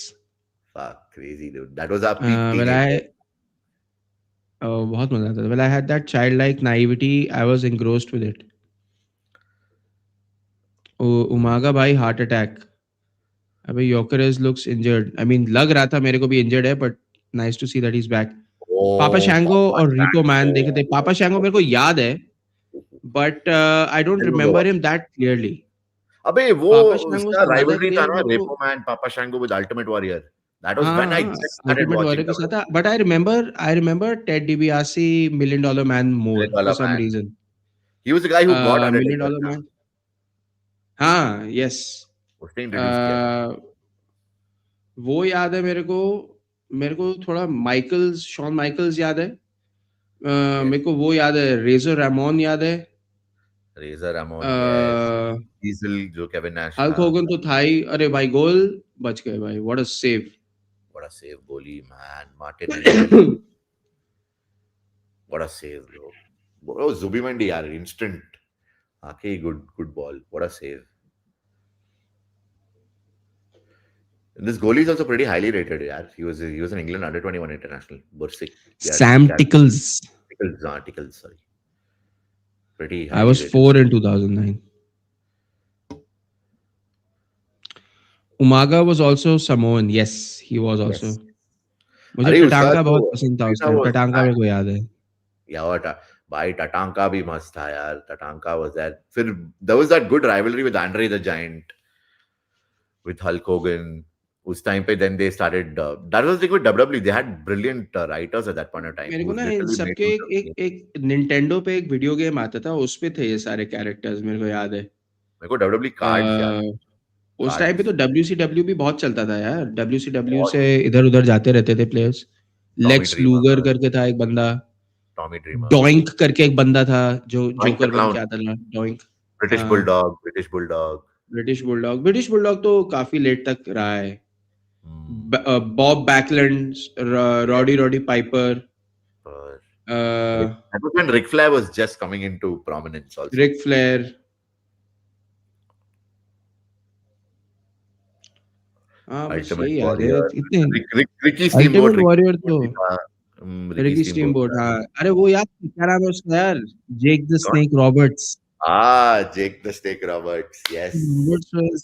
Fuck, crazy, dude. That was our peak well I teenager. बहुत मजा आता था. Well I had that child like naivety. I was engrossed with it. Hmm. Umaga भाई हार्ट अटैक. अबे योकेरेस लुक्स इंजर्ड. आई मीन लग रहा था मेरे को भी इंजर्ड है, but nice to see that he is back. Papa Oh, Shango Papa और रिको मैन देखे थे. पापा शैंगो Shango. मेरे को याद है, but I don't remember him that clearly. अबे वो पापा शैंगो उसका से ज्यादा राइवलरी था क्लियर ना, मेरे को. Repo man Papa Shango with Ultimate Warrior. That was when I हाँ, just started Ultimate watching Warrior के साथ था, WWE. But I remember Ted DiBiase million dollar man more Million for Dollar some Man. Reason. He was the guy who got million Undertaker. Dollar man, हाँ, yes. उसने introduce किया था। वो याद है मेरे को थोड़ा माइकल्स, शॉन माइकल्स याद है। Yes. मेरे को वो याद है, रेजर रामोन याद है। Razor Ramon, yes. डीजल जो केविन नैश हल्क था। होगन तो था ही। अरे भाई, गोल बच गए भाई, what a save. What a save, goalie, man. Martinelli. What a save, bro. Bro, Zubimendi, yaar, instant. Okay, good ball. What a save. And this goalie is also pretty highly rated, yaar. He was an England under 21 international. Bursik, yeah, Sam yeah, टिकल्स। articles, sorry. Pretty I highly was rated. 4 in 2009। Umaga was also Samoan, yes, he was also. Yes. मुझे अरे उसका टटांका जो बहुत पसंद था entry उस था टाइम, वो टटांका मेरे को याद है। यार भाई टटांका भी मस्त था यार टटांका वाज दैट फिर there was that good rivalry with Andre the Giant with Hulk Hogan. उस टाइम पे then they started that was the good WWE. They had brilliant writers at that point of time मेरे को who ना इन literally made सबके use एक of the एक game. एक Nintendo पे एक वीडियो गेम आता था, उस पे थे ये सारे कैरेक्टर्स, मेरे को याद है। मेरे को WWE कार्ड्स याद अ, उस टाइम पे कार्ड्स तो WCW भी बहुत चलता था यार। WCW बहुत से इधर-उधर जाते रहते थे players. Tommy Lex Luger Dreamer करके था एक बंदा, टॉमी ड्रीमर डॉइंक करके एक बंदा था जो डॉइंग द जोकर बन के क्लाउन आता था, डॉइंक। ब्रिटिश हाँ, bulldog British bulldog British bulldog तो काफ़ी लेट तक रहा है। बॉब बैकलैंड, रॉडी रॉडी पाइपर, पर अ, that was when Ric Flair was just coming into prominence also. Ric Flair. हाँ, बस Ultimate यही याद है Warrior, इतने। Ricky Steamboat, ultimate Ricky warrior Steamboat तो भी था। रिकी रिकी स्टीमबोट स्टीमबोट, था। हाँ। अरे वो याद है, क्या नाम है उसका यार? जेक द कौन? Snake Roberts. Jake the Snake Roberts. Yes. Roberts was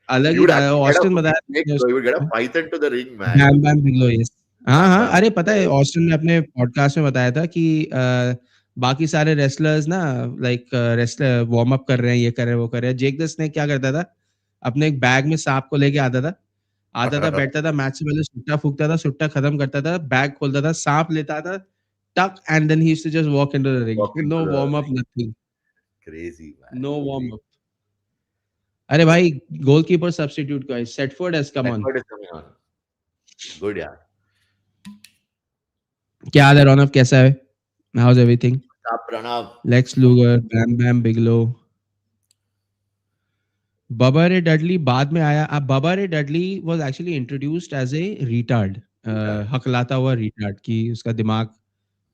अलग He ही would था। actually get a Austin wooden बताया था snake, उसने bro. He would get a उसको। python to the ring, man. Bam Bam Bigelow, yes. हाँ Bam हाँ, Bam अरे पता है, Bigelow. ऑस्टिन ने अपने पॉडकास्ट में बताया था कि बाकी सारे रेसलर्स ना, लाइक रेसलर वार्म अप कर रहे हैं, ये कर रहे हैं, वो कर रहे हैं, जेक द स्नेक क्या करता था, अपने एक बैग में सांप को लेके आता था, बैठता था, मैच से पहले सुट्टा फूकता था, सुट्टा खत्म करता था, बैग खोलता था, सांप लेता था, टक, and then he used to just walk into the ring. Walk into no the warm up, ring. Nothing. Crazy, man. No warm Crazy. Up. अरे भाई, गोलकीपर सब्स्टिट्यूट का Setford has come That on. word is coming on. Good, yeah. क्या हाल है रौनक, कैसा है? How is everything? Pranav. Lex Luger, Bam Bam Bigelow. Bubba Ray Dudley बाद में आया। अब Bubba Ray Dudley was actually introduced as a retard, Retard. हकलाता हुआ रिटार्ड, कि उसका दिमाग,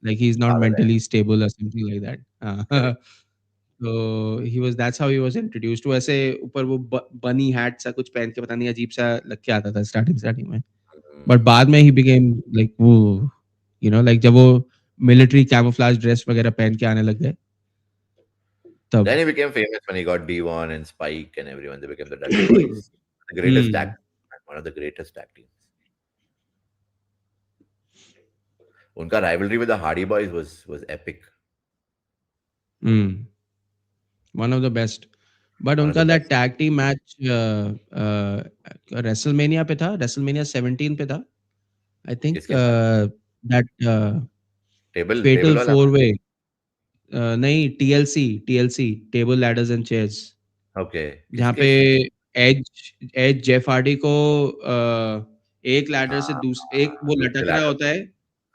like he is not Pagal hai. Mentally stable और समथिंग लाइक दैट। Correct. तो he was, that's how he was introduced. वो ऐसे ऊपर वो बनी हैट सा कुछ पहन के, पता नहीं अजीब सा लग के आता था स्टार्टिंग स्टार्टिंग में। But Hmm. बाद में ही बिकेम लाइक वो, लाइक जब वो मिलिट्री कैमोफ्लेज ड्रेस वगैरह पहन के आने लग गए तब। Then he became famous when he got D1 and Spike and everyone. They became the Dudley Boys. The greatest tag, hmm. one of the greatest tag teams. Unka rivalry with the Hardy Boys was epic. Hmm. One of the best. But One of उनका the that best. Tag team match WrestleMania पे था, WrestleMania 17 पे था, I think. किसके साथ? That table फेटल वाला four match. Way, नहीं, TLC, tables ladders and chairs, okay जहाँ पे किसके एज एज जेफ हार्डी को एक लैडर से हाँ एक वो दूसरे लटक रहा लैडर होता है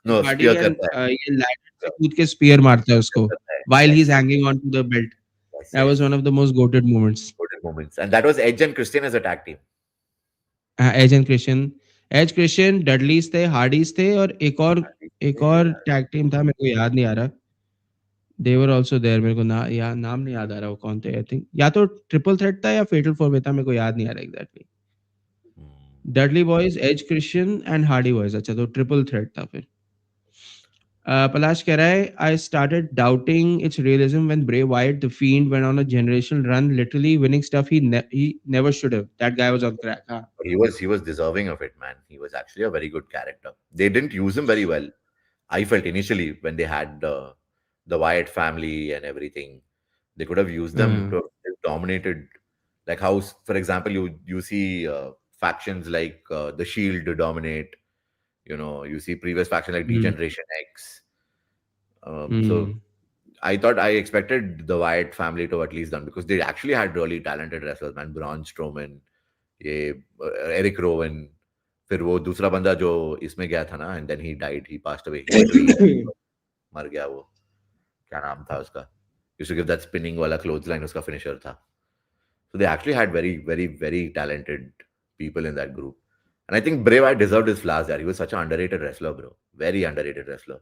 no Jeff Hardy, spear end करता ये लैडर से है कूद के स्पीयर मारता है स्पीयर उसको करता है while he's yes hanging on to the belt. Yes That yes was one of the most goated moments. golden moments and that was Edge and Christian as a tag team Edge and Christian, Edge Christian, Dudleys थे, Hardys थे, और एक और tag team था, मेरे को याद नहीं आ रहा। दे वर आल्सो देयर। मेरे को नाम नहीं याद आ रहा वो कौन थे। आई थिंक या तो ट्रिपल थ्रेट था या फेटल फोर वे था, मेरे को याद नहीं आ रहा exactly. Dudley Boyz, Edge Christian and Hardy Boyz, अच्छा तो ट्रिपल थ्रेट था फिर। पलाश कह रहा है, I started doubting it's realism when Bray Wyatt the field went on a generational run, literally winning stuff he never should have, that guy was on crack. हाँ। but he was deserving of it man he was actually a very good character they didn't use him very well I felt initially when they had the Wyatt family and everything they could have used them हाँ। to have dominated like how for example you see factions like the Shield dominate. You see previous faction like Mm, Degeneration X. So mm. I expected the Wyatt family to at least done because they actually had really talented wrestlers, man. Braun Strowman, ये Eric Rowan, फिर वो दूसरा बंदा जो इसमें गया था ना, and then he died, he passed away, he went to ER, मर गया वो, क्या नाम था उसका? Used to give that spinning वाला clothesline, उसका finisher था. So they actually had very, very, very talented people in that group. And I think Bray Wyatt deserved his flowers there. He was such an underrated wrestler, bro. Very underrated wrestler.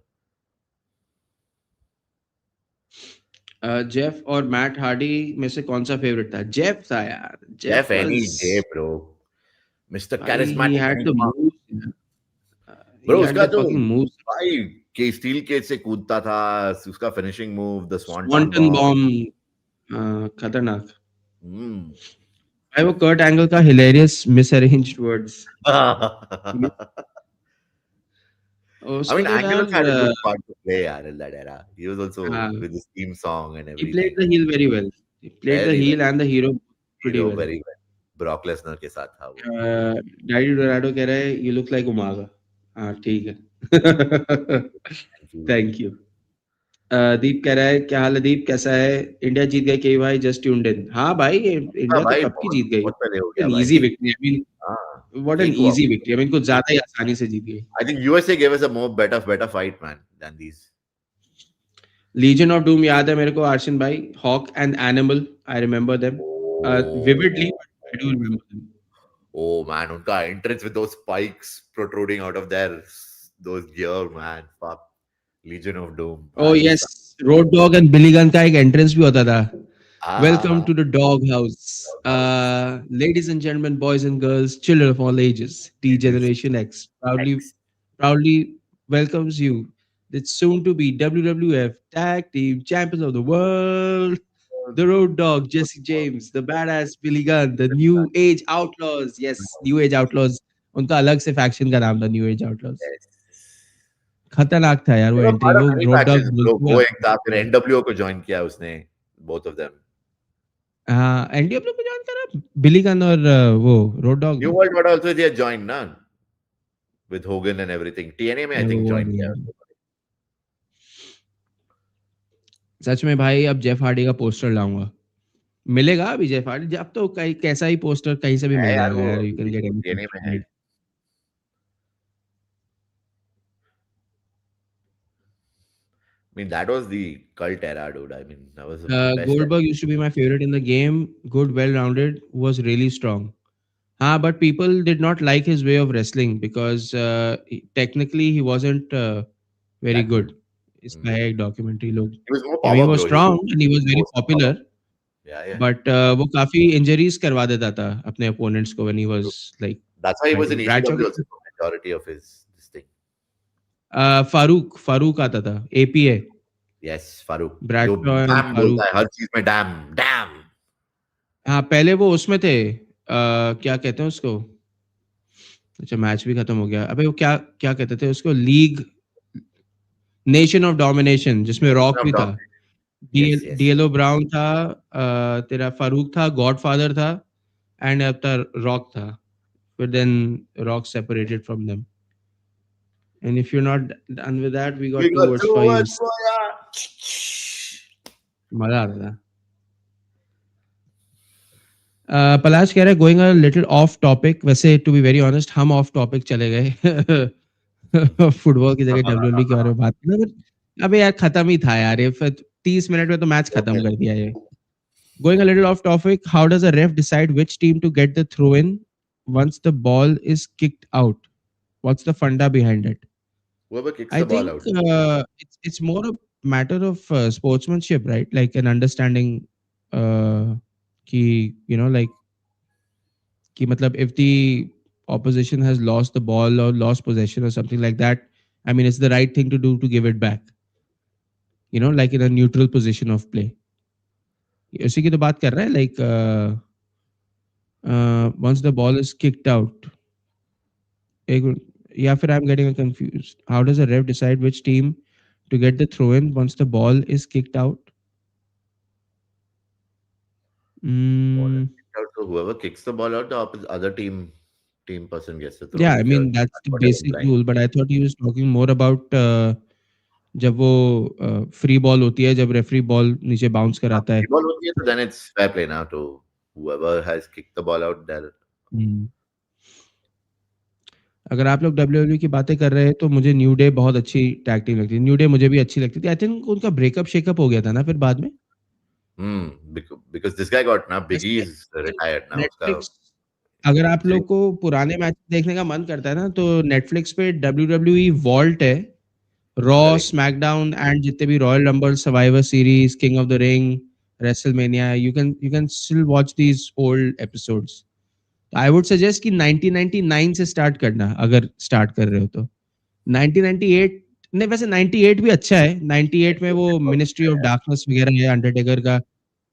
Jeff और Matt Hardy में से कौन सा favourite था? Jeff था यार. Jeff Jeff any was day, bro. Mr. भाई, he Charismatic had the Enigma. Moves. He Bro, had उसका द जो फकिंग मूव्स. भाई के स्टील केज से कूदता था, उसका finishing move, the Swanton Swanton bomb. Bomb, खतरनाक. Hmm. भाई वो कर्ट एंगल का hilarious misarranged words. I उसको mean, तो Angle यार also had a good part to play yaar, in that era. He was also हाँ, with his theme song and he played everything. the heel very well. He played the Very well. heel and the hero pretty Hero well. very well. Brock Lesnar के साथ था वो. Daddy डोनाल्डो कह रहा है, you look like Umaga. हाँ ठीक है. Thank you. Thank you. Deep कह रहा है, क्या हाल है दीप, कैसा है? इंडिया जीत गई के भाई, जस्ट ट्यून्ड इन. हाँ भाई, हाँ इंडिया तो भाई, कब की बहुत जीत गई. बहुत पहले हो गया एन इजी भाई. विक्ट्री. आई हाँ, मीन व्हाट एन केक हुआ. Easy victory. आई मीन कुछ ज्यादा ही आसानी से जीत गई. I think USA gave us a more better fight, man, than these. Legion of Doom याद है मेरे को, आर्शन भाई. Hawk and Animal, I remember them vividly. Oh, I do remember them. oh man, unka entrance with those spikes protruding out of those gear, man. Fuck. Legion of Doom. Oh Bhai. yes, Road Dogg and Billy Gunn का एक entrance भी होता था. Welcome Ah, to the dog house. house. Ladies and gentlemen, boys and girls, children of all ages, D Ages. Generation X X. proudly welcomes you. It's soon to be WWF Tag Team Champions of the World. The Road Dog, Jesse James, the badass Billy Gunn, the New Age Outlaws. Yes, New Age Outlaws. उनका अलग से faction का नाम था, new age outlaws. Yes. खतरनाक था यार वो They were entry. part of वो many road dog factions, bro. बोलते हुए वो आता एक था, फिर था. NWO को join किया उसने. Both of them. हाँ, एनडीएफडब्ल्यू को ज्वाइन करा बिली गन और वो रोड डॉग New ने. World Order also they joined, na? With Hogan and everything. TNA में I नहीं, think वो join नहीं किया. है. सच में भाई, अब जेफ हार्डी का पोस्टर लाऊंगा. मिलेगा अभी जेफ हार्डी? अब तो कहीं कैसा ही पोस्टर कहीं से भी है मिल यार जाएगा वो यार. यू कैन अभी गेट तो एनीथिंग TNA में है. Made. I mean, that was the cult era, dude. I mean, that was the best era. Goldberg used to be my favorite in the game. Good, well rounded, was really strong. हाँ, but people did not like his way of wrestling because technically he wasn't very That good. good. इसका है एक documentary लोग. He was more I mean, he power, was bro. He was strong and he was very most power. popular. Yeah, yeah. But वो काफी injuries करवा देता था अपने अपोनेंट्स को when he was like That's why he was in fighting. ECW also for majority of his this thing. Farooq आता था, APA. Yes, Farooq. जो ब्रैडशॉ एंड डैम बोलता फारूक. है हर चीज में डैम डैम. हाँ, पहले वो उसमें थे. क्या कहते हैं उसको? अच्छा, मैच भी खत्म हो गया. अबे वो क्या क्या कहते थे उसको? लीग नेशन ऑफ डोमिनेशन, जिसमें रॉक भी था. Yes, yes. डीएलओ ब्राउन था. तेरा फारूक था, गॉडफादर था, एंड अब तक रॉक था. फिर then Rock separated from them. And if you're not done with that, we We got two got words too for you. much for ya. मजा आता था. पलाश कह रहा है going a little of topic. वैसे टू बी वेरी ऑनेस्ट, हम of topic चले गए. फुटबॉल की जगह डब्ल्यूडब्ल्यू के बारे में बात करना. अबे यार खत्म ही था यार ये. 30 मिनट में तो मैच खत्म कर दिया ये. Going a little off topic, how does a ref decide which team to get the throw in once the ball is kicked out? What's the funda behind it? Whoever kicks I the ball think out. it's more a matter of sportsmanship, right? Like an understanding, कि like कि मतलब if the opposition has lost the ball or lost possession or something like that, I mean it's the right thing to do to give it back. Like in a neutral position of play. उसी की तो बात कर रहा है, like once the ball is kicked out. एक minute, या फिर I'm getting confused. How does a ref decide which team to get the throw in once the ball is kicked out? Ball is Mm, kicked out, so whoever kicks the ball out, the other team team person gets the Yeah, throne I if you're mean that's that's the what you're basic implying. rule, but I thought he was talking more about जब वो free ball होती है, जब referee ball नीचे bounce कराता है. Free ball होती है तो then it's fair play now to whoever has kicked the ball out there. हम्म. अगर आप लोग डब्ल्यूडब्ल्यू की बातें कर रहे हैं तो मुझे न्यू डे बहुत अच्छी टैग टीम लगती है. न्यू डे मुझे भी अच्छी लगती थी. आई थिंक उनका ब्रेकअप शेकअप हो गया था ना फिर बाद में. Because this guy got now Biggie वैसे is retired now. Uska Netflix, अगर आप injury. लोग को पुराने मैच देखने का मन करता है ना तो नेटफ्लिक्स पे डब्ल्यू डब्ल्यू ई वॉल्ट है. Raw, Correct. स्मैकडाउन एंड जितने भी royal rumble, survivor series, king of the ring, WrestleMania, you can still watch these old episodes. I would suggest कि 1999 से स्टार्ट करना अगर स्टार्ट कर रहे हो तो. 1998 नहीं, वैसे 98 भी अच्छा है. 98 में वो मिनिस्ट्री ऑफ डार्कनेस वगैरह है, अंडरटेकर का,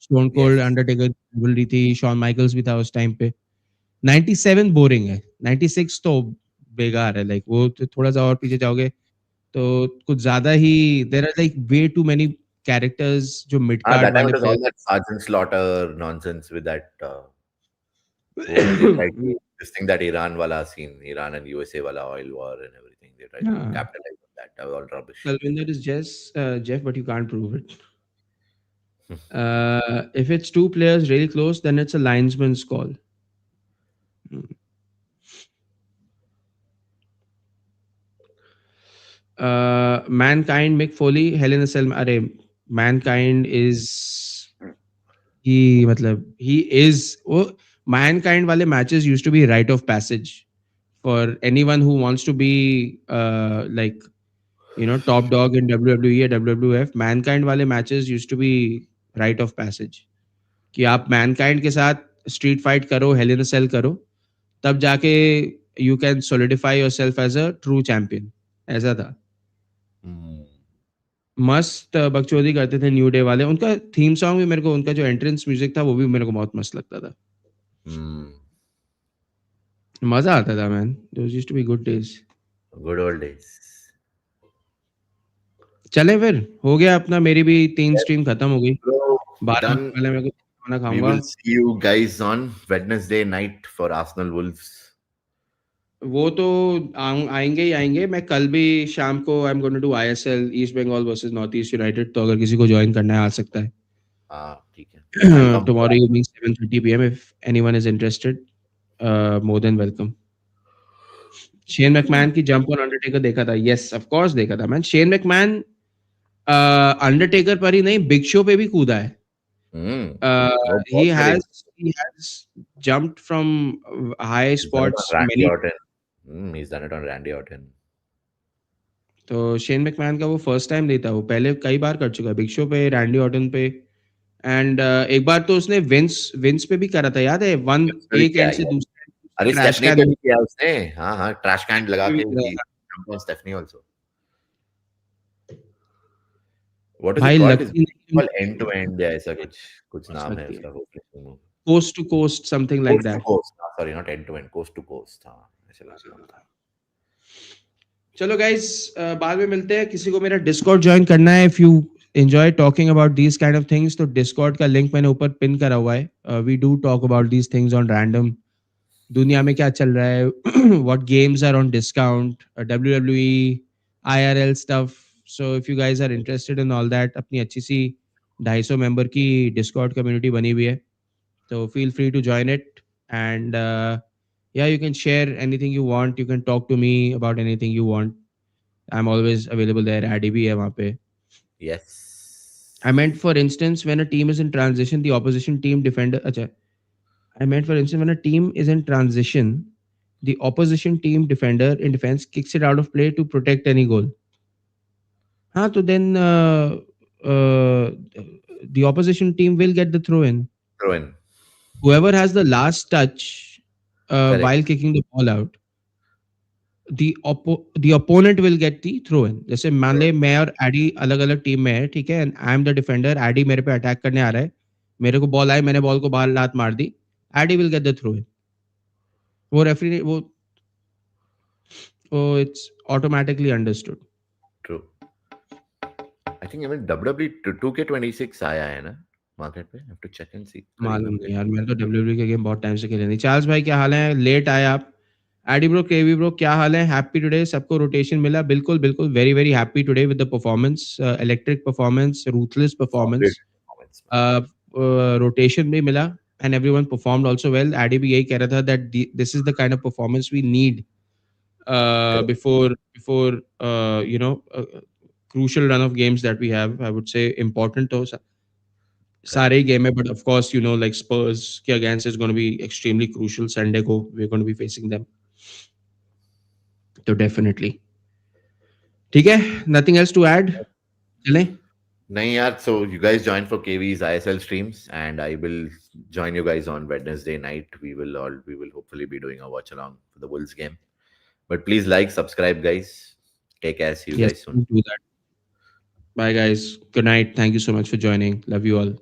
स्टोन कोल्ड Yes. अंडरटेकर बोल रही थी, शॉन माइकल्स भी था उस टाइम पे. 97 बोरिंग है. 96 तो बेकार है. लाइक वो तो थोड़ा सा और पीछे जाओगे तो कुछ ज्यादा ही, there are like way too many characters जो मिड कार्ड That time वाले it was player. all that Sergeant Slaughter nonsense with that. They tried to this thing that Iran wala scene, Iran and USA wala oil war and everything. They tried to हाँ, capitalize on that. That was all rubbish. Kalvinder is Jeff, but you can't prove it. If it's two players really close, then it's a linesman's call. Mankind, Mick Foley, Hell in a Cell. अरे, Mankind is he मतलब he is वो Mankind वाले matches used to be rite of passage for anyone who wants to be like top dog in WWE or WWF. Mankind वाले matches used to be rite of passage कि आप Mankind के साथ street fight करो, Hell in a Cell करो, तब जाके you can solidify yourself as a true champion. ऐसा था. Hmm. मस्त बकचोदी करते थे न्यू डे वाले. उनका थीम सॉन्ग भी मेरे को, उनका जो एंट्रेंस म्यूजिक था वो भी मेरे को बहुत मस्त लगता था. Hmm. मजा आता था man. Those used to be good days. Good old days. चले फिर, हो गया अपना. मेरी भी 3 Yes, स्ट्रीम खत्म हो गई. bro. 12 बजे Done. पहले मेरे को खाना We खाऊंगा. will see you guys on Wednesday night for Arsenal Wolves. वो तो आएंगे ही आएंगे. मैं कल भी शाम को I am going to do ISL, East Bengal versus north east United. तो अगर किसी को ज्वाइन करना है आ सकता है. ठीक है. I'll come for Tomorrow that. evening 7:30 p.m. if anyone is interested, more than welcome. Shane McMahon की जंप ऑन अंडरटेकर देखा था. यस ऑफ कोर्स देखा था मैन. शेन मैकमैन अंडरटेकर पर ही नहीं, बिग शो पे भी कूदा है. वो he बहुत सारे. has he has jumped from high He's done it on spots Randy many. Orton. He's done it on Randy Orton. तो शेन मैकमैन का वो फर्स्ट टाइम नहीं था. वो पहले कई बार कर चुका है, बिग शो पे, रैंडी ऑर्टन पे. एंड एक बार तो उसने विंस विंस पे भी करा था, याद है. वन उसने भी एक किया एंड है से यार. दूसरे अरे ट्रैश स्टेफनी पे कैन भी किया उसने. हाँ हाँ, ट्रैश कैन लगा भी के करा he था. jumped on Stephanie also. What is it भाई called? Is लगती नहीं. called end to end या ऐसा कुछ कुछ कुछ नाम है लगती है. उसका. वो coast to coast something like coast to that. coast. Sorry, not end to end. Coast to coast. हाँ, ऐसे कुछ नाम था. चलो गाइस, बाद में मिलते हैं. किसी को मेरा डिस्कॉर्ड ज्वाइन करना है, if you enjoy talking about these kind of things, तो डिस्कॉर्ड का लिंक मैंने ऊपर पिन करा हुआ है. We do talk about these things on random. दुनिया में क्या चल रहा है, what games are on discount, WWE, IRL stuff. So if you guys are interested in all that, अपनी अच्छी सी 250 मेंबर की डिस्कॉर्ड कम्युनिटी बनी हुई है. तो feel free to join it. And yeah, you can share anything you want. You can talk to me about anything you want. I'm always available there. Addy भी है वहाँ पे. I Yes. meant, for instance, when a team is in transition, the opposition team defender. अच्छा, I meant, for instance, when a team is in transition, the opposition team defender in defense kicks it out of play to protect any goal. हाँ, तो then uh, the opposition team will get the throw in. Throw in. Whoever has the last touch while Correct. kicking the ball out, the opponent will get the throw in. जैसे मान Throw ले in. मैं और AD अलग अलग team में है, ठीक है, and I am the defender. Eddie मेरे पे अटैक करने आ रहा है, मेरे को बॉल आई, मैंने बॉल को बाहर लात मार दी. Eddie will get the throw in. वो रेफरी वो it's automatically understood. True. I think even WWE 2K26 आया है ना मार्केट पे. Have to check and see. करीब मालूम अपडेट. नहीं यार, मैंने तो डब्ल्यूडब्ल्यू के गेम बहुत टाइम से खेले नहीं. चार्ल्स भाई क्या हाल है, लेट आए आप. एडी ब्रो, केवी ब्रो, क्या हाल है? हैप्पी टुडे, सबको रोटेशन मिला? बिल्कुल बिल्कुल, very very happy today with the performance, electric performance, ruthless Solid performance, performance, man. Rotation भी मिला, and everyone performed also well. Eddie भी यही कह रहा था that this is the kind of performance we need Correct. before crucial run of games that we have. I would say important to सारे Correct. ही game है, but of course you know like Spurs के against is gonna be extremely crucial. Sunday को we are gonna be facing them, तो definitely ठीक है. Nothing else to add, चलें. Nahin, yaar, so you guys join for KV's ISL streams, and I will join you guys on Wednesday night. We will hopefully be doing a watch along for the Wolves game. But please like, subscribe, guys. Take care. See you Yes, guys soon. do that. Bye guys, good night, thank you so much for joining, love you all.